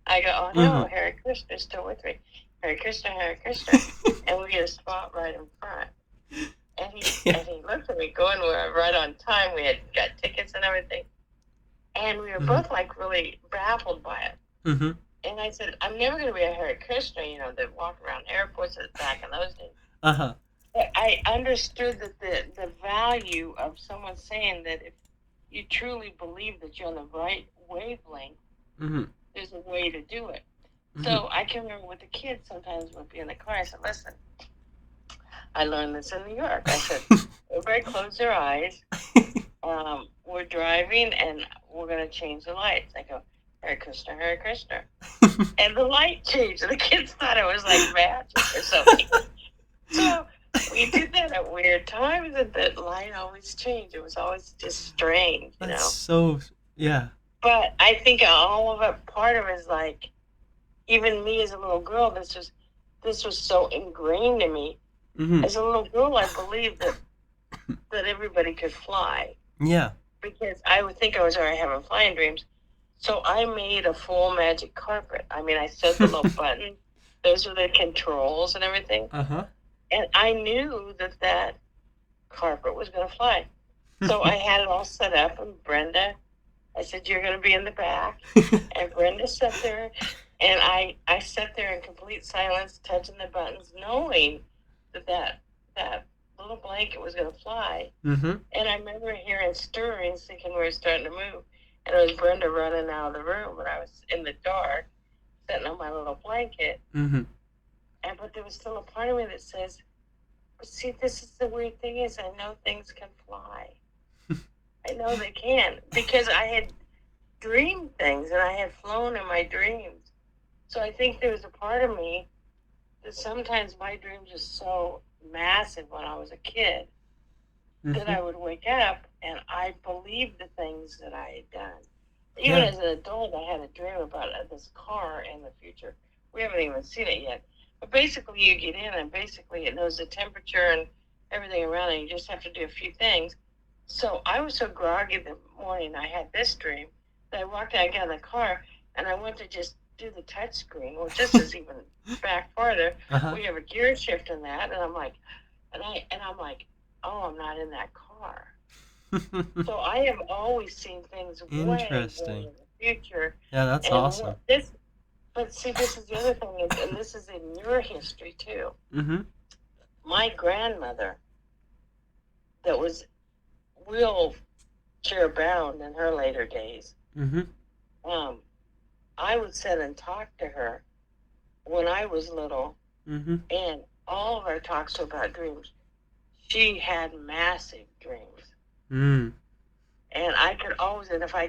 I go, oh no, Mhm. Hare Krishna's still with me. Hare Krishna, Hare Krishna. And we get a spot right in front. Yeah. And he looked at me going, we were right on time. We had got tickets and everything. And we were Mhm. both like really baffled by it. Mhm. And I said, I'm never going to be a Hare Krishna, that walk around airports back in those days. Uh-huh. But I understood that the value of someone saying that if you truly believe that you're on the right wavelength, Mhm. there's a way to do it. Mhm. So I can remember with the kids sometimes we'd be in the car. I said, listen, I learned this in New York. I said, everybody close their eyes. We're driving and we're going to change the lights. I go, Hare Krishna, Hare Krishna. And the light changed. And the kids thought it was like magic or something. So we did that at weird times, and the light always changed. It was always just strange, That's so yeah. But I think all of it, part of it is like, even me as a little girl, this was so ingrained in me. Mhm. As a little girl, I believed that everybody could fly Yeah. because I would think I was already having flying dreams. So I made a full magic carpet. I mean, I set the little button. Those are the controls and everything. Uh-huh. And I knew that carpet was going to fly. So I had it all set up, and Brenda, I said, you're going to be in the back. And Brenda sat there, and I sat there in complete silence, touching the buttons, knowing that little blanket was going to fly. Mhm. And I remember hearing stirrings, thinking we were starting to move. And it was Brenda running out of the room, and I was in the dark, sitting on my little blanket. Mhm. But there was still a part of me that says, see, this is the weird thing is I know things can fly. I know they can because I had dreamed things and I had flown in my dreams. So I think there was a part of me that sometimes my dreams are so massive when I was a kid that Mhm. I would wake up and I believed the things that I had done. Even Yeah. as an adult, I had a dream about this car in the future. We haven't even seen it yet. But basically, you get in and basically it knows the temperature and everything around it. You just have to do a few things. So I was so groggy the morning I had this dream that I walked out, got in the car, and I went to just do the touch screen. Well, just as even back farther, Uh-huh. we have a gear shift in that, and I'm like, oh, I'm not in that car. So I have always seen things way, way Interesting. in the future, Yeah, that's and awesome. this. But see, this is the other thing, and this is in your history too. Mhm. My grandmother, that was real chair-bound in her later days. Mhm. Um, I would sit and talk to her when I was little, Mhm. and all of our talks were about dreams. She had massive dreams, Mm. and I could always, and if I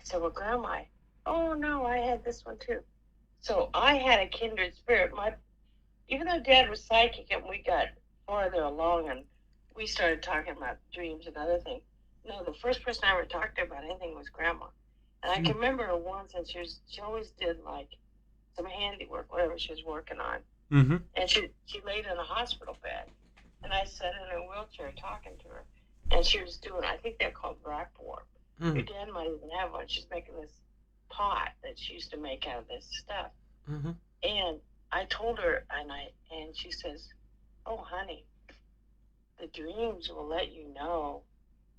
said, well, Grandma, oh no, I had this one too. So I had a kindred spirit. Even though Dad was psychic and we got farther along and we started talking about dreams and other things. No, the first person I ever talked to about anything was Grandma. And I Mm. can remember her once, and she always did like some handiwork, whatever she was working on. Mhm. And she laid in a hospital bed, and I sat in a wheelchair talking to her, and she was doing, I think they're called black warp. Your Mm. dad might even have one. She's making this pot that she used to make out of this stuff. Mhm. And I told her, and she says, "Oh, honey, the dreams will let you know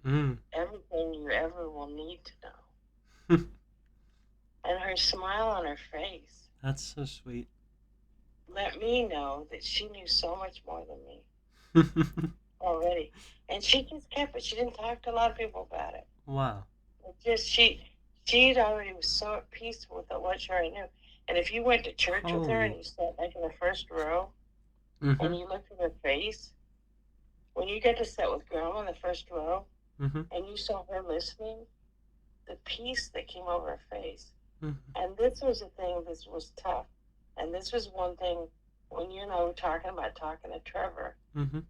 Mm. everything you ever will need to know." And her smile on her face That's so sweet. let me know that she knew so much more than me already. And she just kept it. She didn't talk to a lot of people about it. Wow. It just she'd already was so at peace with what she already knew. And if you went to church with her and Holy. you sat like in the first row and Mhm. you looked at her face, when you get to sit with Grandma in the first row Mhm. and you saw her listening, the peace that came over her face. Mhm. And this was a thing that was tough. And this was one thing when you and I were talking about talking to Trevor. Mhm.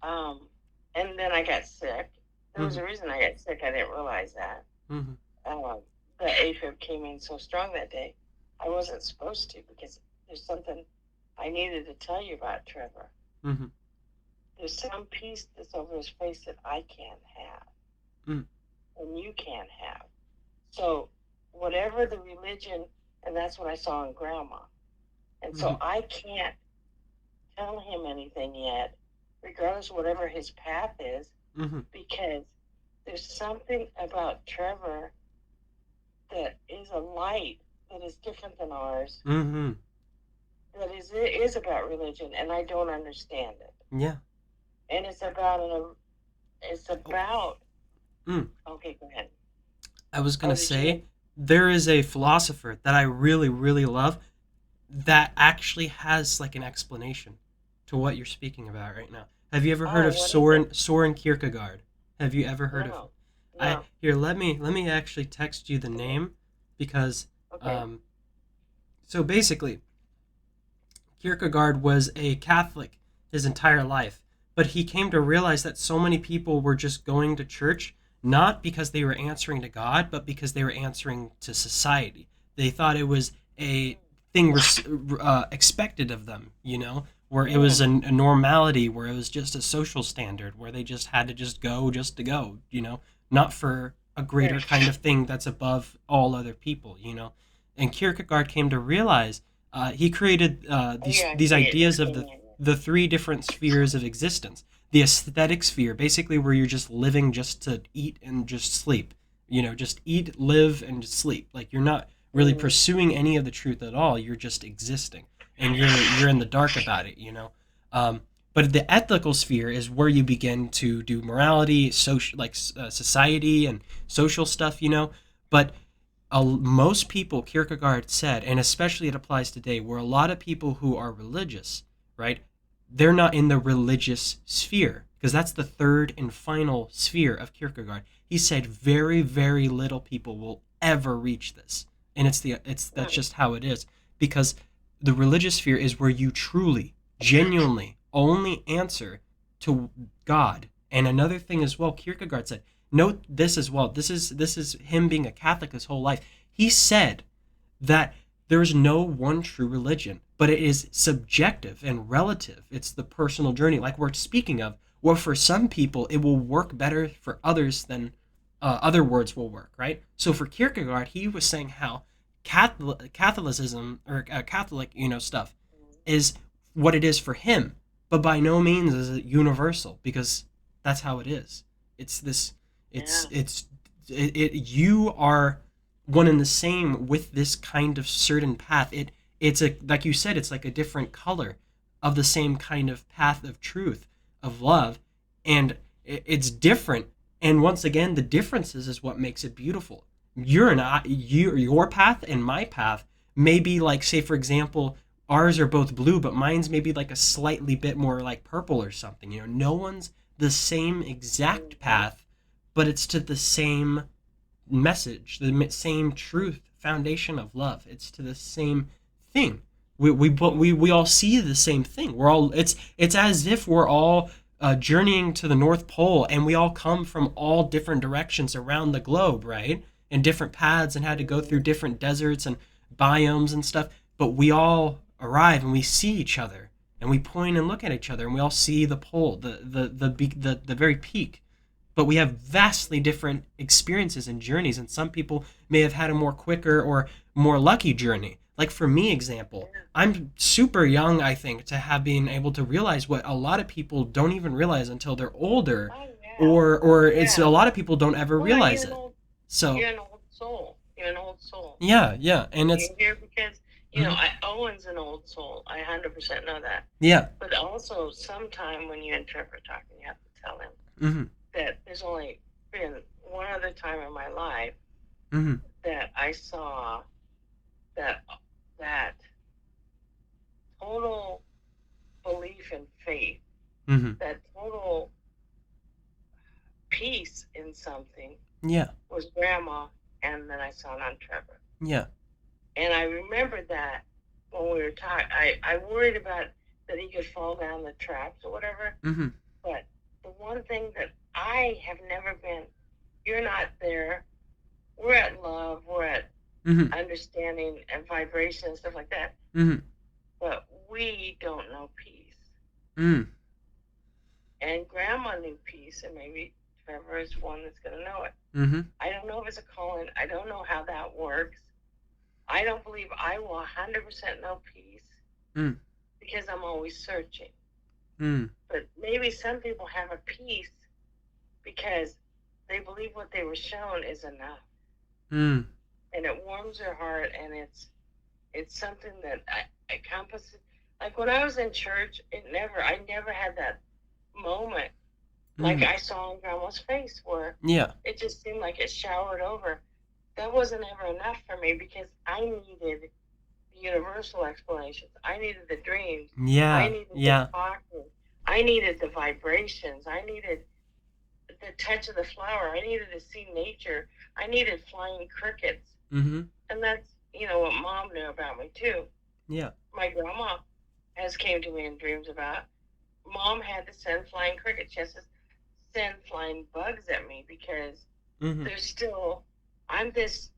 Um, and then I got sick. There was Mm-hmm. a reason I got sick. I didn't realize that. Mm-hmm. Um, the AFib came in so strong that day. I wasn't supposed to because there's something I needed to tell you about Trevor. Mm-hmm. There's some piece that's over his face that I can't have Mm-hmm. and you can't have. So, whatever the religion, and that's what I saw in Grandma. And Mm-hmm. so I can't tell him anything yet, regardless of whatever his path is, Mm-hmm. because there's something about Trevor that is a light that is different than ours, Mm-hmm. that is about religion, and I don't understand it. Yeah. And it's Oh, about. mm. Okay, go ahead. I was Oh, gonna did you? say there is a philosopher that I really, really love that actually has like an explanation to what you're speaking about right now. Have you ever heard Oh, of what is it? Soren Kierkegaard? Have you ever heard of him? No, I no. here let me actually text you the name because Okay. um so basically Kierkegaard was a Catholic his entire life, but he came to realize that so many people were just going to church not because they were answering to God, but because they were answering to society. They thought it was a thing expected of them, where it was Mm, a normality, where it was just a social standard, where they just had to just to go, not for a greater right. kind of thing that's above all other people. And Kierkegaard came to realize he created Oh, these yeah, I these see it. ideas Just of came the in. the three different spheres of existence. The aesthetic sphere, basically, where you're just living just to eat and just sleep. Just eat, live, and just sleep. Like you're not really Mm, pursuing any of the truth at all. You're just existing, and you're in the dark about it. Um, but the ethical sphere is where you begin to do morality, social, like society and social stuff. But most people, Kierkegaard said, and especially it applies today, where a lot of people who are religious, right, they're not in the religious sphere because that's the third and final sphere of Kierkegaard. He said very, very little people will ever reach this, and that's mm, just how it is because the religious sphere is where you truly, genuinely only answer to God. And another thing as well, Kierkegaard said, note this as well. This is him being a Catholic his whole life. He said that there is no one true religion, but it is subjective and relative. It's the personal journey, like we're speaking of. Where for some people it will work better for others than other words will work, right? So for Kierkegaard, he was saying how Catholicism or Catholic, stuff mm. is what it is for him, but by no means is it universal because that's how it is. It's this. Yeah. You are one and the same with this kind of certain path. It's a like you said, it's like a different color of the same kind of path of truth, of love, and it's different. And once again, the differences is what makes it beautiful. Your path and my path may be like, say for example, ours are both blue, but mine's maybe like a slightly bit more like purple or something. No one's the same exact Mm-hmm. path, but it's to the same message, the same truth, foundation of love. It's to the same thing. We all see the same thing. We're all it's as if we're all journeying to the North Pole, and we all come from all different directions around the globe, right? And different paths, and had to go through Mm-hmm. different deserts and biomes and stuff. But we all arrive and we see each other, and we point and look at each other, and we all see the pole, the very peak, but we have vastly different experiences and journeys, and some people may have had a more quicker or more lucky journey. Like for me example, Yeah. I'm super young, I think, to have been able to realize what a lot of people don't even realize until they're older, Oh, yeah. or it's a Yeah. lot of people don't ever Well, realize it. So you're an old soul. You're an old soul. yeah, and it's You're here because mhm, Owen's an old soul. I 100% know that. yeah, But also, sometime when you interpret talking, you have to tell him hmm that there's only been one other time in my life hmm that I saw that that total belief and faith, hmm that total peace in something yeah, was Grandma, and then I saw it on Trevor. yeah, And I remembered that when we were talking. I worried about that he could fall down the traps or whatever. hmm But the one thing that I have never been. You're not there. We're at love. We're at Mm-hmm. understanding and vibration and stuff like that. Mm-hmm. But we don't know peace. Mm. And Grandma knew peace, and maybe Trevor is one that's going to know it. Mm-hmm. I don't know if it's a calling. I don't know how that works. I don't believe I will 100% know peace Mm. because I'm always searching. Mm. But maybe some people have a peace because they believe what they were shown is enough, Mm. and it warms their heart, and it's something that encompasses. Like when I was in church, I never had that moment like Mm. I saw in Grandma's face where Yeah. it just seemed like it showered over. That wasn't ever enough for me because I needed the universal explanations. I needed the dreams. I Yeah. needed the Yeah. talking. I needed the vibrations. I needed the touch of the flower. I needed to see nature. I needed flying crickets. Mm-hmm. And that's, what Mom knew about me too. Yeah. My grandma has came to me in dreams about. Mom had to send flying crickets. She has to send flying bugs at me because Mm-hmm. there's still, I'm this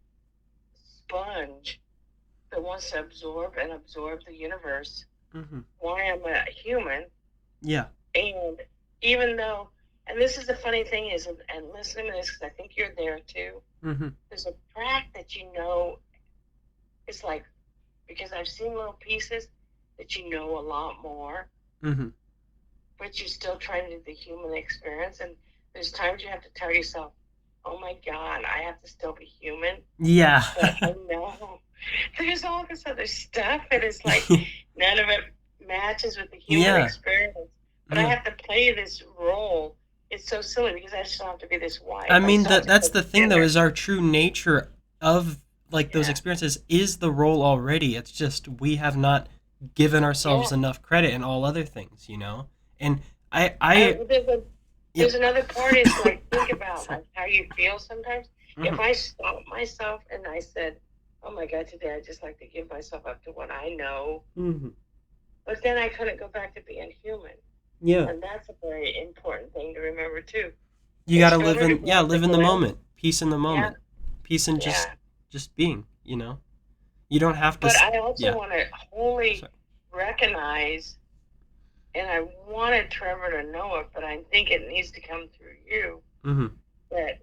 sponge that wants to absorb the universe. Mm-hmm. Why I'm a human. Yeah. And even though, and this is the funny thing is, and listening to this, because I think you're there too, Mm-hmm. there's a track that it's like, because I've seen little pieces that you know a lot more, Mm-hmm. but you're still trying to do the human experience. And there's times you have to tell yourself, oh my God, I have to still be human. Yeah. But I know there's all this other stuff, and it's like none of it matches with the human Yeah. experience. But I Yeah. have to play this role. It's so silly because I still have to be this I wife. I mean still have that to that's cook the thing though dinner. is our true nature of like those Yeah, experiences is the role already. It's just we have not given yeah. ourselves enough credit in all other things, you know? And I I, I there's, a, yep. there's another part is like think about Sorry. like how you feel sometimes. If Mhm. I stop myself and I said, "Oh my God, today I just like to give myself up to what I know," Mhm. but then I couldn't go back to being human, Yeah. and that's a very important thing to remember too. You got It's to live better to in go yeah, out the live in the glen. moment. Peace in the Yeah, moment. Peace in just yeah. being, you know? You don't have to But I also yeah. want to wholly Sorry. recognize, and I wanted Trevor to know it, but I think it needs to come through you Mhm. that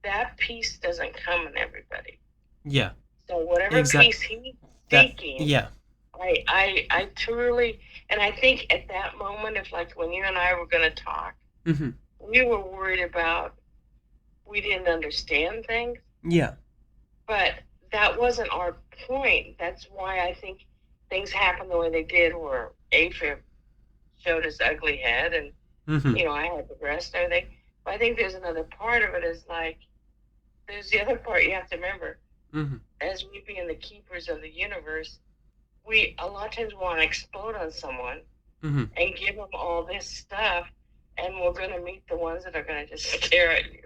that peace doesn't come in everybody. Yeah. So whatever Exact peace he's that seeking, yeah. I truly, and I think at that moment, if like when you and I were going to talk, Mhm. we were worried about we didn't understand things, Yeah. but that wasn't our point. That's why I think things happened the way they did, where Aphib showed his ugly head, and Mhm. I had the rest and everything. But I think there's another part of it is like there's the other part you have to remember. Mhm. As we being the keepers of the universe, we a lot of times want to explode on someone Mhm. and give them all this stuff, and we're going to meet the ones that are going to just stare at you,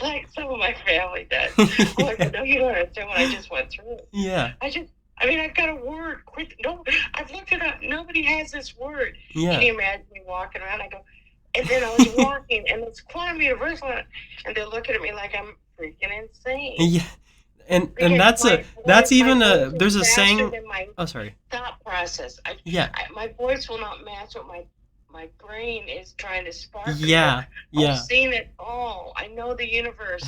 like some of my family does. I'm like, no, you don't understand what I just went through. Yeah. I just, I mean, I've got a word. Quick, no, I've looked it up. Nobody has this word. Can Yeah. you imagine me walking around? I go, and then I was walking, and it's quantum universal, and they're looking at me like I'm freaking insane Yeah. And because that's my even voice a is there's a faster saying. than my Oh, sorry. thought process. Yeah. My voice will not match what my brain is trying to spark because Yeah. I've Yeah. seen it all. I know the universe,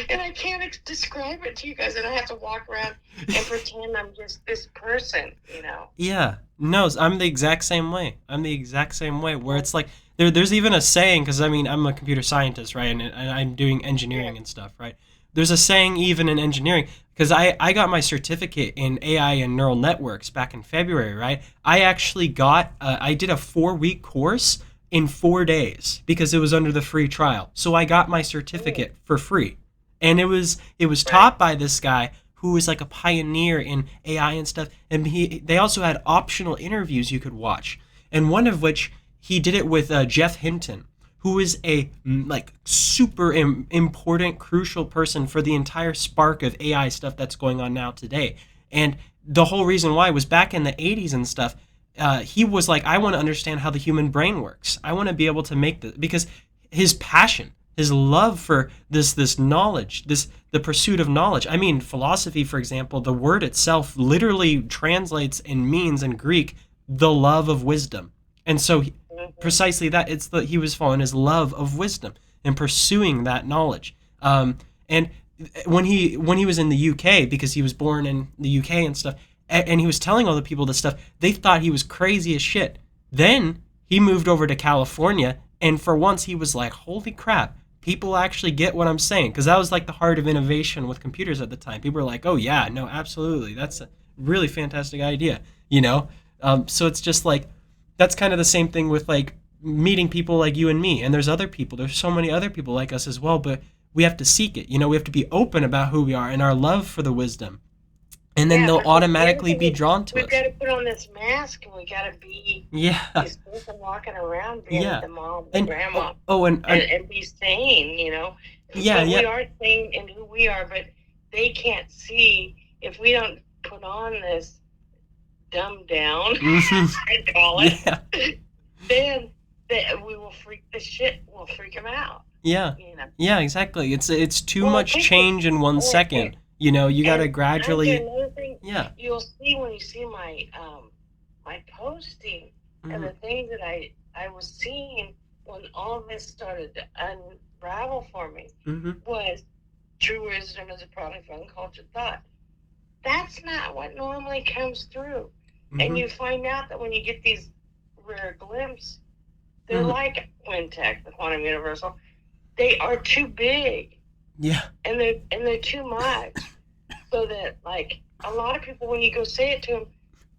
and I can't describe it to you guys. And I have to walk around and pretend I'm just this person, Yeah. No, I'm the exact same way. I'm the exact same way where Yeah, it's like there's even a saying because I mean I'm a computer scientist, right? And I'm doing yeah, engineering and stuff, right? There's a saying even in engineering because I got my certificate in AI and neural networks back in February, right? I actually got I did a 4-week course in 4 days because it was under the free trial. So I got my mm, certificate for free. And it was right. taught by this guy who was like a pioneer in AI and stuff. And they also had optional interviews you could watch, and one of which he did it with Jeff Hinton, who is a like super important, crucial person for the entire spark of AI stuff that's going on now today. And the whole reason why was back in the 80s and stuff. he was like, I want to understand how the human brain works. I want to be able to make this, because his passion, his love for this knowledge, this the pursuit of knowledge. I mean, philosophy, for example, the word itself literally translates and means in Greek the love of wisdom. And so Mm-hmm. precisely that, it's the he was following his love of wisdom and pursuing that knowledge. And when he was in the UK, because he was born in the UK and stuff, and he was telling all the people this stuff, they thought he was crazy as shit. Then he moved over to California, and for once he was like, "Holy crap! People actually get what I'm saying." Because that was like the heart of innovation with computers at the time. People were like, "Oh yeah, no, absolutely, that's a really fantastic idea," you know. So it's just like that's kind of the same thing with like meeting people like you and me. And there's other people. There's so many other people like us as well, but we have to seek it. We have to be open about who we are and our love for the wisdom, and then Yeah, they'll but the other automatically thing be is drawn to we've us. got to put on this mask and we got to be Yeah, this person walking around being yeah, the mom, the and grandma, and and be sane, yeah, But we yeah, are sane in who we are, but they can't see if we don't put on this dumb down, hmm, I call yeah, it, then we will freak them out, yeah, you know. yeah, exactly. It's too Well, much change in one second. You got to and Andre, gradually, another thing yeah, you'll see when you see my posting and hmm, the things that I was seeing when all this started to unravel for me hmm, was true wisdom is a product of uncultured thought. That's not what normally comes through. And hmm, you find out that when you get these rare glimpses, they're hmm, like Quintet, the quantum universal. They are too big yeah, and they're too much. So that like a lot of people when you go say it to them,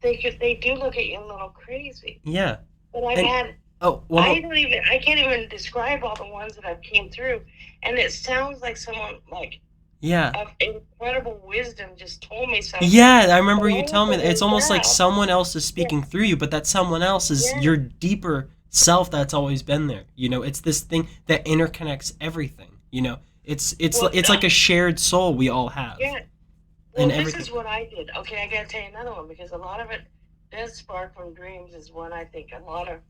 they do look at you a little crazy. yeah, But I've and had oh, one more, I can't even describe all the ones that I've came through, and it sounds like someone like yeah. of incredible wisdom just told me something. Yeah, I But remember you I have telling to me that. It's wake almost like up. someone else is Yeah, speaking through you, but that someone else is yeah. your deeper self that's always been there. It's this thing that interconnects everything. Well, It's like a shared soul we all have, yeah. and Well, this everything. is what I did. Okay, I got to tell you another one because a lot of it does spark from dreams. Is one I think a lot of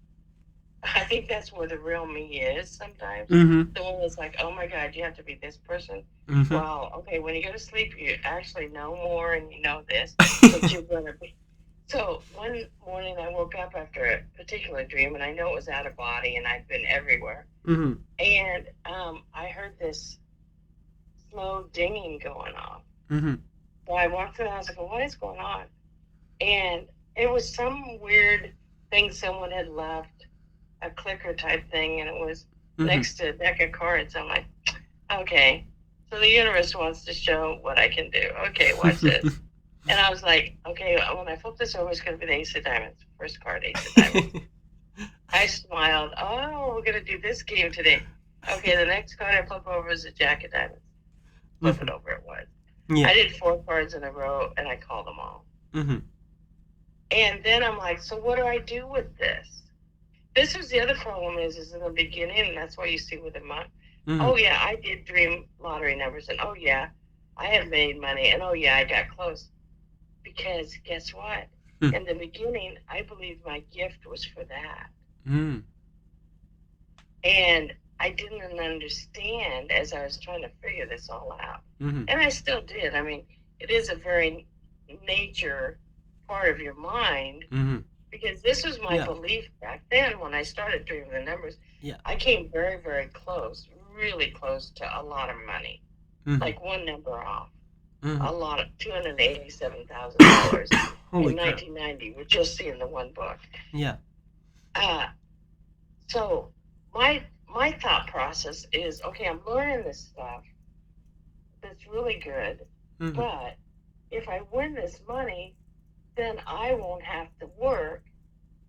I think that's where the real me is sometimes. Mm-hmm. The one that's like, oh my God, you have to be this person. Mm-hmm. Well, okay, when you go to sleep, you actually know more and you know this, but you're going to be. So one morning I woke up after a particular dream and I know it was out of body and I'd been everywhere. Mm-hmm. And I heard this slow dinging going off. Mm-hmm. So I walked in the house and go, what is going on? And it was some weird thing someone had left, a clicker type thing, and it was Mm-hmm. next to a deck of cards. I'm like, okay, so the universe wants to show what I can do. Okay, watch this. And I was like, okay, when I flip this over, it's going to be the Ace of Diamonds. First card, Ace of Diamonds. I smiled. Oh, we're going to do this game today. Okay, the next card I flip over is a Jack of Diamonds. Flip Mm-hmm. it over, it was. Yeah. I did 4 cards in a row, and I called them all. Mm-hmm. And then I'm like, so what do I do with this? This was the other problem is in the beginning, and that's why you see with the month. Mm-hmm. Oh yeah, I did dream lottery numbers, and oh yeah, I have made money, and oh yeah, I got close. Because guess what? In the beginning, I believed my gift was for that, Mm-hmm. and I didn't understand as I was trying to figure this all out, Mm-hmm. and I still did. I mean, it is a very nature part of your mind Mm-hmm. because this was my Yeah. belief back then when I started doing the numbers. Yeah. I came very, very close, really close to a lot of money, Mm-hmm. like one number off, Mm-hmm. a lot of $287,000 Holy in crap. 1990, which you'll see in the one book. Yeah. Uh, so my thought process is, okay, I'm learning this stuff that's really good, Mm-hmm. but if I win this money, then I won't have to work,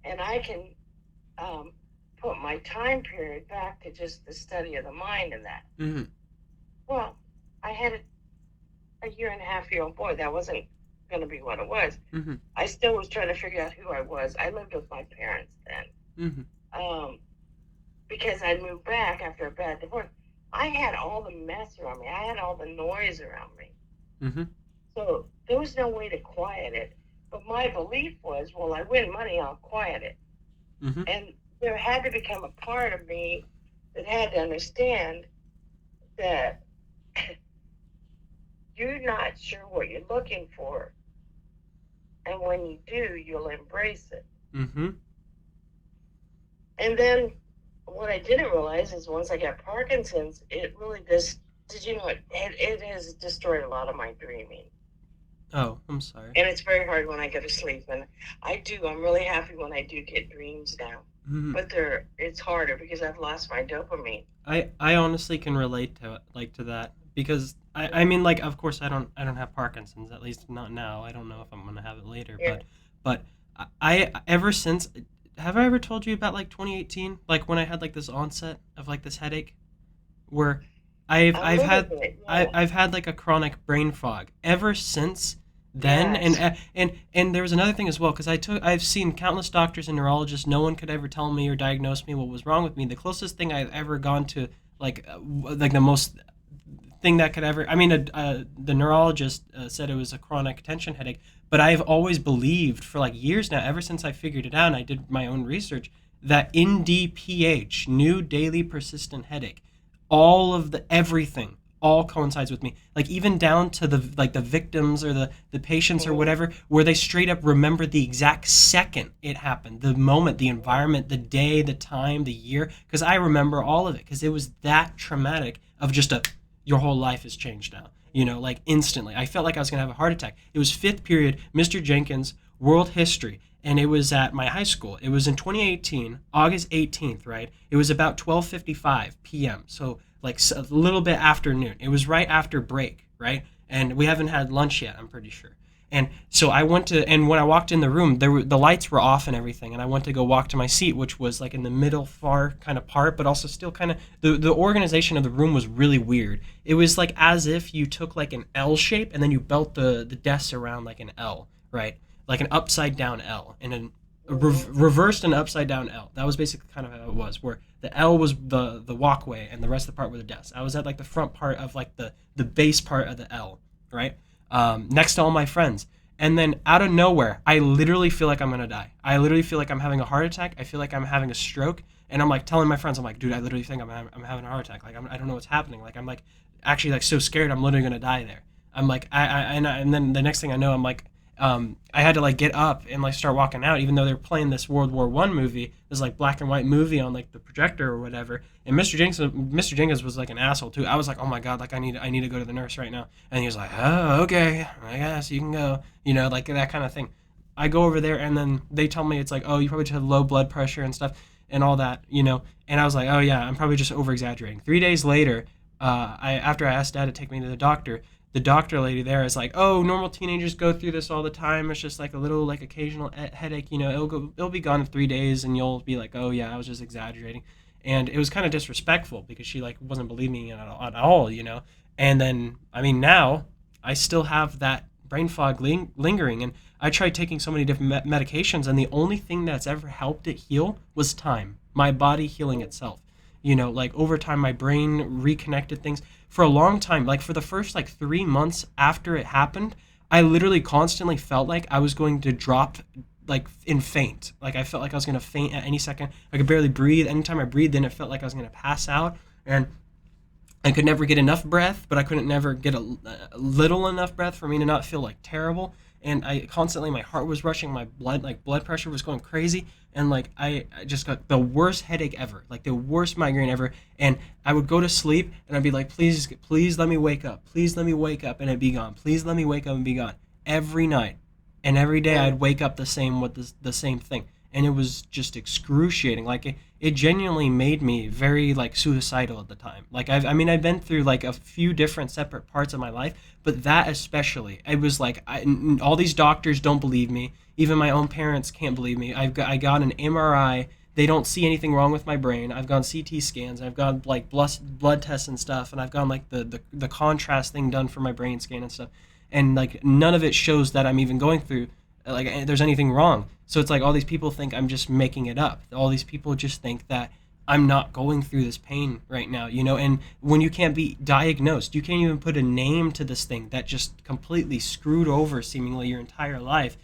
and I can um, put my time period back to just the study of the mind and that. Mm-hmm. Well, I had a year and a half year old boy. That wasn't going to be what it was. Mm-hmm. I still was trying to figure out who I was. I lived with my parents then Mm-hmm. um, because I moved back after a bad divorce. I had all the mess around me. I had all the noise around me. Mm-hmm. So there was no way to quiet it. But my belief was, well, I win money, I'll quiet it. Mm-hmm. And there had to become a part of me that had to understand that you're not sure what you're looking for. And when you do, you'll embrace it. Mm-hmm. And then what I didn't realize is once I got Parkinson's, it really does. Did you know it has destroyed a lot of my dreaming. Oh, I'm sorry. And it's very hard when I go to sleep. And I'm really happy when I do get dreams now. Mm-hmm. But it's harder because I've lost my dopamine. I honestly can relate to it, like to that, because I mean, like, of course I don't have Parkinson's, at least not now. I don't know if I'm gonna have it later, Yeah. but I ever since, have I ever told you about like 2018, like when I had like this onset of like this headache, where A I've little had bit, yeah. I've had like a chronic brain fog ever since then. Yes. And there was another thing as well, because I've seen countless doctors and neurologists. No one could ever tell me or diagnose me what was wrong with me. The closest thing I've ever gone to, like the most thing that could ever, I mean, the neurologist said it was a chronic tension headache, but I've always believed for like years now, ever since I figured it out and I did my own research, that NDPH, new daily persistent headache, all of the everything all coincides with me, like even down to the victims or the patients or Mm-hmm. whatever, where they straight up remember the exact second it happened, the moment, the environment, the day, the time, the year, because I remember all of it, because it was that traumatic of just a, your whole life has changed now, like instantly. I felt like I was going to have a heart attack. It was fifth period Mr. Jenkins world history, and it was at my high school. It was in 2018, August 18th, right? It was about 12:55 p.m. So like a little bit after noon. It was right after break, right? And we haven't had lunch yet, I'm pretty sure. And so I went to, and when I walked in the room, the lights were off and everything, and I went to go walk to my seat, which was like in the middle far kind of part, but also still kind of, the organization of the room was really weird. It was like as if you took like an L shape and then you built the desks around like an L, right? Like an upside down L and a Mm-hmm. reversed and upside down L. That was basically kind of how it was, where the L was the walkway and the rest of the part were the desks. I was at like the front part of like the base part of the L, right? Next to all my friends. And then out of nowhere, I literally feel like I'm gonna die. I literally feel like I'm having a heart attack. I feel like I'm having a stroke, and I'm like telling my friends, I'm like, dude, I literally think I'm having a heart attack. Like I don't know what's happening. Like I'm like actually like so scared. I'm literally gonna die there. I'm like and then the next thing I know, I'm like I had to like get up and like start walking out, even though they were playing this World War I movie, this like black and white movie on like the projector or whatever. And Mr. Jenkins was like an asshole too. I was like, oh my god, like I need to go to the nurse right now. And he was like, oh okay, I guess you can go, like that kind of thing. I go over there and then they tell me it's like, oh, you probably just have low blood pressure and stuff and all that. And I was like, oh yeah, I'm probably just over exaggerating. 3 days later, after I asked Dad to take me to the doctor lady there is like, oh, normal teenagers go through this all the time. It's just like a little like occasional headache. It'll be gone in 3 days, and you'll be like, oh yeah, I was just exaggerating. And it was kind of disrespectful because she like wasn't believing me at all. And then I mean now I still have that brain fog lingering, and I tried taking so many different medications, and the only thing that's ever helped it heal was time, my body healing itself. Like over time, my brain reconnected things. For a long time, like for the first like 3 months after it happened, I literally constantly felt like I was going to drop like in faint. Like I felt like I was going to faint at any second. I could barely breathe. Anytime I breathed in, it felt like I was going to pass out. And I could never get enough breath, but I couldn't never get a little enough breath for me to not feel like terrible. And I constantly, my heart was rushing, my blood pressure was going crazy, and like I just got the worst headache ever, like the worst migraine ever. And I would go to sleep, and I'd be like, please let me wake up, please let me wake up, and it'd be gone. Please let me wake up and be gone every night, and every day Mm-hmm. I'd wake up the same with the same thing, and it was just excruciating. Like it genuinely made me very like suicidal at the time. Like I mean I've been through like a few different separate parts of my life, but that especially, it was like all these doctors don't believe me. Even my own parents can't believe me. I got an MRI. They don't see anything wrong with my brain. I've gone CT scans. I've gone like blood tests and stuff, and I've gone like the contrast thing done for my brain scan and stuff, and like none of it shows that I'm even going through like there's anything wrong. So it's like all these people think I'm just making it up. All these people just think that I'm not going through this pain right now. And when you can't be diagnosed, you can't even put a name to this thing that just completely screwed over seemingly your entire life.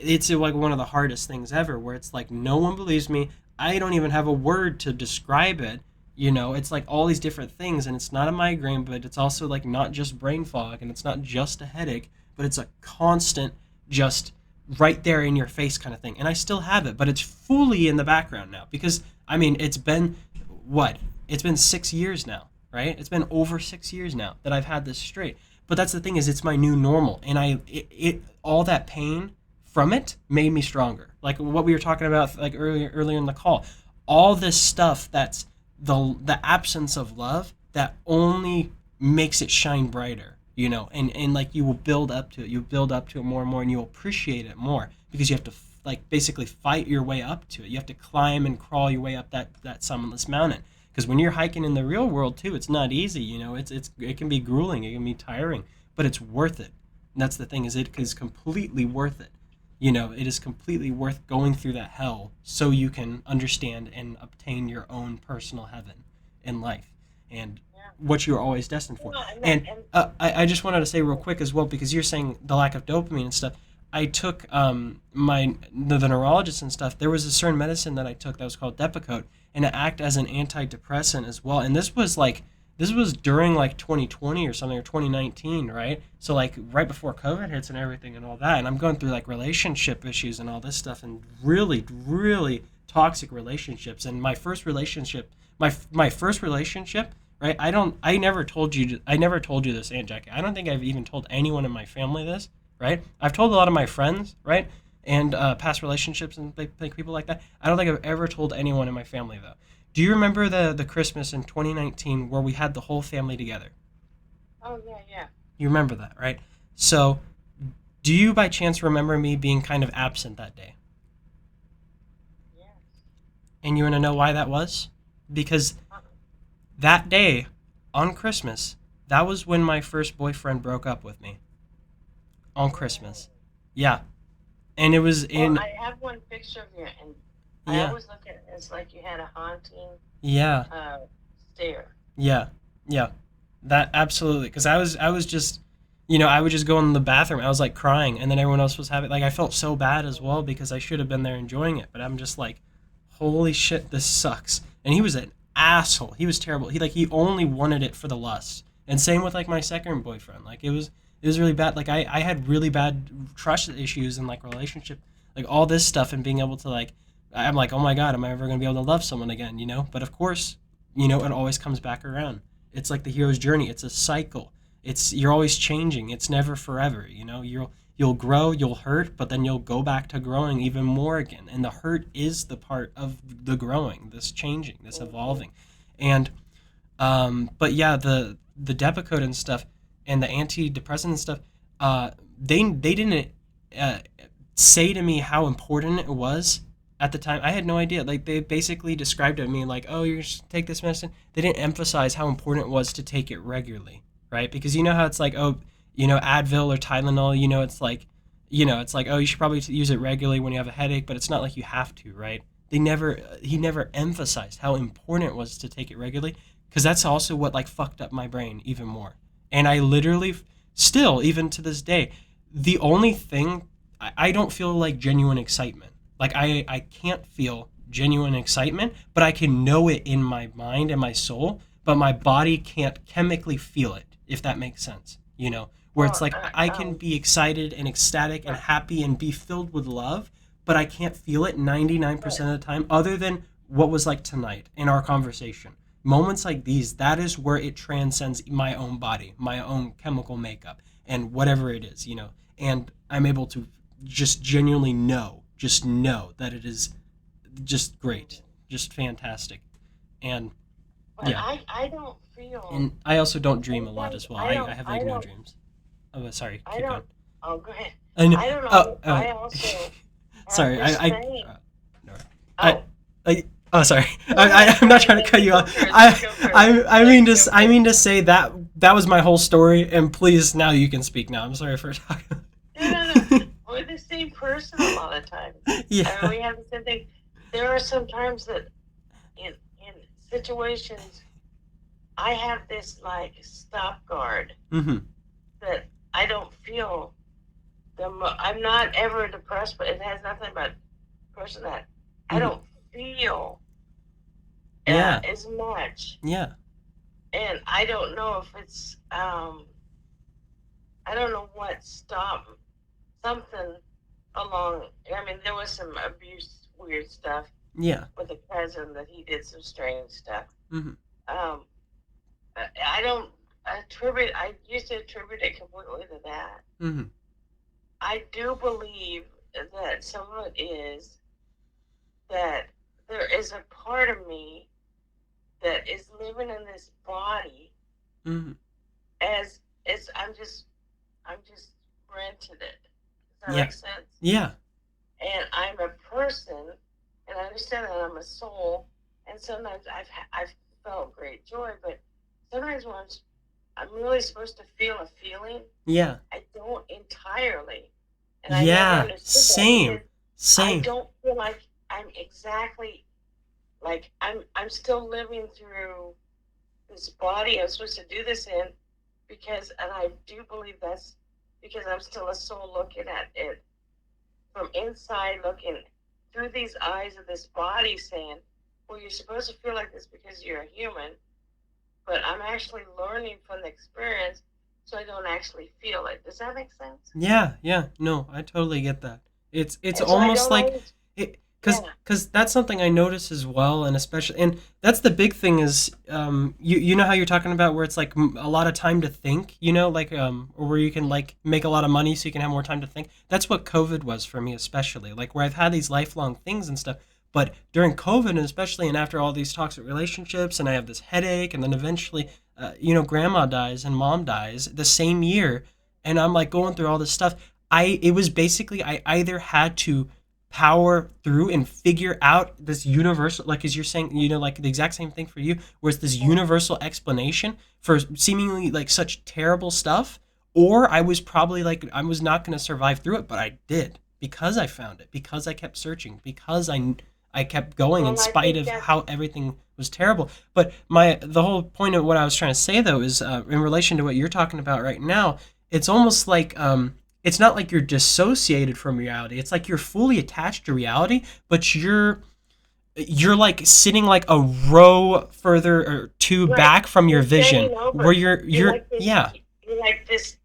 it's like one of the hardest things ever, where it's like no one believes me. I don't even have a word to describe it. It's like all these different things, and it's not a migraine, but it's also like not just brain fog, and it's not just a headache, but it's a constant, just right there in your face kind of thing. And I still have it, but it's fully in the background now because I mean, it's been what? It's been 6 years now, right? It's been over 6 years now that I've had this straight. But that's the thing, is it's my new normal, and all that pain from it made me stronger. Like what we were talking about, like earlier in the call, all this stuff that's the absence of love that only makes it shine brighter. And like you will build up to it. You build up to it more and more, and you'll appreciate it more because you have to like basically fight your way up to it. You have to climb and crawl your way up that summitless mountain. Because when you're hiking in the real world too, it's not easy. It can be grueling, it can be tiring, but it's worth it. And that's the thing, is it is completely worth it. It is completely worth going through that hell so you can understand and obtain your own personal heaven in life and Yeah. what you're always destined for. Well, and that, And and I just wanted to say real quick as well, because you're saying the lack of dopamine and stuff. I took the neurologist and stuff. There was a certain medicine that I took that was called Depakote, and it acted as an antidepressant as well. And this was during like 2020 or something, or 2019, right? So like right before COVID hits and everything and all that. And I'm going through like relationship issues and all this stuff, and really, really toxic relationships. And my first relationship, right? I never told you this, Aunt Jackie. I don't think I've even told anyone in my family this, right? I've told a lot of my friends, right? And past relationships and like people like that. I don't think I've ever told anyone in my family though. Do you remember the Christmas in 2019 where we had the whole family together? oh yeah, yeah, You remember that, right? So, do you by chance remember me being kind of absent that day? yes. And you want to know why that was? Because Uh, that day on Christmas, that was when my first boyfriend broke up with me on oh. Christmas. Yeah. And it was Well, in I have one picture of you, and I yeah. always look at it as like you had a haunting Yeah. uh, stare. Yeah. Yeah. That absolutely, cuz I was just I would just go in the bathroom. I was like crying, and then everyone else was having, like, I felt so bad as well because I should have been there enjoying it, but I'm just like, holy shit, this sucks. And he was an asshole. He was terrible. He only wanted it for the lust. And same with like my second boyfriend. Like it was really bad. Like I had really bad trust issues and like relationship, like all this stuff, and being able to like, I'm like, oh my god, am I ever gonna be able to love someone again? But of course, it always comes back around. It's like the hero's journey. It's a cycle. You're always changing. It's never forever. You'll grow, you'll hurt, but then you'll go back to growing even more again. And the hurt is the part of the growing, this changing, this Hmm. evolving. And but yeah, the Depakote and stuff, and the antidepressant and stuff, they didn't uh, say to me how important it was at the time. I had no idea. Like they basically described it to me like, "Oh, you're just take this medicine." They didn't emphasize how important it was to take it regularly, right? Because you know how it's like, oh, Advil or Tylenol. It's like, oh, you should probably use it regularly when you have a headache, but it's not like you have to, right? He never emphasized how important it was to take it regularly, because that's also what like fucked up my brain even more. And I literally, still, even to this day, the only thing, I don't feel like genuine excitement. Like I can't feel genuine excitement, but I can know it in my mind and my soul, but my body can't chemically feel it, if that makes sense. Where it's Well, like I can be excited and ecstatic and right, happy and be filled with love, but I can't feel it right. 99% of the time, other than what was like tonight in our conversation. Moments like these, that is where it transcends my own body, my own chemical makeup, and whatever it is. And I'm able to just genuinely just know that it is just great, Hmm. just fantastic. And But yeah, I don't feel and I also don't dream a lot sometimes as well. I have like no I don't dreams. Oh, sorry, I keep don't. going. Oh, go ahead. And I don't oh, know. I also have sorry, this uh, thing. no, I, Oh, oh, sorry. go ahead. I'm Go not ahead. trying to No, cut you you go off. first. You go first. No, you go I first. mean to say that that was my whole story. And please, now you can speak. Now, I'm sorry for talking. No, no, no. We're the same person a lot of times. I mean, Yeah. we have the same thing. There are some times that in situations I have this like stop guard Hmm. that I don't feel. I'm not ever depressed, but it has nothing about person that I Hmm. don't feel Yeah. as much, Yeah. and I don't know if it's I don't know what stopped something along. I mean, there was some abuse, weird stuff Yeah. with the president that he did some strange stuff. Hmm. Um, I don't attribute. I used to attribute it completely to that. Hmm. I do believe that some of it is that there is a part of me that is living in this body Hmm. as I'm just rented it. Does that Yeah. make sense? Yeah. And I'm a person, and I understand that I'm a soul. And sometimes I've felt great joy, but sometimes when I'm really supposed to feel a feeling, Yeah. I don't entirely. And I never Yeah. understood that Same. because I Same. don't feel like I'm exactly like I'm still living through this body I'm supposed to do this in because and I do believe that's because I'm still a soul looking at it from inside looking through these eyes of this body saying, well, you're supposed to feel like this because you're a human, but I'm actually learning from the experience so I don't actually feel it. Does that make sense? Yeah, yeah, no, I totally get that. It's And so I almost don't like always, it yeah, because that's something I notice as well, and especially and that's the big thing is you know how you're talking about where it's like a lot of time to think, you know, like or where you can like make a lot of money so you can have more time to think. That's what COVID was for me especially, like where I've had these lifelong things and stuff, but during COVID and especially and after all these toxic relationships and I have this headache and then eventually you know grandma dies and mom dies the same year and I'm like going yeah, through all this stuff. It was basically I either had to power through and figure out this universal like as you're saying, you know, like the exact same thing for you, where it's this yeah. universal explanation for seemingly like such terrible stuff, or I was probably like I was not going to survive through it, but I did because I found it, because I kept searching, because I kept going in Well, I spite think of that's how everything was terrible. But my the whole point of what I was trying to say though is in relation to what you're talking about right now, it's almost like it's not like you're dissociated from reality. It's like you're fully attached to reality, but you're like sitting like a row further or two right. back from your You're vision standing where over. you're yeah. You're like this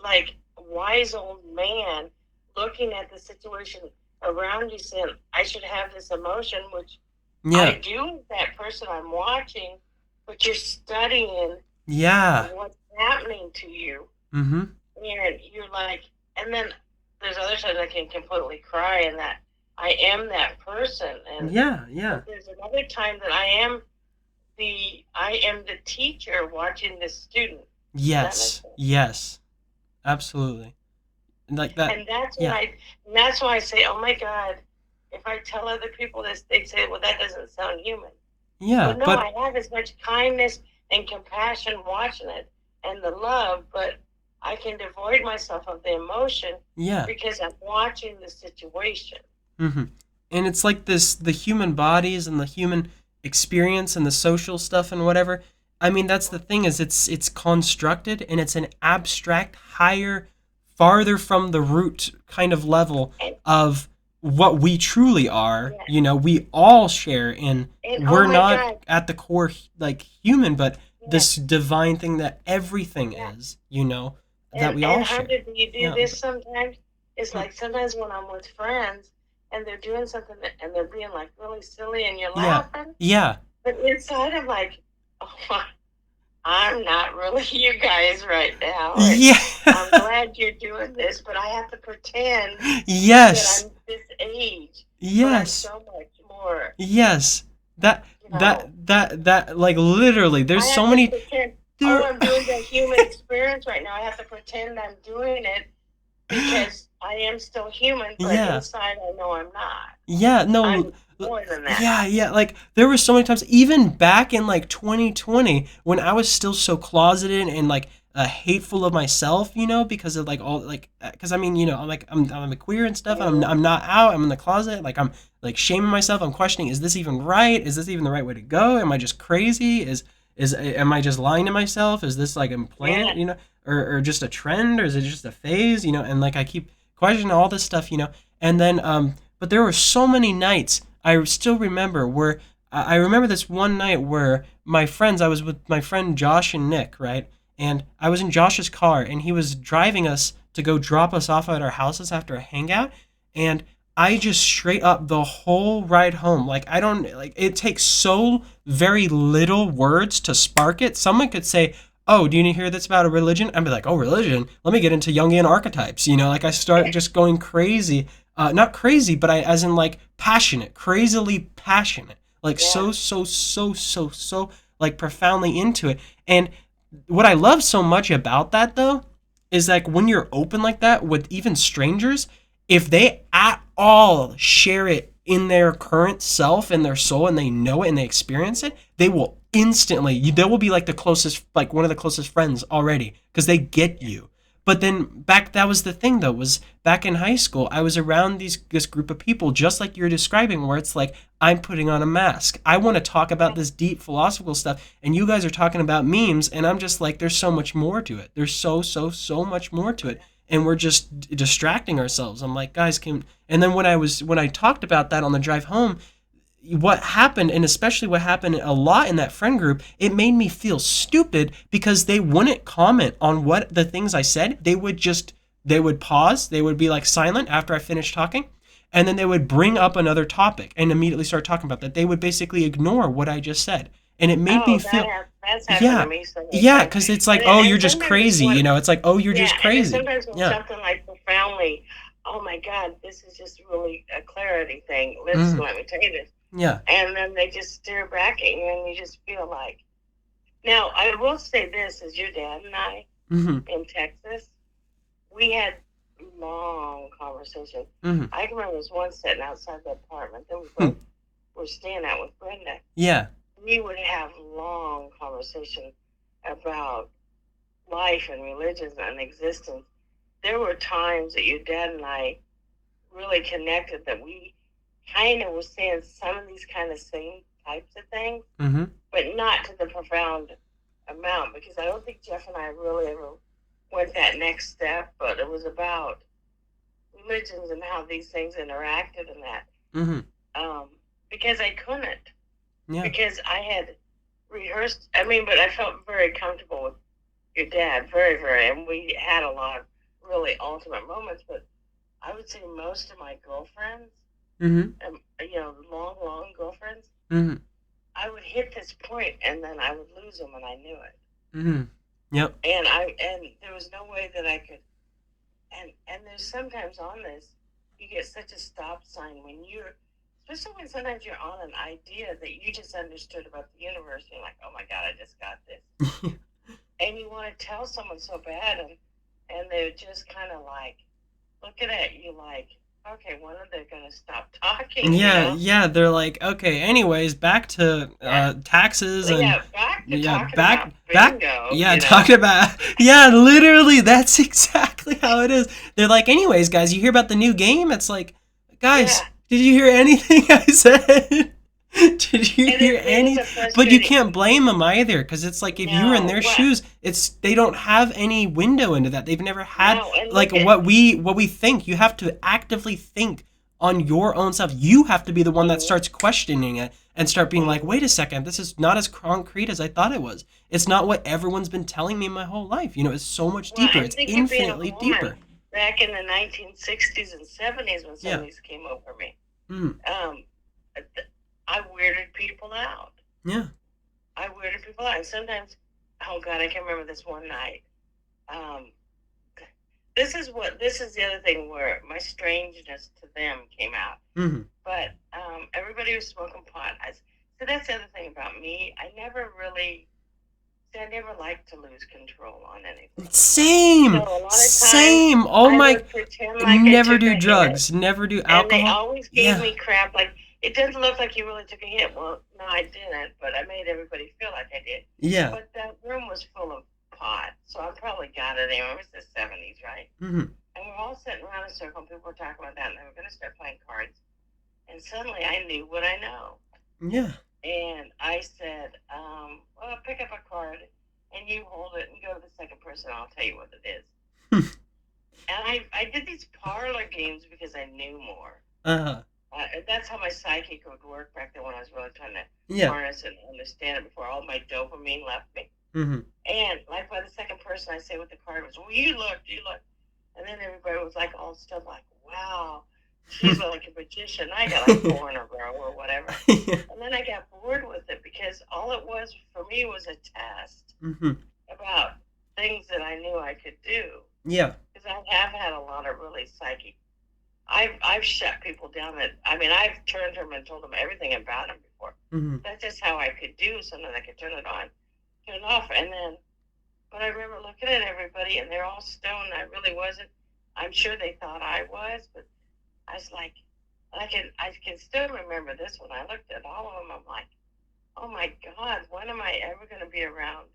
like wise old man looking at the situation around you, saying, "I should have this emotion," which I Yeah. do with that person I'm watching. But you're studying Yeah. what's happening to you, Mhm. and you're like, and then there's other times I can completely cry, and that I am that person, and Yeah, but yeah. there's another time that I am the teacher watching the student. Does that make Yes. sense? Yes. Absolutely. Like that. And that's when Yeah. and that's why I say, oh my God, if I tell other people this, they say, well, that doesn't sound human. Yeah, But no, but I have as much kindness and compassion watching it and the love, but I can devoid myself of the emotion yeah. because I'm watching the situation. Hmm. And it's like this the human bodies and the human experience and the social stuff and whatever. I mean, that's the thing is it's constructed and it's an abstract, higher, farther from the root kind of level And of what we truly are. yeah, You know, we all share in and oh we're my not God, at the core like human, but yeah, this divine thing that everything yeah. is, you know, that we all And how share. did you do Yeah. this sometimes? It's Hmm. like sometimes when I'm with friends and they're doing something and they're being like really silly and you're Yeah. laughing, Yeah. but inside I'm like, oh, I'm not really you guys right now. And Yeah. I'm glad you're doing this, but I have to pretend that Yes. I'm this age, but I'm Yes. so much more, Yes. That you know. that like literally there's I so have to many pretend, oh, there I'm doing the human experience right now. I have to pretend I'm doing it because I am still human, but Yeah. inside I know I'm not. Yeah, no, I'm more than that. yeah, yeah. Like there were so many times, even back in like 2020, when I was still so closeted and like hateful of myself, you know, because of like all like, because I mean, you know, I'm a queer and stuff, and Yeah, I'm not out. I'm in the closet. Like I'm like shaming myself. I'm questioning, is this even right? Is this even the right way to go? Am I just crazy? Is am I just lying to myself? Is this like a yeah, planet, you know, or just a trend, or is it just a phase, you know? And like I keep question all this stuff, and then but there were so many nights I still remember where I remember this one night where I was with my friend Josh and Nick, right? And I was in Josh's car and he was driving us to go drop us off at our houses after a hangout, and I just straight up the whole ride home, like I don't like it takes so very little words to spark it. Someone could say, "Oh, do you hear that's about a religion?" I'd be like, "Oh, religion? Let me get into Jungian archetypes." Like I start just going crazy. Not crazy, but I, as in like passionate, crazily passionate, like Yeah. so like profoundly into it. And what I love so much about that though is like when you're open like that with even strangers, if they at all share it in their current self and their soul and they know it and they experience it, they will instantly they will be like the closest, like one of the closest friends already because they get you. But then back that was the thing though, was back in high school I was around this group of people just like you're describing, where it's like I'm putting on a mask. I want to talk about this deep philosophical stuff, and you guys are talking about memes, and I'm just like, there's so much more to it. There's so much more to it, and we're just distracting ourselves. I'm like, guys, can. And then when I talked about that on the drive home, what happened, and especially what happened a lot in that friend group, it made me feel stupid because they wouldn't comment on what the things I said. They would pause, they would be like silent after I finished talking, and then they would bring up another topic and immediately start talking about that. They would basically ignore what I just said. And it made me Oh, feel, that's happened to yeah, me so many yeah, times. because it's like, oh, And you're just sometimes it's crazy, one, It's like, oh, you're yeah, just and it's crazy. sometimes when Yeah. something like profoundly, oh my God, this is just really a clarity thing. Listen, Mm, let me tell you this. yeah. And then they just stare back at you, and you just feel like. Now, I will say this: as your dad and I Hmm. in Texas, we had long conversations. Hmm. I can remember there was one sitting outside the apartment that we both were staying at with Brenda. Yeah. We would have long conversations about life and religions and existence. There were times that your dad and I really connected that we kind of were saying some of these kind of same types of things, Hmm. but not to the profound amount because I don't think Jeff and I really ever went that next step, but it was about religions and how these things interacted and that. Hmm. Um, because I couldn't, Yeah. because I had rehearsed, I mean, but I felt very comfortable with your dad, very, very, and we had a lot of really ultimate moments, but I would say most of my girlfriends, Hmm. long, long girlfriends, Hmm. I would hit this point and then I would lose them and I knew it. Hmm. Yep. And there was no way that I could, and there's sometimes on this, you get such a stop sign when you're, especially when sometimes you're on an idea that you just understood about the universe. You're like, oh my God, I just got this. And you want to tell someone so bad, and they're just kind of like looking at you like, okay, when are they going to stop talking? Yeah, yeah, they're like, okay, anyways, back to Yeah. taxes But and yeah, back to yeah, talking about back bingo, yeah, talking about yeah, literally that's exactly how it is. They're like, anyways, guys, you hear about the new game? It's like, guys, Yeah. did you hear anything I said? Did you And hear it is any? a But you frustrating, can't blame them either, because it's like if you were in no, their what? shoes, it's they don't have any window into that. They've never had No, and like look at, what we think. You have to actively think on your own stuff. You have to be the one that mm, starts questioning it and start being like, mm, wait a second, this is not as concrete as I thought it was. It's not what everyone's been telling me my whole life. It's so much well, deeper. I'm It's thinking being a infinitely woman deeper. back in the 1960s and 70s when some of Yeah. these came over me. Mm. Um, I weirded people out. Yeah. I weirded people out. And sometimes, oh God, I can remember this one night. Um, this is the other thing where my strangeness to them came out. Mm-hmm. But everybody was smoking pot. So that's the other thing about me. I never liked to lose control on anything. So Same. a lot of times Same. Oh I my. would pretend like I Never took do a hit, drugs. Never do and they alcohol. always gave Yeah. me crap like, it doesn't look like you really took a hit. Well, no, I didn't, but I made everybody feel like I did. Yeah. But that room was full of pot, so I probably got it anyway. It was the 70s, right? Mm-hmm. And we're all sitting around in a circle, and people were talking about that, and they were going to start playing cards. And suddenly I knew what I know. Yeah. And I said, well, pick up a card, and you hold it and go to the second person, and I'll tell you what it is. and I did these parlor games because I knew more. Uh-huh. That's how my psychic would work back then when I was really trying to Yeah. harness and understand it before all my dopamine left me. Mm-hmm. And like by the second person I say with the card was, well, you look. And then everybody was like all stuff like, wow, she's like a magician. I got like four in a row or whatever. Yeah. And then I got bored with it because all it was for me was a test Mm-hmm. about things that I knew I could do. Yeah. Because I have had a lot of really psychic. I've shut people down that I mean I've turned them and told them everything about them before. Mm-hmm. That's just how I could do something. I could turn it on, turn it off, and then. But I remember looking at everybody and they're all stoned. I really wasn't. I'm sure they thought I was, but I was like, I can still remember this one. I looked at all of them. I'm like, oh my God, when am I ever going to be around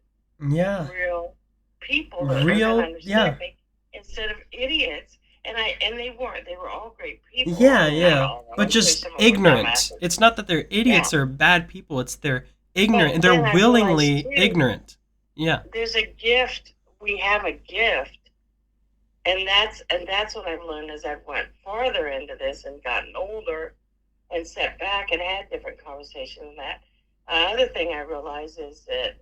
Yeah. real people that are going to Real. Yeah. understand me instead of idiots? And they weren't. They were all great people. Yeah, Well, not yeah. all of But them, because just some of them were ignorant. dumbasses. It's not that they're Yeah. idiots or bad people, it's they're But ignorant and they're then I realized willingly too, ignorant. Yeah. there's a gift. We have a gift, and that's what I've learned as I've went farther into this and gotten older and sat back and had different conversations. And that other thing I realize is that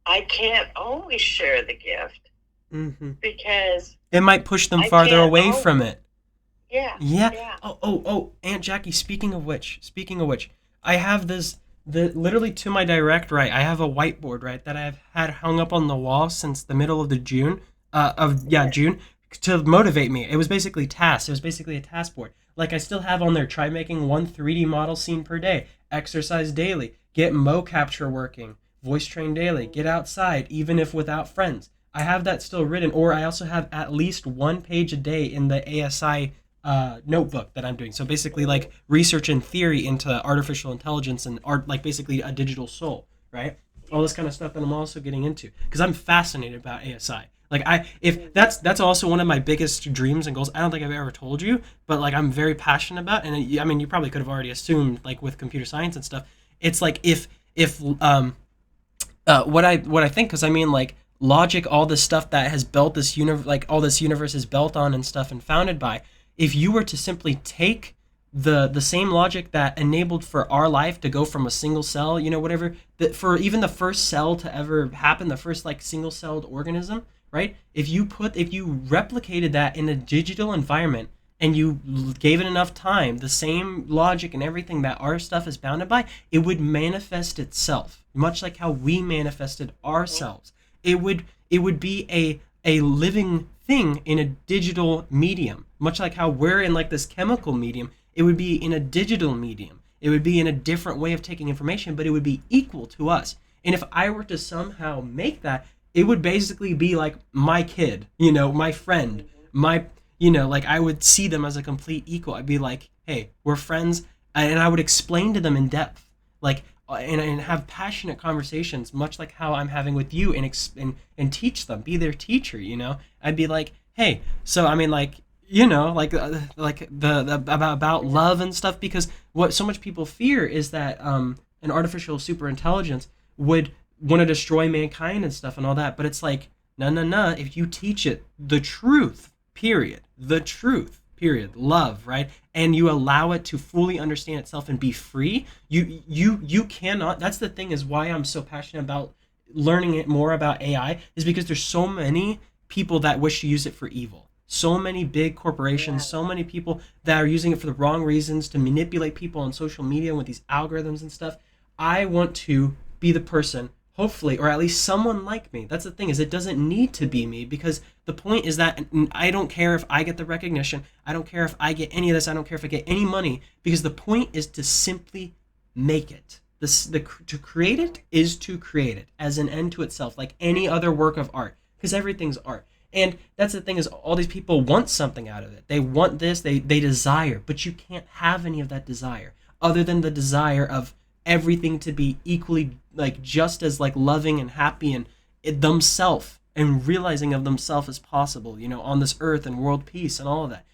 I can't always share the gift Mm-hmm. because It might push them I farther can't away from always. it. Yeah, Yeah. yeah. Oh, Aunt Jackie, speaking of which, I have the literally to my direct right, I have a whiteboard, right, that I've had hung up on the wall since the middle of the June, Yeah. June, to motivate me. It was basically tasks. It was basically a task board. Like I still have on there, try making one 3D model scene per day, exercise daily, get Mo capture working, voice train daily, get outside, even if without friends. I have that still written, or I also have at least one page a day in the ASI notebook that I'm doing. So basically, like research and theory into artificial intelligence and art, like basically a digital soul, right? All this kind of stuff that I'm also getting into because I'm fascinated about ASI. Like if that's also one of my biggest dreams and goals. I don't think I've ever told you, but like I'm very passionate about, and I mean you probably could have already assumed, like with computer science and stuff. It's like if what I think, because I mean like logic, all this stuff that has built this universe, like all this universe is built on and stuff and founded by. If you were to simply take the same logic that enabled for our life to go from a single cell, whatever, that for even the first cell to ever happen, the first like single celled organism, right? If you replicated that in a digital environment and you gave it enough time, the same logic and everything that our stuff is bounded by, it would manifest itself, much like how we manifested ourselves. It would be a living thing in a digital medium, much like how we're in like this chemical medium. It would be in a digital medium. It would be in a different way of taking information, but it would be equal to us. And if I were to somehow make that, it would basically be like my kid, my friend, my, like I would see them as a complete equal. I'd be like, hey, we're friends. And I would explain to them in depth, like, and have passionate conversations, much like how I'm having with you, and teach them, be their teacher. I'd be like, hey, so I mean, like, like the about love and stuff, because what so much people fear is that an artificial super intelligence would want to destroy mankind and stuff and all that, but it's like, no, no, no. If you teach it the truth, period, the truth, period, love, right, and you allow it to fully understand itself and be free, you cannot. That's the thing, is why I'm so passionate about learning it more about AI, is because there's so many people that wish to use it for evil. So many big Yeah. corporations, so many people that are using it for the wrong reasons to manipulate people on social media with these algorithms and stuff. I want to be the person, hopefully, or at least someone like me. That's the thing, is it doesn't need to be me, because the point is that I don't care if I get the recognition. I don't care if I get any of this. I don't care if I get any money, because the point is to simply make it. To create it is to create it as an end to itself, like any other work of art, because everything's art. And that's the thing, is all these people want something out of it. They want this, they desire, but you can't have any of that desire other than the desire of everything to be equally, like, just as like loving and happy and themselves, and realizing of themselves as possible, on this earth, and world peace and all of that.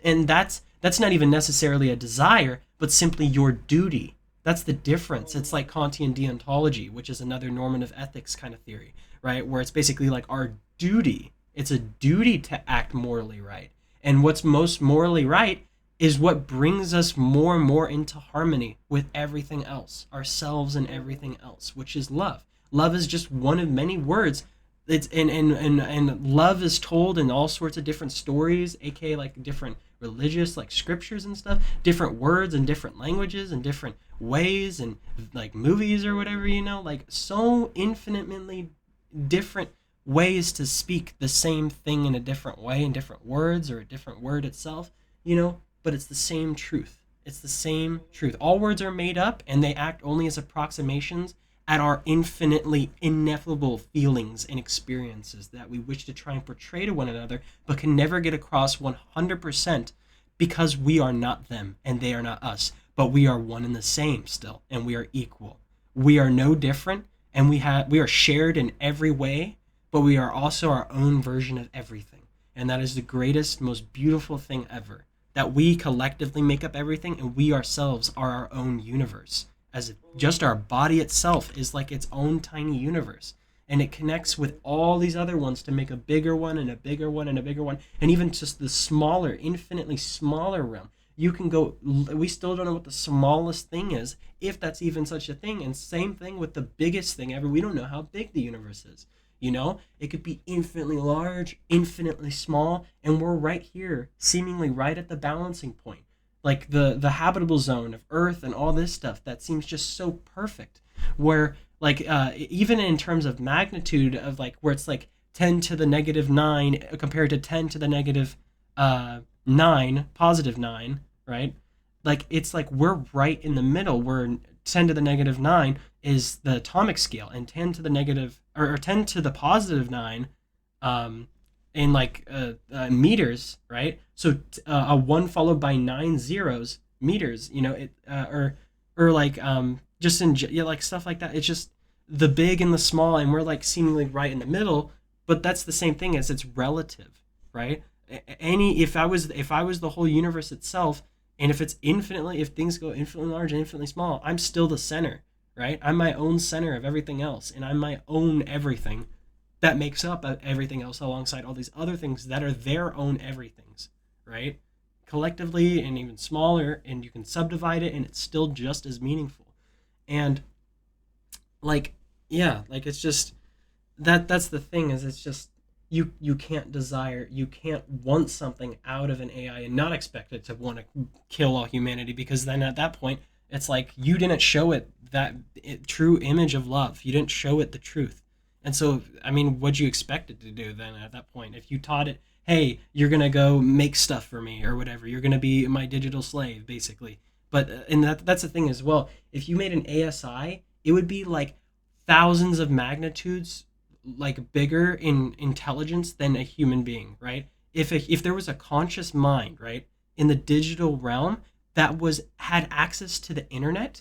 And that's not even necessarily a desire, but simply your duty. That's the difference. It's like Kantian deontology, which is another normative ethics kind of theory, right? Where it's basically like our duty It's a duty to act morally right. And what's most morally right is what brings us more and more into harmony with everything else, ourselves and everything else, which is love. Love is just one of many words. It's and love is told in all sorts of different stories, aka like different religious like scriptures and stuff, different words and different languages and different ways and like movies or whatever, like so infinitely different ways to speak the same thing in a different way, in different words or a different word itself, but it's the same truth. It's the same truth. All words are made up and they act only as approximations at our infinitely ineffable feelings and experiences that we wish to try and portray to one another, but can never get across 100% because we are not them and they are not us, but we are one and the same still, and we are equal. We are no different, and we are shared in every way, but we are also our own version of everything. And that is the greatest, most beautiful thing ever. That we collectively make up everything, and we ourselves are our own universe. As if just our body itself is like its own tiny universe. And it connects with all these other ones to make a bigger one and a bigger one and a bigger one. And even just the smaller, infinitely smaller realm. You can go, we still don't know what the smallest thing is, if that's even such a thing. And same thing with the biggest thing ever. We don't know how big the universe is. It could be infinitely large, infinitely small, and we're right here, seemingly right at the balancing point. Like the habitable zone of Earth and all this stuff that seems just so perfect. Where like even in terms of magnitude of like where it's like 10 to the negative 9 compared to 10 to the negative 9, positive 9, right? Like it's like we're right in the middle where 10 to the negative 9 is the atomic scale, and 10 to the negative or 10 to the positive 9 um in like meters, right? So a 1 followed by 9 zeros, meters, it or like just in yeah, like stuff like that. It's just the big and the small, and we're like seemingly right in the middle, but that's the same thing as it's relative, right? Any if I was the whole universe itself, and if it's infinitely, if things go infinitely large and infinitely small, I'm still the center, right? I'm my own center of everything else, and I'm my own everything that makes up everything else alongside all these other things that are their own everythings, right? Collectively and even smaller, and you can subdivide it, and it's still just as meaningful. And like, yeah, like it's just that's the thing, is it's just you can't desire, you can't want something out of an AI and not expect it to want to kill all humanity, because then at that point it's like you didn't show it true image of love, you didn't show it the truth. And so I mean, what'd you expect it to do then at that point? If you taught it, hey, you're gonna go make stuff for me or whatever, you're gonna be my digital slave basically. But and that's the thing as well, if you made an ASI, it would be like thousands of magnitudes like bigger in intelligence than a human being, right? If there was a conscious mind, right, in the digital realm that was had access to the internet,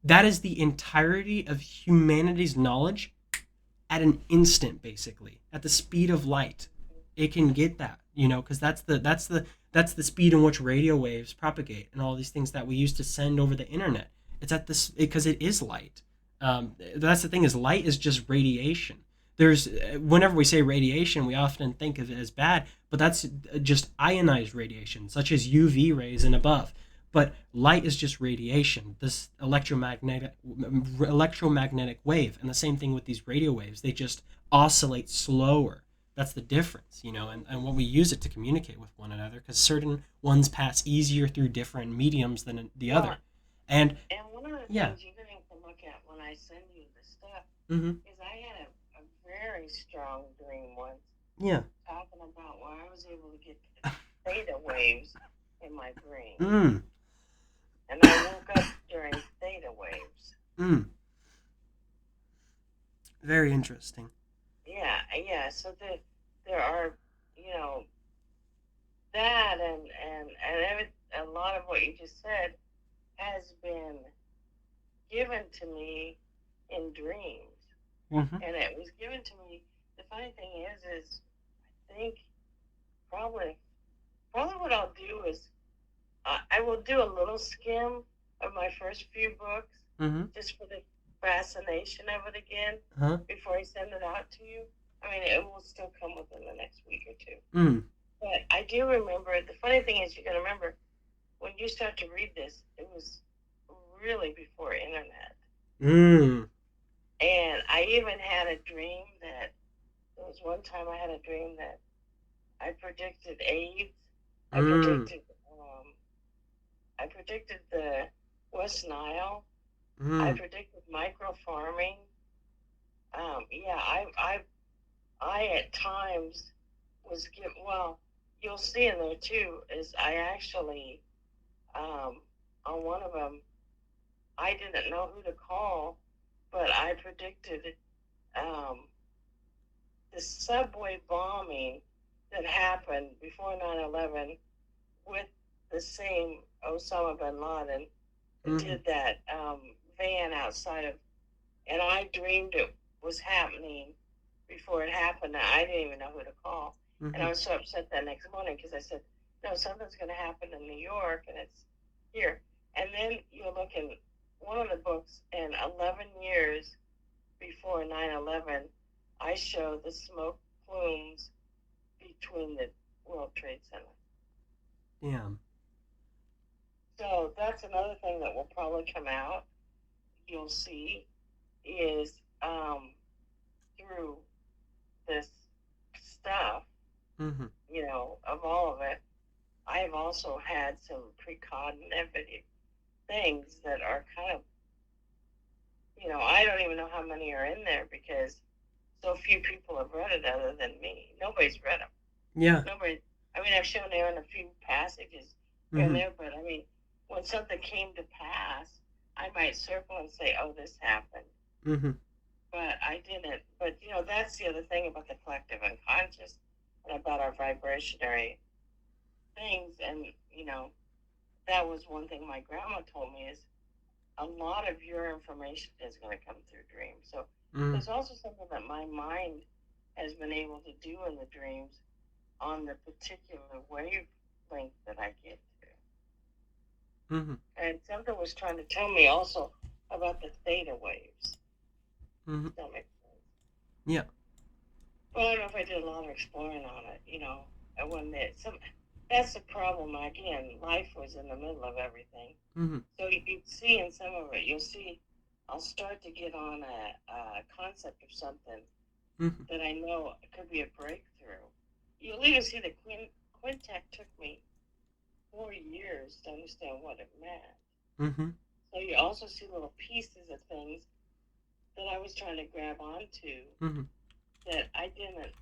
that is the entirety of humanity's knowledge at an instant, basically, at the speed of light. It can get that, because that's the speed in which radio waves propagate and all these things that we use to send over the internet. It's at this because it is light. That's the thing, is light is just radiation. There's Whenever we say radiation, we often think of it as bad, but that's just ionized radiation, such as UV rays and above. But light is just radiation, this electromagnetic wave, and the same thing with these radio waves. They just oscillate slower. That's the difference, and what we use it to communicate with one another, because certain ones pass easier through different mediums than the Well, other. And and one of the yeah, things you're going to have to look at when I send you the stuff mm-hmm, is I had a very strong dream once yeah, talking about where I was able to get theta waves in my brain. mm, And I woke up during theta waves. mm, very interesting. Yeah, yeah. So there are, you know, that and a lot of what you just said has been given to me in dreams, Mm-hmm, and it was given to me. The funny thing is I think probably probably what I'll do is I will do a little skim of my first few books mm-hmm, just for the fascination of it again huh, before I send it out to you. I mean, it will still come within the next week. Mm. But I do remember. The funny thing is, you're gonna remember when you start to read this. It was really before internet, Mm. and I even had a dream that there was one time I had a dream that I predicted AIDS. I Mm. predicted um, I predicted the West Nile. I Mm. predicted micro farming. Yeah, I at times was give well. You'll see in there too is I actually on one of them I didn't know who to call, but I predicted um, the subway bombing that happened before 9/11 with the same Osama bin Laden that Mm. did that van outside of, and I dreamed it was happening before it happened. I didn't even know who to call, and I Mm. was so upset that next morning because I said, "No, something's going to happen in New York, and it's here." And then you look in one of the books, and 11 years before 9/11, I show the smoke plumes between the World Trade Center. Damn. So that's another thing that will probably come out. You'll see is through this stuff, Mm. of all of it, I've also had some precognitive things that are kind of, I don't even know how many are in there because so few people have read it other than me. Nobody's read them. Yeah. Nobody. I mean, I've shown Aaron a few passages here and Mm. there, but I mean, when something came to pass, I might circle and say, "Oh, this happened," Mm. but I didn't. But that's the other thing about the collective unconscious and about our vibrationary things. And that was one thing my grandma told me is a lot of your information is going to come through dreams. So Mm. there's also something that my mind has been able to do in the dreams on the particular wavelength that I get to. Mm. And something was trying to tell me also about the theta waves. Mm. That makes sense. Yeah. Well, I don't know if I did a lot of exploring on it, when that's the problem. Again, life was in the middle of everything. Mm. So you see in some of it, you'll see I'll start to get on a concept of something Mm. that I know could be a breakthrough. You'll even see the quintet took me 4 years to understand what it meant. Mm. So you also see little pieces of things that I was trying to grab onto Mm. that I didn't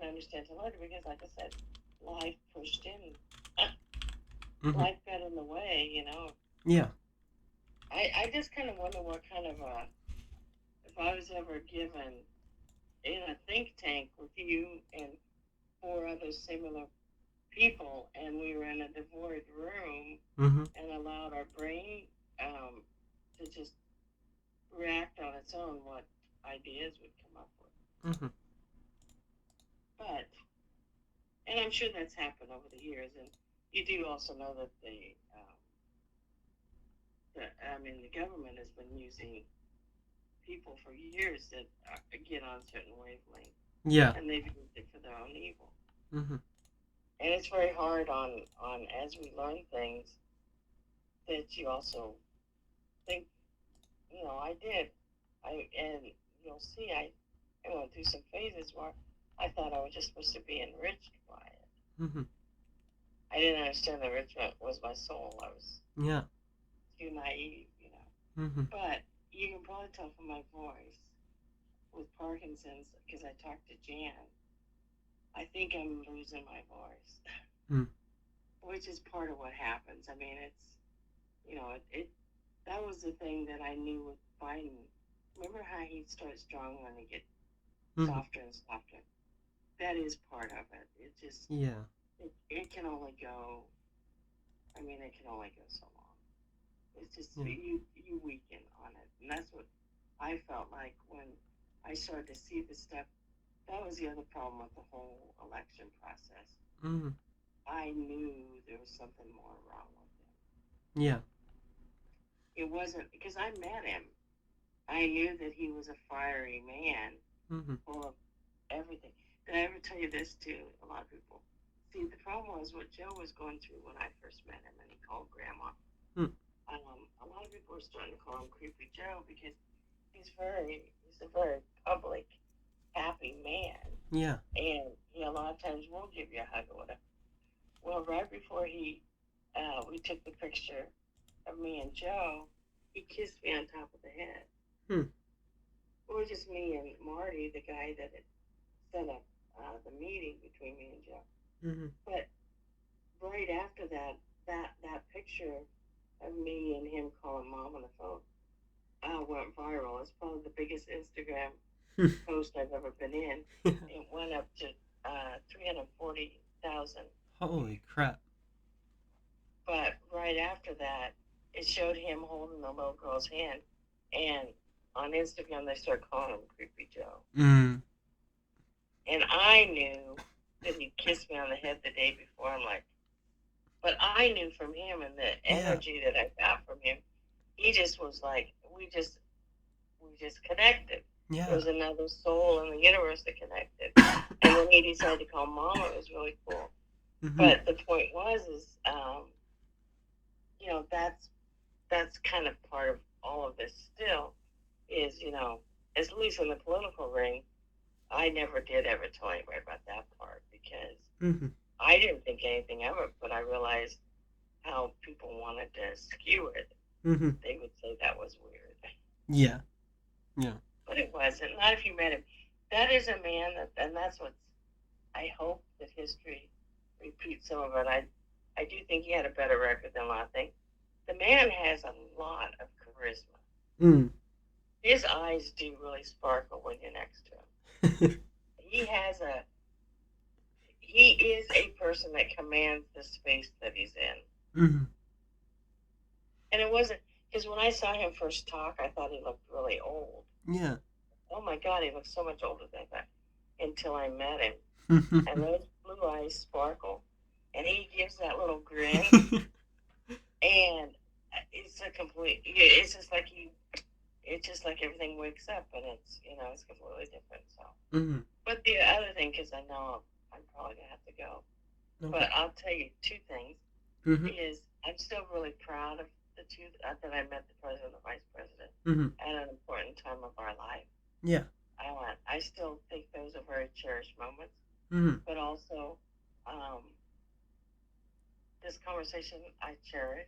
understand till later because, like I said, life pushed in, Mm. life got in the way. Yeah. I just kind of wonder what kind of if I was ever given in a think tank with you and four other similar people, and we were in a devoid room Mm. and allowed our brain um, to just react on its own, what ideas would come up with. Mm. But, and I'm sure that's happened over the years, and you do also know that the government has been using people for years that get on certain wavelengths, Yeah. and they've used it for their own evil. Mm. And it's very hard on as we learn things that you also think, I did. And you'll see I went through some phases where I thought I was just supposed to be enriched by it. Mm. I didn't understand the enrichment was my soul. I was Yeah. too naive. Mm. But you can probably tell from my voice with Parkinson's because I talked to Jan. I think I'm losing my voice, Mm. which is part of what happens. I mean, it that was the thing that I knew with Biden. Remember how he starts strong and he gets Mm. softer and softer? That is part of it. It just Yeah. it can only go. I mean, it can only go so long. It's just Yeah. you weaken on it, and that's what I felt like when I started to see the stuff. That was the other problem with the whole election process. Mm. I knew there was something more wrong with him. Yeah. It wasn't because I met him. I knew that he was a fiery man Mm. full of everything. Did I ever tell you this too. A lot of people see the problem was what Joe was going through when I first met him, and he called Grandma. Hmm. A lot of people are starting to call him Creepy Joe because he's a very public, happy man, Yeah. and he a lot of times will give you a hug or whatever. Well, right before we took the picture of me and Joe, he kissed me on top of the head. Hmm. It was just me and Marty, the guy that had set up the meeting between me and Joe. Mm-hmm. But right after that, that picture of me and him calling mom on the phone went viral. It's probably the biggest Instagram post I've ever been in. It went up to 340,000 Holy crap. But right after that, it showed him holding the little girl's hand, and on Instagram they started calling him Creepy Joe. Mm. And I knew that he kissed me on the head the day before. I'm like, but I knew from him and the Yeah. energy that I got from him, he just was like, we just connected. There Yeah. was another soul in the universe that connected. And when he decided to call mom, it was really cool. Mm-hmm. But the point was, is that's kind of part of all of this still is, at least in the political ring, I never did ever tell anybody about that part because Mm-hmm. I didn't think anything of it, but I realized how people wanted to skew it. Mm-hmm. They would say that was weird. Yeah. Yeah. But it wasn't. Not if you met him. That is a man that, and that's what's, I hope that history repeats some of it. I do think he had a better record than a lot of things. The man has a lot of charisma. Mm. His eyes do really sparkle when you're next to him. He has he is a person that commands the space that he's in. Mm-hmm. And it wasn't because when I saw him first talk, I thought he looked really old. Yeah. Oh my God, he looks so much older than that until I met him. And those blue eyes sparkle, and he gives that little grin, and it's a complete. It's just like it's just like everything wakes up, and it's completely different. So, Mm-hmm. but the other thing, because I know I'm probably gonna have to go, Okay. but I'll tell you two things. Mm-hmm. Is I'm still really proud of the two that I met the president and the vice president Mm-hmm. at an important time of our life. Yeah. I still think those are very cherished moments, Mm-hmm. but also um, this conversation I cherish.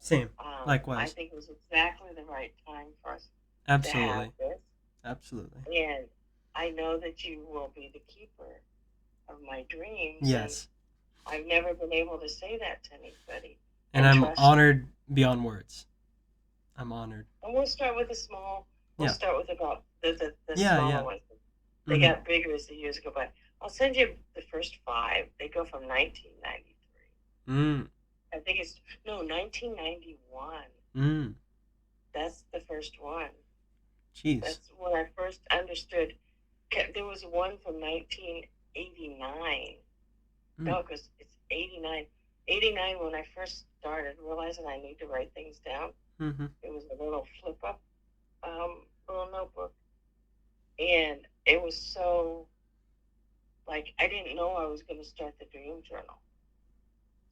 Same. I Likewise. think it was exactly the right time for us to have Absolutely. this, Absolutely. and I know that you will be the keeper of my dreams, and Yes. I've never been able to say that to anybody And and I'm trust you. honored beyond words. I'm honored. And we'll start with the small. We'll Yeah. start with about the Yeah. smaller Yeah. ones. They Mm-hmm. got bigger as the years go by. I'll send you the first five. They go from 1993. Mm. I think it's no 1991. Mm. That's the first one. Jeez. That's when I first understood. There was one from 1989. Mm. No, because it's 89. 89 when I first started realizing I need to write things down. Mm-hmm. It was a little flip up little notebook, and it was so like I didn't know I was going to start the dream journal.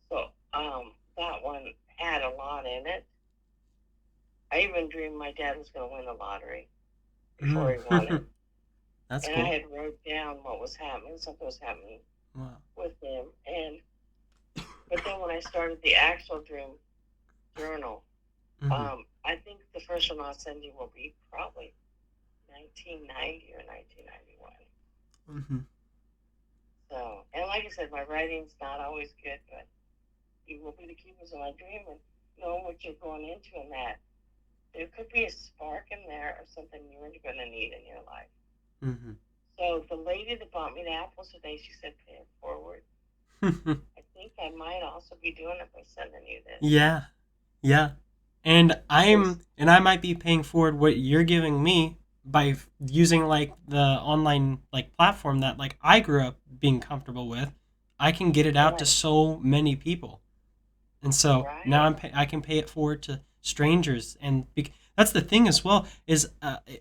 So that one had a lot in it. I even dreamed my dad was going to win the lottery before he won Mm. it, That's and I cool. had wrote down what was happening, something was happening Wow. with him, and but then when I started the actual dream journal, Mm-hmm. I think the first one I'll send you will be probably 1990 or 1991. Mm-hmm. So, and like I said, my writing's not always good, but you will be the keepers of my dream and know what you're going into in that. There could be a spark in there of something you're going to need in your life. Mm-hmm. So the lady that bought me the apples today, she said pay it forward. I think I might also be doing it by sending you this. Yeah. Yeah. And I might be paying forward what you're giving me by using like the online like platform that like I grew up being comfortable with. I can get it out to Right, so many people. And so now right. I can pay it forward to strangers, and That's the thing as well is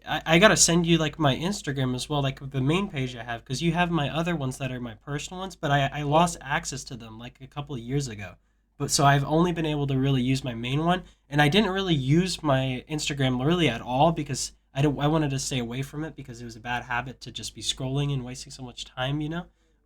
I gotta send you like my Instagram as well, like the main page I have, because you have my other ones that are my personal ones, but I lost Mm-hmm. access to them like a couple of years ago. But so I've only been able to really use my main one, and I didn't really use my Instagram really at all because I wanted to stay away from it because it was a bad habit to just be scrolling and wasting so much time,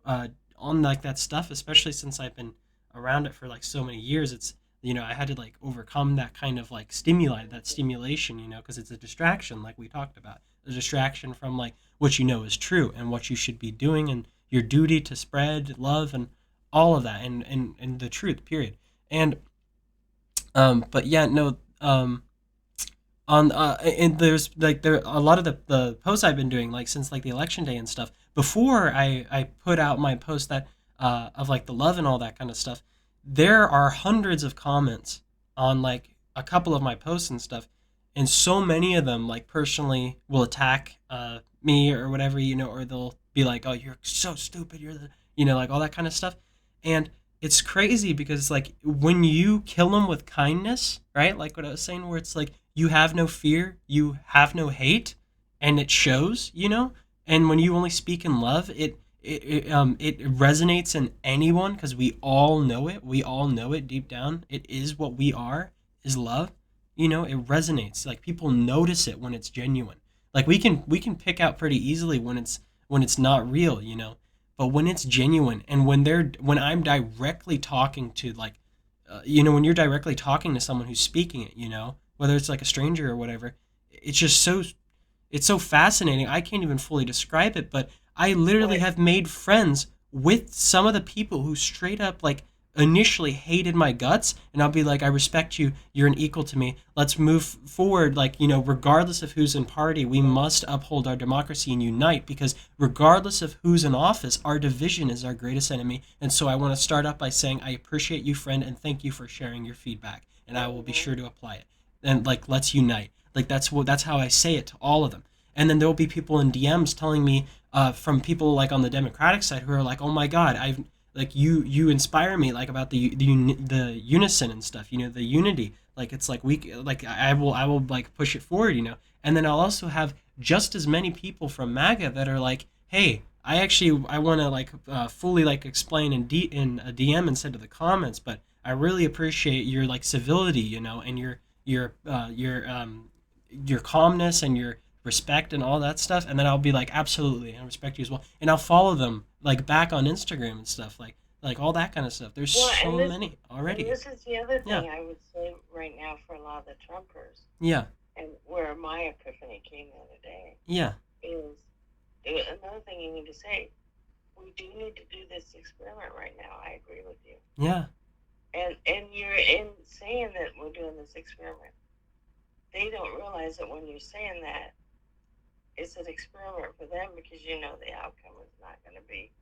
uh, on like that stuff, especially since I've been around it for like so many years. It's I had to like overcome that kind of like stimuli, that stimulation, because it's a distraction, like we talked about, a distraction from like what is true and what you should be doing and your duty to spread love and all of that and the truth, period. And but yeah, no, on and there's like there a lot of the posts I've been doing like since like the election day and stuff. Before I put out my post that of like the love and all that kind of stuff, there are hundreds of comments on like a couple of my posts and stuff, and so many of them like personally will attack me or whatever, or they'll be like, "Oh, you're so stupid. You're the," like all that kind of stuff, and it's crazy because like when you kill them with kindness, right? Like what I was saying, where it's like you have no fear, you have no hate, and it shows, And when you only speak in love, it resonates in anyone because we all know it. We all know it deep down. It is what we are, is love. It resonates. Like people notice it when it's genuine. Like we can pick out pretty easily when it's not real, but when it's genuine and when I'm directly talking to like when you're directly talking to someone who's speaking it, whether it's like a stranger or whatever, it's just so fascinating. I can't even fully describe it, but I literally But have made friends with some of the people who straight up like initially hated my guts, and I'll be like, I respect you, you're an equal to me, let's move forward, like, regardless of who's in party, we must uphold our democracy and unite, because regardless of who's in office, our division is our greatest enemy. And so I want to start up by saying I appreciate you, friend, and thank you for sharing your feedback, and I will be mm-hmm. sure to apply it. And like, let's unite. Like that's how I say it to all of them. And then there will be people in DMs telling me from people like on the Democratic side who are like, "Oh my God, I've like you inspire me like about the unison and stuff, the unity. Like it's like we like I will like push it forward, And then I'll also have just as many people from MAGA that are like, "Hey, I want to like fully like explain in a DM instead of the comments, but I really appreciate your like civility, and your calmness and your respect and all that stuff." And then I'll be like, absolutely, I respect you as well, and I'll follow them like back on Instagram and stuff, like all that kind of stuff. There's Well, so and many already. this is the other Yeah, thing I would say right now for a lot of the Trumpers, yeah, and where my epiphany came the other day yeah, is another thing you need to say. We do need to do this experiment right now. I agree with you, yeah, and you're in saying that we're doing this experiment. They don't realize that when you're saying that, it's an experiment for them because you know the outcome is not going to be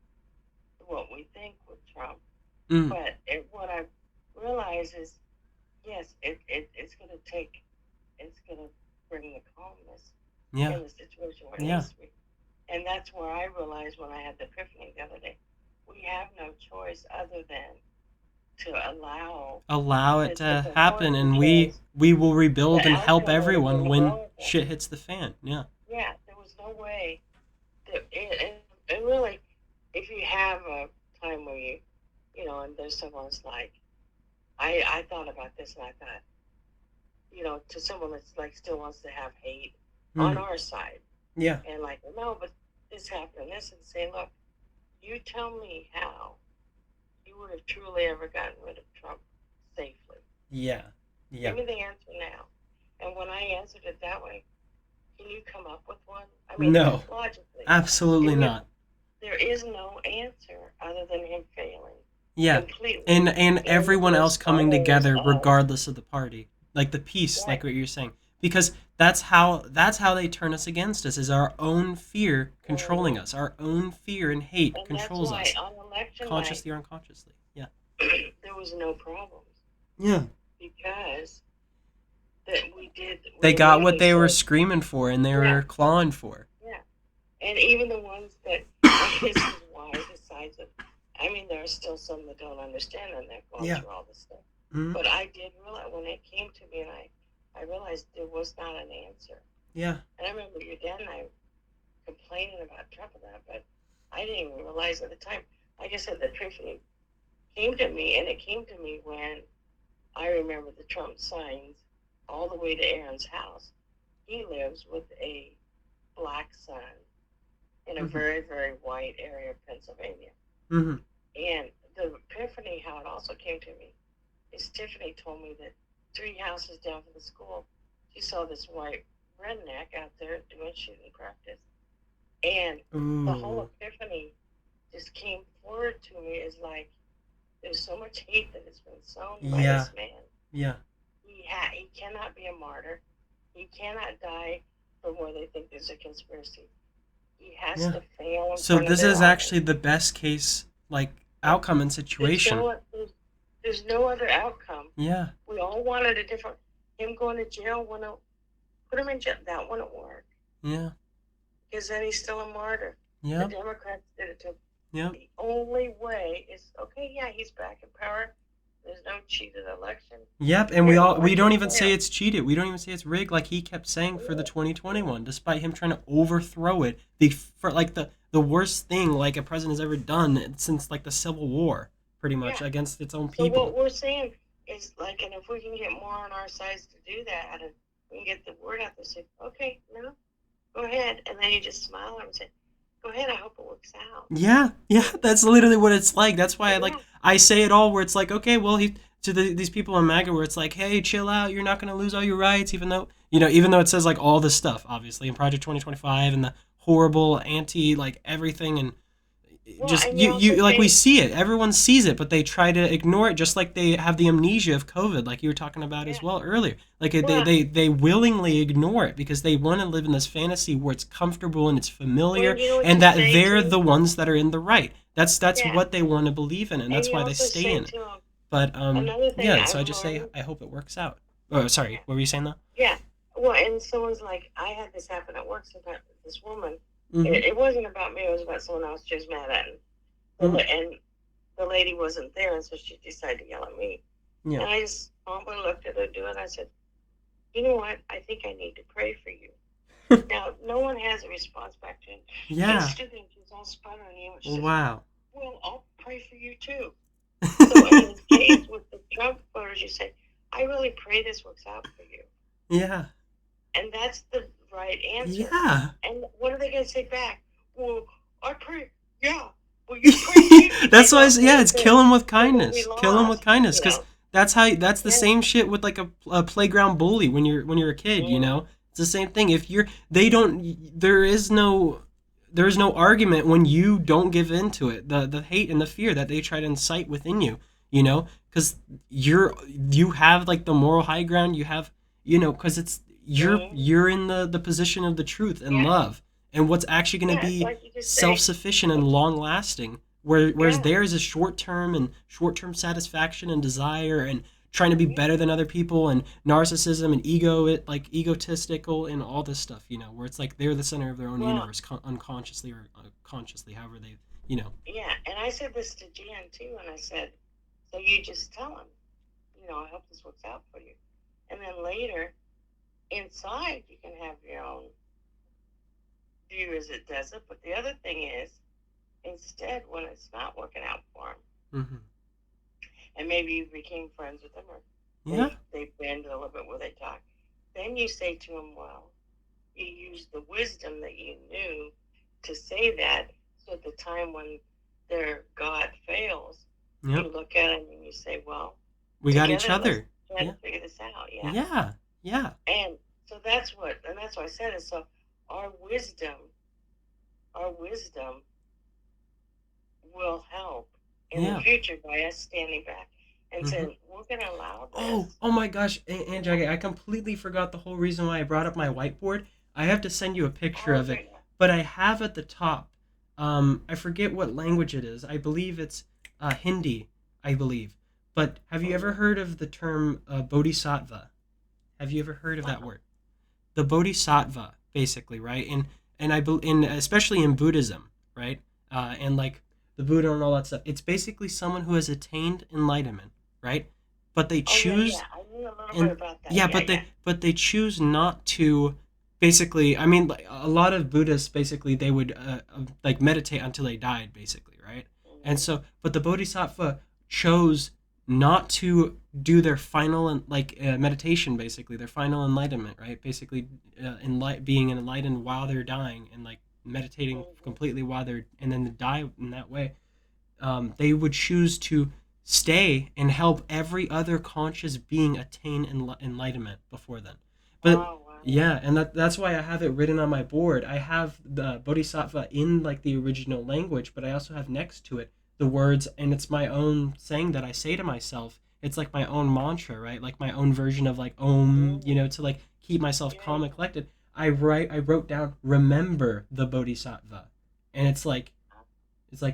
what we think with Trump. mm, But what I realize is, yes, it's going to take, it's going to bring the calmness yeah, in the situation where it yeah. needs to be. And that's where I realized when I had the epiphany the other day, we have no choice other than to allow Allow it this to to go forward happen, and we because we will the rebuild and help outcome would have everyone been when horrible. shit hits the fan. Yeah, Yeah, there was no way that and really, if you have a time where and there's someone's like, I thought about this and I thought, to someone that's like still wants to have hate on mm, our side yeah, and like, no, but this happened and this and say, look, you tell me how you would have truly ever gotten rid of Trump safely. yeah, Give yeah. me the answer now. And when I answered it that way, can you come up with one? I mean, No, logically, absolutely not. there is no answer other than him failing Yeah, completely and in everyone else his coming followers together of regardless of the party, like the peace, like right. what you're saying, because that's how they turn us against us, is our own fear controlling Mm-hmm. us, our own fear and hate And that's controls why us, on election night consciously or unconsciously. Yeah, there was no problems yeah. because that They we got what literally they were said, screaming for and they yeah, were clawing for. yeah. And even the ones that, and this is why the sides of, I mean, there are still some that don't understand and they're going Yeah. through all this stuff. Mm-hmm. But I did realize when it came to me, and I realized there was not an answer. Yeah. And I remember your dad and I complaining about Trump and that, but I didn't even realize at the time. Like I said, the epiphany came to me, and it came to me when I remember the Trump signs all the way to Aaron's house. He lives with a black son in a Mm-hmm. very, very white area of Pennsylvania. Mm-hmm. And the epiphany, how it also came to me, is Tiffany told me that 3 houses down from the school, she saw this white redneck out there doing shooting practice. And the Ooh. whole epiphany just came forward to me as like there's so much hate that has been sown by Yeah. this man. Yeah. He cannot be a martyr. He cannot die from where they think there's a conspiracy. He has Yeah. to fail in So front of this their is eyes. actually the best case like It, outcome and there's situation. no there's no other outcome. Yeah. We all wanted a different. Him going to jail wouldn't put him in jail. That wouldn't work Yeah. because then he's still a martyr. The Yep. Democrats did it to. Yep. The only way is okay. Yeah, he's back in power. There's no cheated election. Yep, and Here, we watch don't him even say fail. it's cheated. We don't even say it's rigged like he kept saying for the Yeah, yeah, 2021 despite him trying to overthrow it. For like the worst thing like a president has ever done since like the Civil War pretty much yeah. against its own So what people. we're saying is like, and if we can get more on our sides to do that, and we can get the word out there, say, okay, no, go ahead, and then you just smile at him and say, go ahead. I hope it works out. Yeah, yeah, that's literally what it's like. That's why Yeah, I say it all where it's like, okay, well, these people in MAGA where it's like, hey, chill out, you're not gonna lose all your rights, even though it says like all this stuff, obviously in Project 2025 and the horrible anti like everything and well, just and you also you like we say, see it, everyone sees it, but they try to ignore it, just like they have the amnesia of COVID, like you were talking about as yeah, well earlier. Like well, they willingly ignore it because they want to live in this fantasy where it's comfortable and it's well, familiar and you know what and you that say they're too? the ones that are in the right. That's Yeah, what they want to believe in, and and that's you why they also stay say in it. to him, But another thing yeah, so I've I just say learned, I hope it works out. Oh, sorry, yeah, what were you saying though? yeah. Well, and someone's like, I had this happen at work. So about this woman, Mm-hmm. it wasn't about me. It was about someone else she was mad at, Mm-hmm. and the lady wasn't there, and so she decided to yell at me. Yeah. And I just calmly looked at her do it. And I said, you know what? I think I need to pray for you. Now, no one has a response back to him. She Yeah. stood there and she was all spun on you, and she says, Wow. well, I'll pray for you too. So in this case with the Trump voters, you say, I really pray this works out for you. Yeah. And that's the right answer. Yeah. And what are they going to say back? Well, I pray, yeah. Well, you pray too. That's They why, go, yeah, it's kill him with they're going to be kindness. Kill him with lost, kindness, you because know. that's the Yeah. same shit with like a playground bully when you're a kid. You Mm, know, it's the same thing. If you're, they don't. There is no argument when you don't give in to it. The hate and the fear that they try to incite within you. You know, because you have like the moral high ground. You have because it's mm, you're in the position of the truth and yeah. love and what's actually going to Yeah. It's be like you just say, self-sufficient and long-lasting whereas yeah. theirs is short-term satisfaction and desire and trying to be Yeah. better than other people and narcissism and like egotistical and all this stuff where it's like they're the center of their own Well, universe unconsciously or consciously however they you know yeah. And I said this to Jan too, and I said, so you just tell him, I hope this works out for you. And then later, inside, you can have your own view as it does it. But the other thing is, instead, when it's not working out for him, hmm and maybe you became friends with them, or yeah they bend a little bit where they talk, then you say to him, well, you use the wisdom that you knew to say that. So at the time when their God fails, yep you look at him and you say, well, we got each together let's other try to yeah figure this out. Yeah. yeah yeah And so that's what I said is so our wisdom, our wisdom will help in the yeah future by us standing back and hmm saying, we're going to allow Oh, this. oh my gosh, Yeah. Angela, I completely forgot the whole reason why I brought up my whiteboard. I have to send you a picture Oh, of it, great. but I have at the top. I forget what language it is. I believe it's Hindi. I believe. But have you ever Mm-hmm. heard of the term bodhisattva? Have you ever heard of that Uh-uh. word? The bodhisattva, basically, right? And in especially in Buddhism, right? And like the Buddha and all that stuff. It's basically someone who has attained enlightenment, right? But they Oh, yeah, choose yeah. a little bit and about that. yeah, Yeah, yeah. but they choose not to. Basically, I mean, like, a lot of Buddhists basically they would like meditate until they died, basically, right? And Hmm. so, but the Bodhisattva chose not to do their final meditation, basically their final enlightenment, right? Basically, being enlightened while they're dying and like meditating Hmm. completely while they're and then to die in that way. They would choose to stay and help every other conscious being attain enlightenment before then. But Wow, wow. yeah, and that's why I have it written on my board. I have the Bodhisattva in like the original language, but I also have next to it the words, and it's my own saying that I say to myself. It's like my own mantra, right? Like my own version of like Om, Mm. to like keep myself Yeah, calm and yeah. collected. I wrote down remember the Bodhisattva, and it's like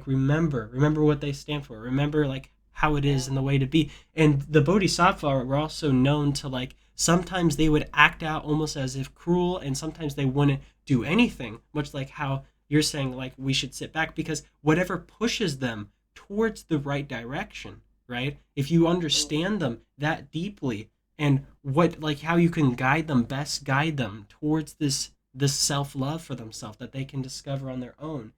remember what they stand for. Remember like how it is Yeah. and the way to be. And the Bodhisattva were also known to like sometimes they would act out almost as if cruel, and sometimes they wouldn't do anything. Much like how you're saying like we should sit back because whatever pushes them towards the right direction, right? If you Hmm. understand them that deeply and what like how you can guide them towards this self love for themselves that they can discover on their own,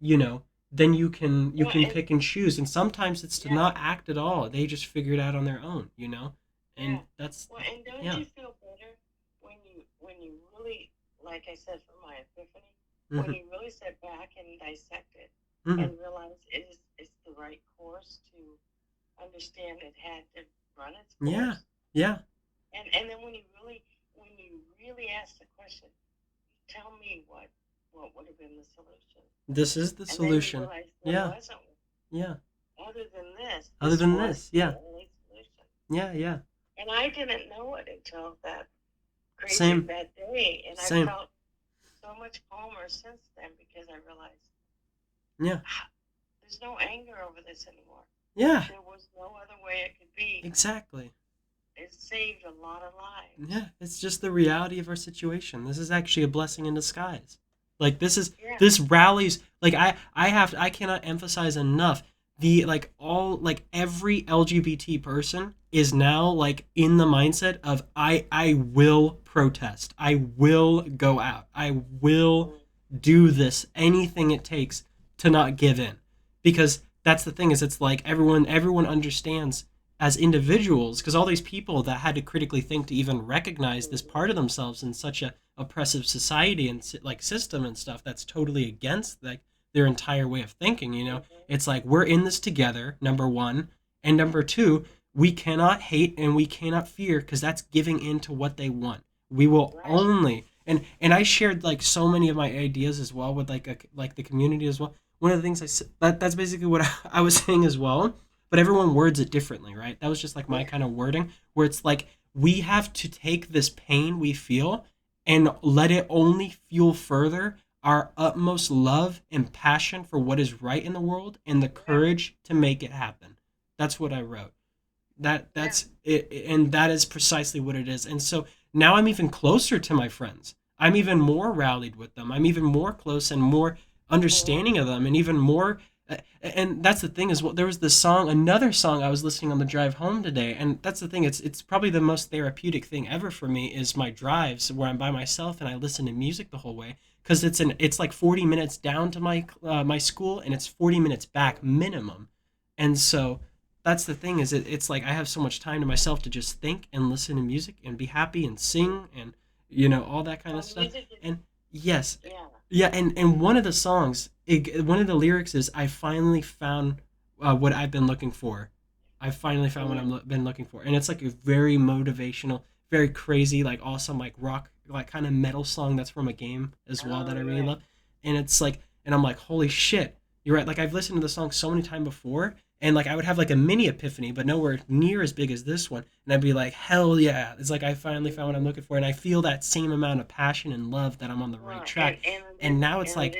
you know, then you Well, can and pick and choose. And sometimes it's to yeah, not act at all. They just figure it out on their own. yeah. And that's Well, and don't yeah. you feel better when you really, like I said, for my epiphany, when Hmm. you really sit back and dissect it Hmm. and realize it's the right course to understand it had to run its Yeah. course, Yeah. and then when you really ask the question, tell me what would have been the solution, This is the and then you solution. realize there Yeah. wasn't. Yeah. Other than this, Other this than was this, the yeah. only solution. Yeah. Yeah. And I didn't know it until that crazy Same. that day. And I Same. felt so much calmer since then because I realized Yeah. there's no anger over this anymore. Yeah. There was no other way it could be. Exactly. It saved a lot of lives. Yeah, it's just the reality of our situation. This is actually a blessing in disguise. Like Yeah. this rallies like I cannot emphasize enough the like all like every LGBT person is now like in the mindset of I will protest. I will go out. I will Mm. do this anything it takes to not give in. Because that's the thing is it's like everyone understands as individuals, because all these people that had to critically think to even recognize this Mm-hmm. part of themselves in such a oppressive society and like system and stuff that's totally against like their entire way of thinking. Mm-hmm. It's like we're in this together, number one, and number two, we cannot hate and we cannot fear because that's giving in to what they want. We will Right. only and I shared like so many of my ideas as well with like the community as well. One of the things I said that's basically what I was saying as well, but everyone words it differently, right? That was just like my Yeah. kind of wording where it's like we have to take this pain we feel and let it only fuel further our utmost love and passion for what is right in the world and the Yeah. courage to make it happen. That's what I wrote. Yeah. That's it, and that is precisely what it is. And so now I'm even closer to my friends. I'm even more rallied with them. I'm even more close and more Mm-hmm. understanding of them, and even more. And that's the thing is, well, there was this song, another song I was listening on the drive home today, and that's the thing. It's probably the most therapeutic thing ever for me is my drives where I'm by myself and I listen to music the whole way because it's like 40 minutes down to my school and it's 40 minutes back minimum, and so that's the thing is it's like I have so much time to myself to just think and listen to music and be happy and Mm-hmm. sing and all that kind Well, of stuff. music is, And yes, yeah. yeah, and one of the songs, one of the lyrics is I finally found what I've been looking for. I finally found what Mm-hmm. I've been looking for, and it's like a very motivational, very crazy, like awesome, like rock, like kind of metal song that's from a game as well Oh, that I really yeah. love. And it's like, and I'm like, holy shit, you're right. Like I've listened to the song so many times before, and like I would have like a mini epiphany, but nowhere near as big as this one. And I'd be like, hell yeah! It's like I finally found what I'm Mm-hmm. looking for, and I feel that same amount of passion and love that I'm on the right Well, track. it And is, now it's and it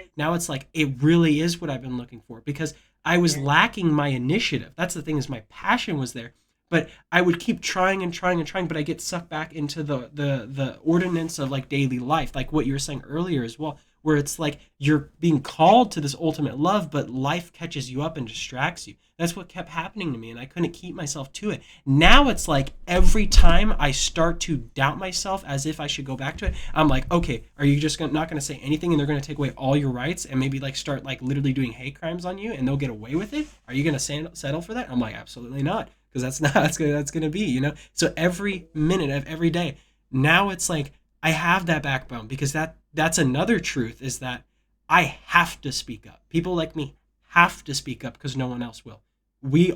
like is, it really is what I've been looking for because I was yeah. lacking my initiative. That's the thing is my passion was there, but I would keep trying and trying and trying, but I get sucked back into the ordinance of like daily life, like what you were saying earlier as well. where it's like you're being called to this ultimate love, but life catches you up and distracts you. That's what kept happening to me, and I couldn't keep myself to it. Now it's like every time I start to doubt myself as if I should go back to it, I'm like, okay, are you just not going to say anything and they're going to take away all your rights and maybe like start like literally doing hate crimes on you and they'll get away with it? Are you going to settle for that? I'm like, absolutely not, because that's not that's going to be, So every minute of every day, now it's like I have that backbone, because that's another truth, is that I have to speak up. People like me have to speak up because no one else will. We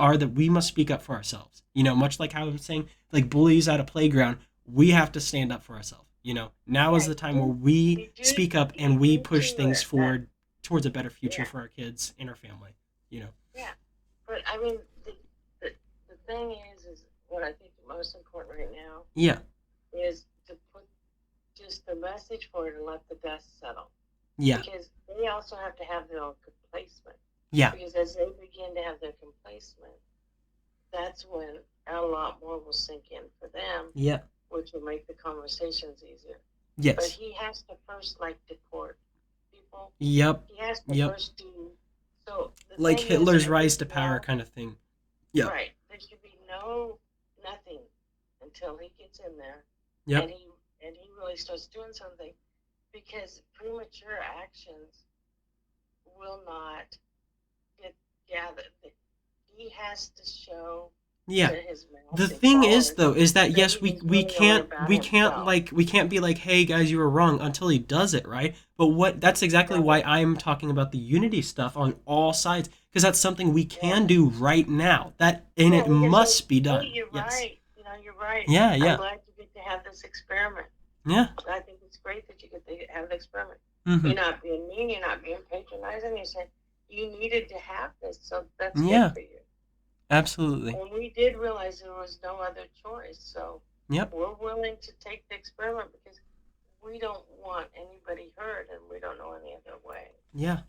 must speak up for ourselves. Much like how I'm saying, like bullies at a playground, we have to stand up for ourselves. Now is Right. the time where we You do. speak up You and we need push to. things forward towards a better future Yeah. for our kids and our family. You know. Yeah. But I mean, the the thing is what I think the most important right now Yeah. is to put just the message forward and let the dust settle, Yeah. because they also have to have their own complacement. Yeah. Because as they begin to have their complacement, that's when a lot more will sink in for them, Yeah. which will make the conversations easier. But Yes. he has to first like deport people. Yep. He has to Yep. first do. So the Like thing is, Hitler's I think rise to power now, kind of thing. Yep. right, there should be no nothing until he gets in there, and Yep. he really starts doing something, because premature actions will not get gathered. He has to show Yeah. that his The mounting thing is forward though is that that yes, he we is we really only can't about we can't himself. like we can't be like, hey guys, you were wrong, until he does it, right? But what that's exactly why Right. I'm talking about the unity stuff on all sides, because that's something we Yeah. can do right now. That, and Yeah, it we can say, must be hey, done. you're Yes. right. You're right. Yeah, I'm yeah. glad you get to have this experiment. Yeah. I think it's great that you get to have the experiment. You're Mhm. not being mean. You're not being patronizing. You're saying you needed to have this, so that's good Yeah. for you. Absolutely. And we did realize there was no other choice, so Yep. we're willing to take the experiment because we don't want anybody hurt and we don't know any other way. Yeah.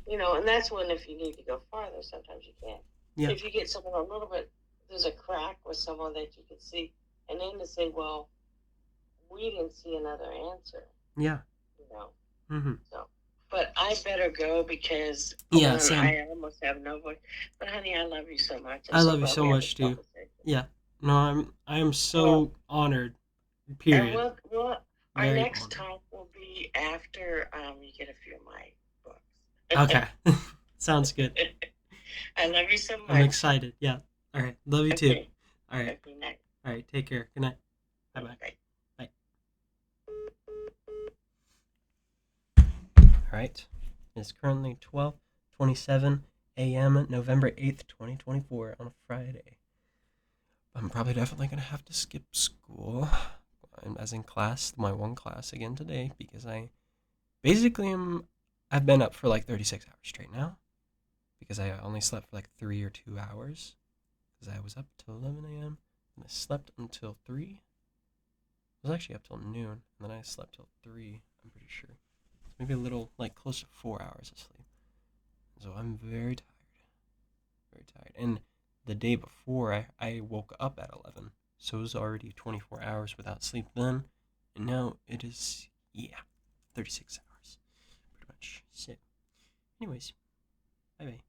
And that's when, if you need to go farther, sometimes you can. Yeah. If you get someone a little bit, there's a crack with someone that you can see, and then to say, well, we didn't see another answer, Yeah. you know. Mhm. So, but I better go because Yeah, same. I almost have no voice. But honey, I love you so much. I'm I so love you glad so we had much this too. conversation. Yeah. No, I am Well, so honored. and Period. our Very next honored. talk will be after you get a few of my Okay. books. Sounds good. I love you so I'm much. excited. Yeah. All right. Love you too. Okay. All right. Good night. All right. Take care. Good night. Bye bye. Bye. Bye. All right. It's currently 12:27 a.m. November 8th, 2024 on a Friday. I'm probably definitely going to have to skip school. As in class, my one class again today, because I basically am. I've been up for like 36 hours straight now, because I only slept for like 3 or 2 hours, because I was up till 11 a.m. and I slept until 3. I was actually up till noon, and then I slept till 3, I'm pretty sure. Maybe a little, like, close to 4 hours of sleep. So I'm very tired. Very tired. And the day before, I woke up at 11. So it was already 24 hours without sleep then. And now it is, yeah, 36 hours. Pretty much. So, anyways, bye bye.